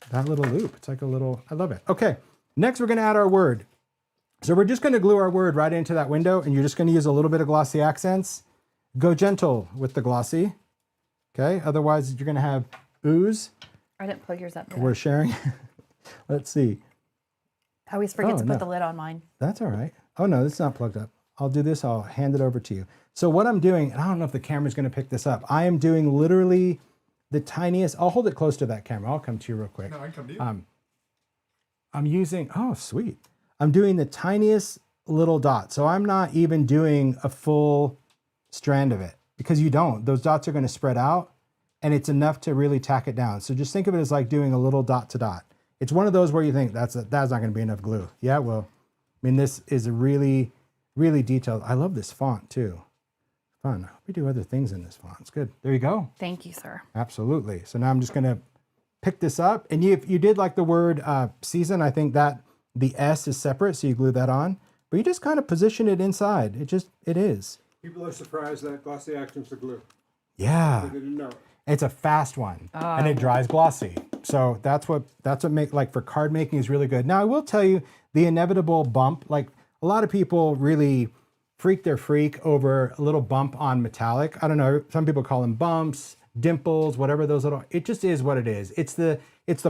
S2: That little loop. It's like a little, I love it. Okay, next we're going to add our word. So we're just going to glue our word right into that window, and you're just going to use a little bit of glossy accents. Go gentle with the glossy. Okay, otherwise you're going to have ooze.
S1: I didn't plug yours up.
S2: We're sharing. Let's see.
S1: I always forget to put the lid on mine.
S2: That's all right. Oh no, it's not plugged up. I'll do this. I'll hand it over to you. So what I'm doing, and I don't know if the camera's going to pick this up. I am doing literally the tiniest, I'll hold it close to that camera. I'll come to you real quick.
S3: No, I can come to you.
S2: I'm using, oh, sweet. I'm doing the tiniest little dot. So I'm not even doing a full strand of it because you don't. Those dots are going to spread out and it's enough to really tack it down. So just think of it as like doing a little dot to dot. It's one of those where you think that's not going to be enough glue. Yeah, well, I mean, this is a really, really detailed. I love this font too. Fun. I hope we do other things in this font. It's good. There you go.
S1: Thank you, sir.
S2: Absolutely. So now I'm just going to pick this up. And if you did like the word season, I think that the S is separate, so you glue that on. But you just kind of position it inside. It is.
S4: People are surprised that glossy actions are glue.
S2: Yeah.
S4: They didn't know.
S2: It's a fast one, and it dries glossy. So that's what make, like, for card making is really good. Now I will tell you the inevitable bump. Like, a lot of people really freak over a little bump on metallic. I don't know. Some people call them bumps, dimples, whatever those little. It just is what it is. It's the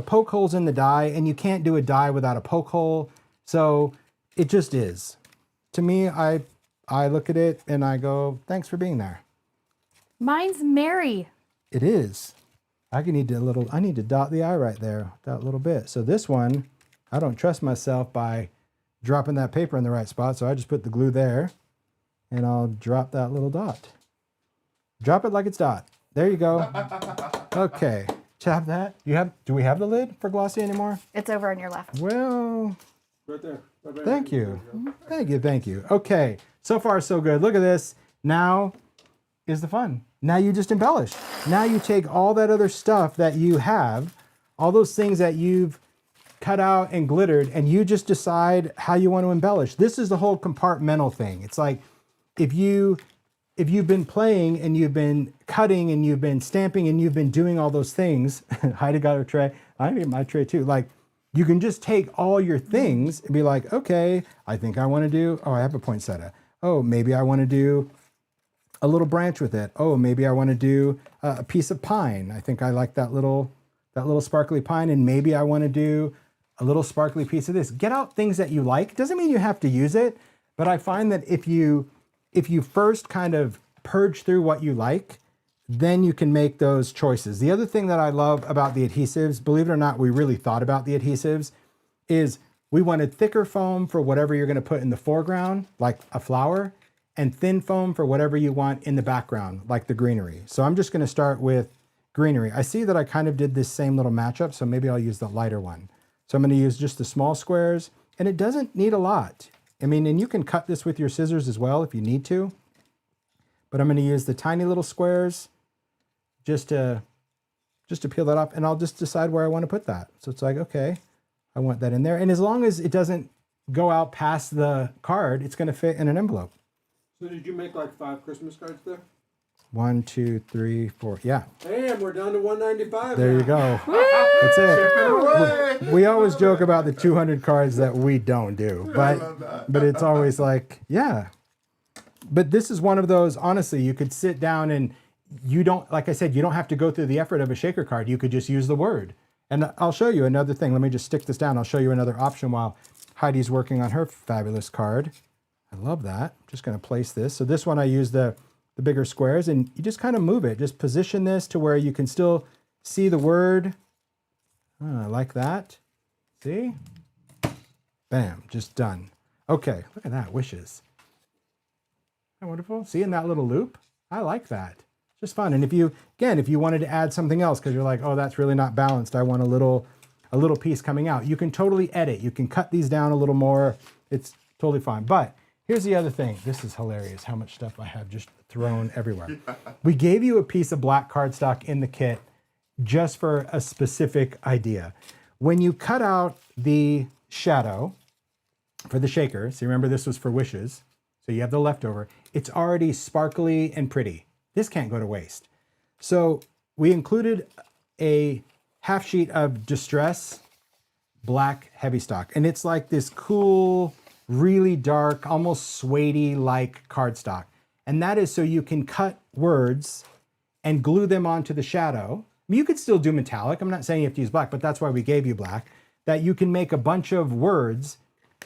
S2: poke holes in the die, and you can't do a die without a poke hole. So it just is. To me, I look at it and I go, thanks for being there.
S1: Mine's Mary.
S2: It is. I need to dot the I right there, that little bit. So this one, I don't trust myself by dropping that paper in the right spot. So I just put the glue there and I'll drop that little dot. Drop it like it's dot. There you go. Okay. Tap that. Do we have the lid for glossy anymore?
S1: It's over on your left.
S2: Well,
S4: Right there. Right there.
S2: thank you. Thank you. Okay. So far, so good. Look at this. Now is the fun. Now you just embellish. Now you take all that other stuff that you have, all those things that you've cut out and glittered, and you just decide how you want to embellish. This is the whole compartmental thing. It's like if you've been playing and you've been cutting and you've been stamping and you've been doing all those things. Heidi got her tray. I need my tray too. Like, you can just take all your things and be like, okay, I think I want to do, I have a poinsettia. Oh, maybe I want to do a little branch with it. Oh, maybe I want to do a piece of pine. I think I like that little sparkly pine, and maybe I want to do a little sparkly piece of this. Get out things that you like. Doesn't mean you have to use it, but I find that if you first kind of purge through what you like, then you can make those choices. The other thing that I love about the adhesives, believe it or not, we really thought about the adhesives, is we wanted thicker foam for whatever you're going to put in the foreground, like a flower, and thin foam for whatever you want in the background, like the greenery. So I'm just going to start with greenery. I see that I kind of did this same little matchup, so maybe I'll use the lighter one. So I'm going to use just the small squares, and it doesn't need a lot. I mean, and you can cut this with your scissors as well if you need to, but I'm going to use the tiny little squares just to peel that off, and I'll just decide where I want to put that. So it's like, okay, I want that in there. And as long as it doesn't go out past the card, it's going to fit in an envelope.
S4: So did you make like 5 Christmas cards there?
S2: 1, 2, 3, 4. Yeah.
S4: Damn, we're down to 195
S2: There
S4: now.
S2: you go. That's it. We always joke about the 200 cards that we don't do, but it's always like, yeah. But this is one of those, honestly, you could sit down and you don't, like I said, you don't have to go through the effort of a shaker card. You could just use the word. And I'll show you another thing. Let me just stick this down. I'll show you another option while Heidi's working on her fabulous card. I love that. I'm just going to place this. So this one I use the bigger squares, and you just kind of move it. Just position this to where you can still see the word. Like that. See? Bam, just done. Okay, look at that, wishes. Isn't that wonderful? See, in that little loop? I like that. Just fun. And if you wanted to add something else because you're like, oh, that's really not balanced, I want a little piece coming out, you can totally edit. You can cut these down a little more. It's totally fine. But here's the other thing. This is hilarious how much stuff I have just thrown everywhere. We gave you a piece of black cardstock in the kit just for a specific idea. When you cut out the shadow for the shaker, so remember this was for wishes, so you have the leftover, it's already sparkly and pretty. This can't go to waste. So we included a half sheet of Distress black heavy stock, and it's like this cool, really dark, almost suede-like cardstock. And that is so you can cut words and glue them onto the shadow. I mean, you could still do metallic. I'm not saying you have to use black, but that's why we gave you black, that you can make a bunch of words,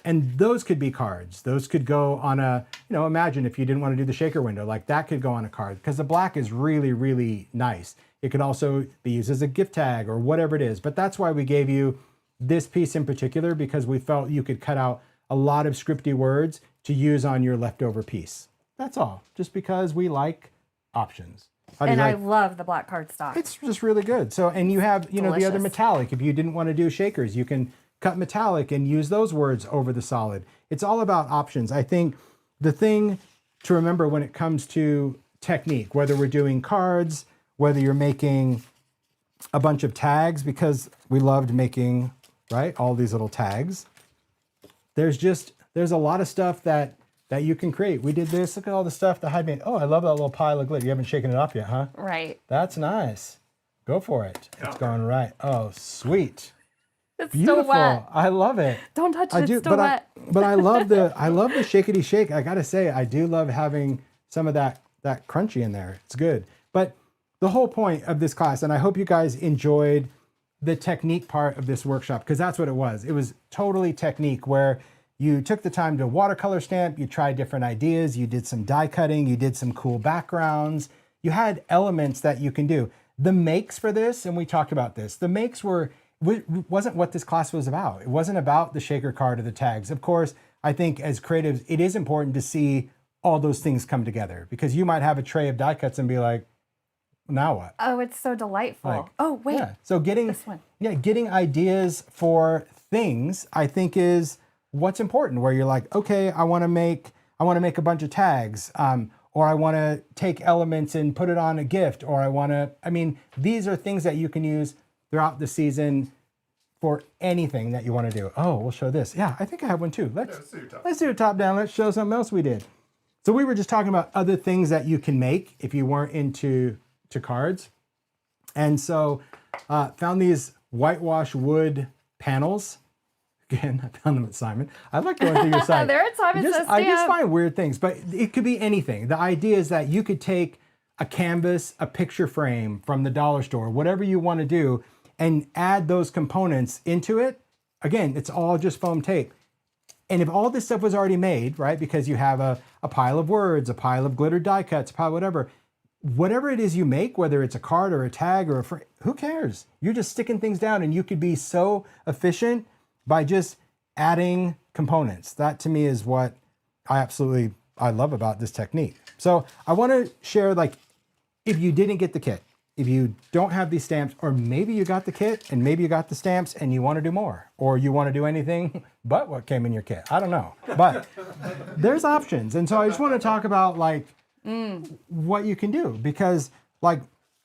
S2: and those could be cards. Those could go on a, imagine if you didn't want to do the shaker window, like that could go on a card, because the black is really, really nice. It could also be used as a gift tag or whatever it is. But that's why we gave you this piece in particular, because we felt you could cut out a lot of scripty words to use on your leftover piece. That's all, just because we like options.
S1: And I love the black cardstock.
S2: It's just really good. So, and you have, you know, the other metallic. If you didn't want to do shakers, you can cut metallic and use those words over the solid. It's all about options. I think the thing to remember when it comes to technique, whether we're doing cards, whether you're making a bunch of tags, because we loved making, right, all these little tags. There's a lot of stuff that you can create. We did this. Look at all the stuff that Heidi made. Oh, I love that little pile of glitter. You haven't shaken it up yet, huh?
S1: Right.
S2: That's nice. Go for it. It's going right. Oh, sweet.
S1: It's
S2: Beautiful.
S1: still wet.
S2: I love it.
S1: Don't touch it.
S2: I do,
S1: it's still wet.
S2: but I love the shakety shake. I gotta say, I do love having some of that crunchy in there. It's good. But the whole point of this class, and I hope you guys enjoyed the technique part of this workshop, because that's what it was. It was totally technique, where you took the time to watercolor stamp, you tried different ideas, you did some die cutting, you did some cool backgrounds, you had elements that you can do. The makes for this, and we talked about this, the makes wasn't what this class was about. It wasn't about the shaker card or the tags. Of course, I think as creatives, it is important to see all those things come together, because you might have a tray of die cuts and be like, now what?
S1: Oh, it's so delightful. Oh, wait.
S2: Yeah. So getting ideas for things, I think, is what's important, where you're like, okay, I want to make a bunch of tags, or I want to take elements and put it on a gift, or these are things that you can use throughout the season for anything that you want to do. Oh, we'll show this. Yeah, I think I have one too. Let's do a top down. Let's show something else we did. So we were just talking about other things that you can make if you weren't into cards. And so found these whitewash wood panels. Again, I found them at Simon. I like going through your site.
S1: They're at Simon's.
S2: I just find weird things, but it could be anything. The idea is that you could take a canvas, a picture frame from the dollar store, whatever you want to do, and add those components into it. Again, it's all just foam tape. And if all this stuff was already made, right, because you have a pile of words, a pile of glitter die cuts, a pile whatever it is you make, whether it's a card or a tag or who cares? You're just sticking things down, and you could be so efficient by just adding components. That to me is what I love about this technique. So I want to share, like, if you didn't get the kit, if you don't have these stamps, or maybe you got the kit and maybe you got the stamps and you want to do more, or you want to do anything but what came in your kit. I don't know, but there's options. And so I just want to talk about what you can do, because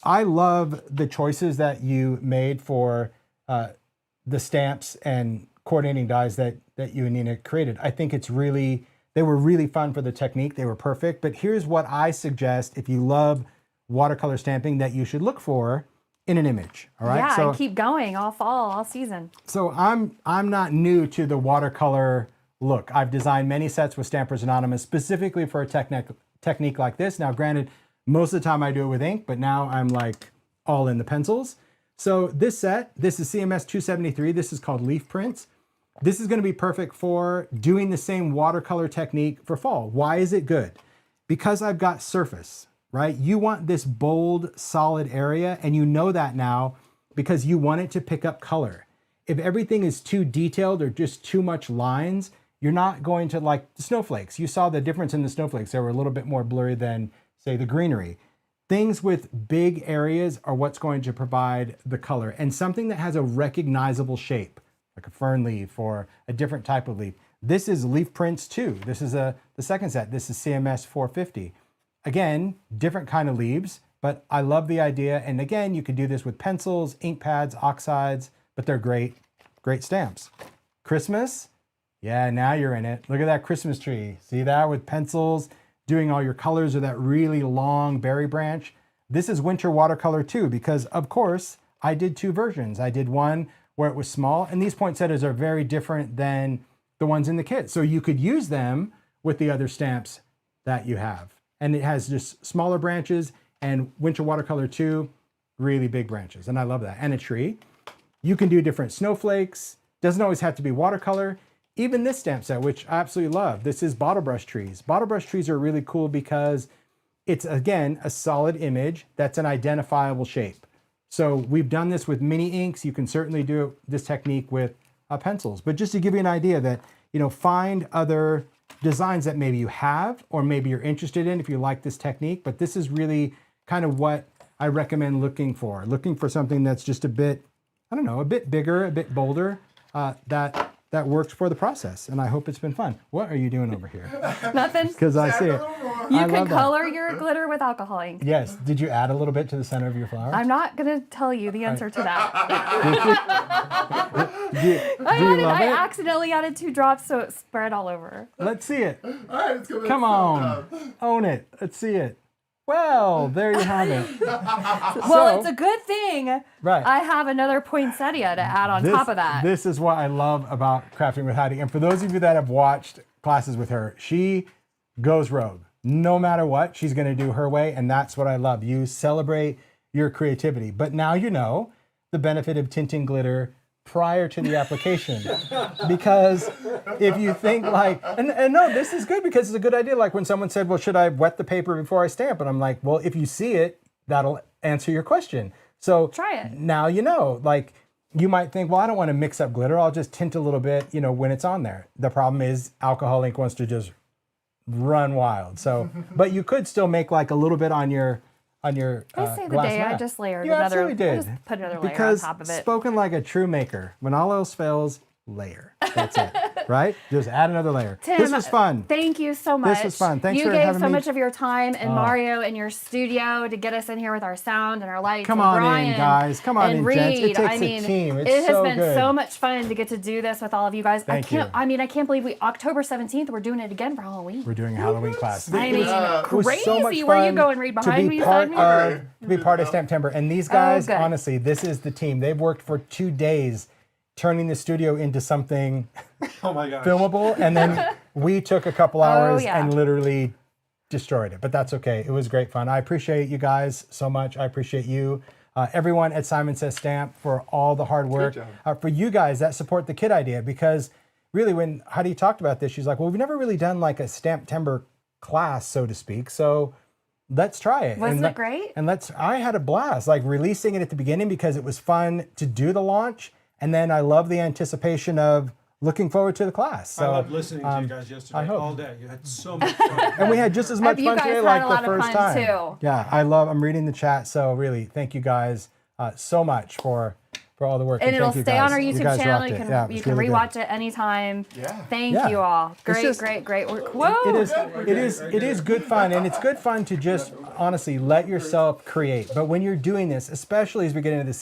S2: I love the choices that you made for the stamps and coordinating dies that you and Nina created. I think they were really fun for the technique. They were perfect. But here's what I suggest if you love watercolor stamping that you should look for in an image. All right.
S1: Yeah, and keep going all fall, all season.
S2: So I'm not new to the watercolor look. I've designed many sets with Stampers Anonymous specifically for a technique like this. Now, granted, most of the time I do it with ink, but now I'm like all in the pencils. So this set, this is CMS 273. This is called Leaf Prints. This is going to be perfect for doing the same watercolor technique for fall. Why is it good? Because I've got surface, right? You want this bold, solid area, and you know that now because you want it to pick up color. If everything is too detailed or just too much lines, you're not going to like the snowflakes. You saw the difference in the snowflakes. They were a little bit more blurry than, say, the greenery. Things with big areas are what's going to provide the color, and something that has a recognizable shape, like a fern leaf or a different type of leaf. This is Leaf Prints 2. This is the second set. This is CMS 450. Again, different kind of leaves, but I love the idea. And again, you could do this with pencils, ink pads, oxides, but they're great stamps. Christmas, yeah, now you're in it. Look at that Christmas tree. See that with pencils, doing all your colors or that really long berry branch. This is winter watercolor too, because of course I did two versions. I did one where it was small, and these poinsettias are very different than the ones in the kit. So you could use them with the other stamps that you have. And it has just smaller branches, and winter watercolor 2, really big branches. And I love that. And a tree. You can do different snowflakes. Doesn't always have to be watercolor. Even this stamp set, which I absolutely love. This is bottle brush trees. Bottle brush trees are really cool because it's, again, a solid image that's an identifiable shape. So we've done this with mini inks. You can certainly do this technique with pencils. But just to give you an idea that, find other designs that maybe you have or maybe you're interested in if you like this technique. But this is really kind of what I recommend looking for. Looking for something that's just a bit, I don't know, a bit bigger, a bit bolder, that works for the process. And I hope it's been fun. What are you doing over here?
S1: Nothing.
S2: Because I see it.
S1: You can color your glitter with alcohol ink.
S2: Yes. Did you add a little bit to the center of your flower?
S1: I'm not going to tell you the answer to that. I accidentally added 2 drops, so it spread all over.
S2: Let's see it.
S3: All right, it's
S2: Come on. Own it. Let's see it. Well, there you have it.
S1: Well, it's a good thing I have another poinsettia to add on top of that.
S2: This is what I love about crafting with Heidi. And for those of you that have watched classes with her, she goes rogue. No matter what, she's going to do her way. And that's what I love. You celebrate your creativity. But now you know the benefit of tinting glitter prior to the application. Because if you think like, and no, this is good because it's a good idea. Like when someone said, well, should I wet the paper before I stamp? And I'm like, well, if you see it, that'll answer your question. So
S1: try it.
S2: Now you know, like you might think, well, I don't want to mix up glitter. I'll just tint a little bit, when it's on there. The problem is alcohol ink wants to just run wild. So, but you could still make like a little bit on your
S1: I say the
S2: glass
S1: day
S2: mat.
S1: I just layered
S2: You
S1: another.
S2: absolutely did.
S1: I just put another layer
S2: Because
S1: on top of it.
S2: spoken like a true maker, when all else fails, layer. That's it, right? Just add another layer.
S1: Tim,
S2: This was fun.
S1: Thank you so much.
S2: This was fun. Thanks
S1: you
S2: for
S1: gave
S2: having
S1: so
S2: me.
S1: much of your time and Mario in your studio to get us in here with our sound and our lights.
S2: Come
S1: and
S2: on
S1: Brian
S2: in, guys. Come on
S1: and
S2: in,
S1: Reed.
S2: gents. It takes
S1: I mean,
S2: a team. It's
S1: it has
S2: so
S1: been
S2: good.
S1: so much fun to get to do this with all of you guys.
S2: Thank you.
S1: I can't believe October 17th, we're doing it again for Halloween.
S2: We're doing a Halloween class.
S1: I mean,
S2: It was
S1: crazy.
S2: so much
S1: Where you
S2: fun
S1: going, Reed? Behind
S2: to
S1: me,
S2: be
S1: beside
S2: part
S1: me?
S2: of, to be part of STAMPtember. And these guys,
S1: good.
S2: honestly, this is the team. They've worked for 2 days turning the studio into something
S4: Oh my gosh.
S2: filmable, and then we took a couple hours
S1: yeah.
S2: and literally destroyed it. But that's okay. It was great fun. I appreciate you guys so much. I appreciate you, everyone at Simon Says Stamp, for all the hard work. For you guys that support the kit idea, because really when Heidi talked about this, she's like, well, we've never really done like a STAMPtember class, so to speak. So let's try it.
S1: Wasn't it great?
S2: And I had a blast, like releasing it at the beginning because it was fun to do the launch. And then I love the anticipation of looking forward to the class. So,
S4: I loved listening to you guys yesterday
S2: hope.
S4: all day. You had so much fun.
S2: and we had just as much
S1: You
S2: fun
S1: guys
S2: today
S1: had
S2: like
S1: a
S2: the
S1: lot of
S2: first
S1: fun,
S2: time.
S1: too.
S2: Yeah, I'm reading the chat. So really, thank you guys so much for all the work.
S1: And it'll
S2: thank you
S1: stay
S2: guys.
S1: on our
S2: You
S1: YouTube
S2: guys
S1: channel.
S2: rocked
S1: You
S2: it.
S1: can
S2: Yeah, it
S1: you
S2: was
S1: can
S2: really
S1: rewatch
S2: good.
S1: it anytime.
S3: Yeah.
S1: Thank
S2: Yeah.
S1: you all. Great,
S2: just-
S1: great work. Whoa.
S2: It is good fun, and it's good fun to just honestly let yourself create. But when you're doing this, especially as we get into the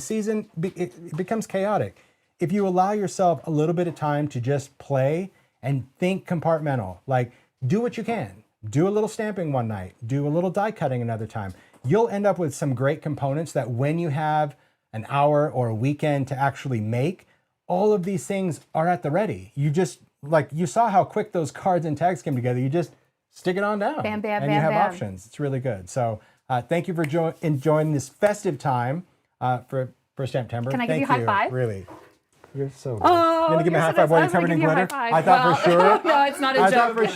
S2: season it becomes chaotic. If you allow yourself a little bit of time to just play and think compartmental, like do what you can. Do a little stamping one night, do a little die cutting another time. You'll end up with some great components that when you have an hour or a weekend to actually make, all of these things are at the ready. You just, like you saw how quick those cards and tags came together. You just stick it on down.
S1: Bam, bam,
S2: and
S1: bam,
S2: you have
S1: bam.
S2: options. It's really good. So thank you for enjoying this festive time for STAMPtember.
S1: Can I give you a high five?
S2: Really. You're so good.
S1: Oh,
S2: You're gonna give me a
S1: you're
S2: high
S1: so
S2: five while
S1: nice.
S2: you're
S1: I was
S2: covered in
S1: gonna give
S2: glitter?
S1: you a high
S2: I
S1: five.
S2: thought for sure.
S1: No, it's not a
S2: I
S1: joke.
S2: thought for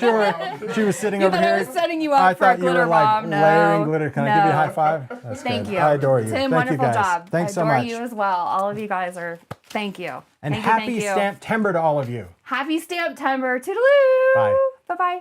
S2: sure she was sitting
S1: You
S2: over
S1: thought I
S2: here.
S1: was setting you up
S2: I
S1: for a
S2: thought you
S1: glitter
S2: were like
S1: bomb. No,
S2: layering glitter. Can I give you a
S1: no.
S2: high five? That's
S1: Thank
S2: good.
S1: you.
S2: I adore you.
S1: Tim,
S2: Thank
S1: wonderful
S2: you guys.
S1: job.
S2: Thanks so
S1: I adore
S2: much.
S1: you as well. All of you guys are, thank you.
S2: And
S1: Thank you,
S2: happy
S1: thank you.
S2: STAMPtember to all of you.
S1: Happy STAMPtember. Toodaloo.
S2: Bye.
S1: Bye-bye.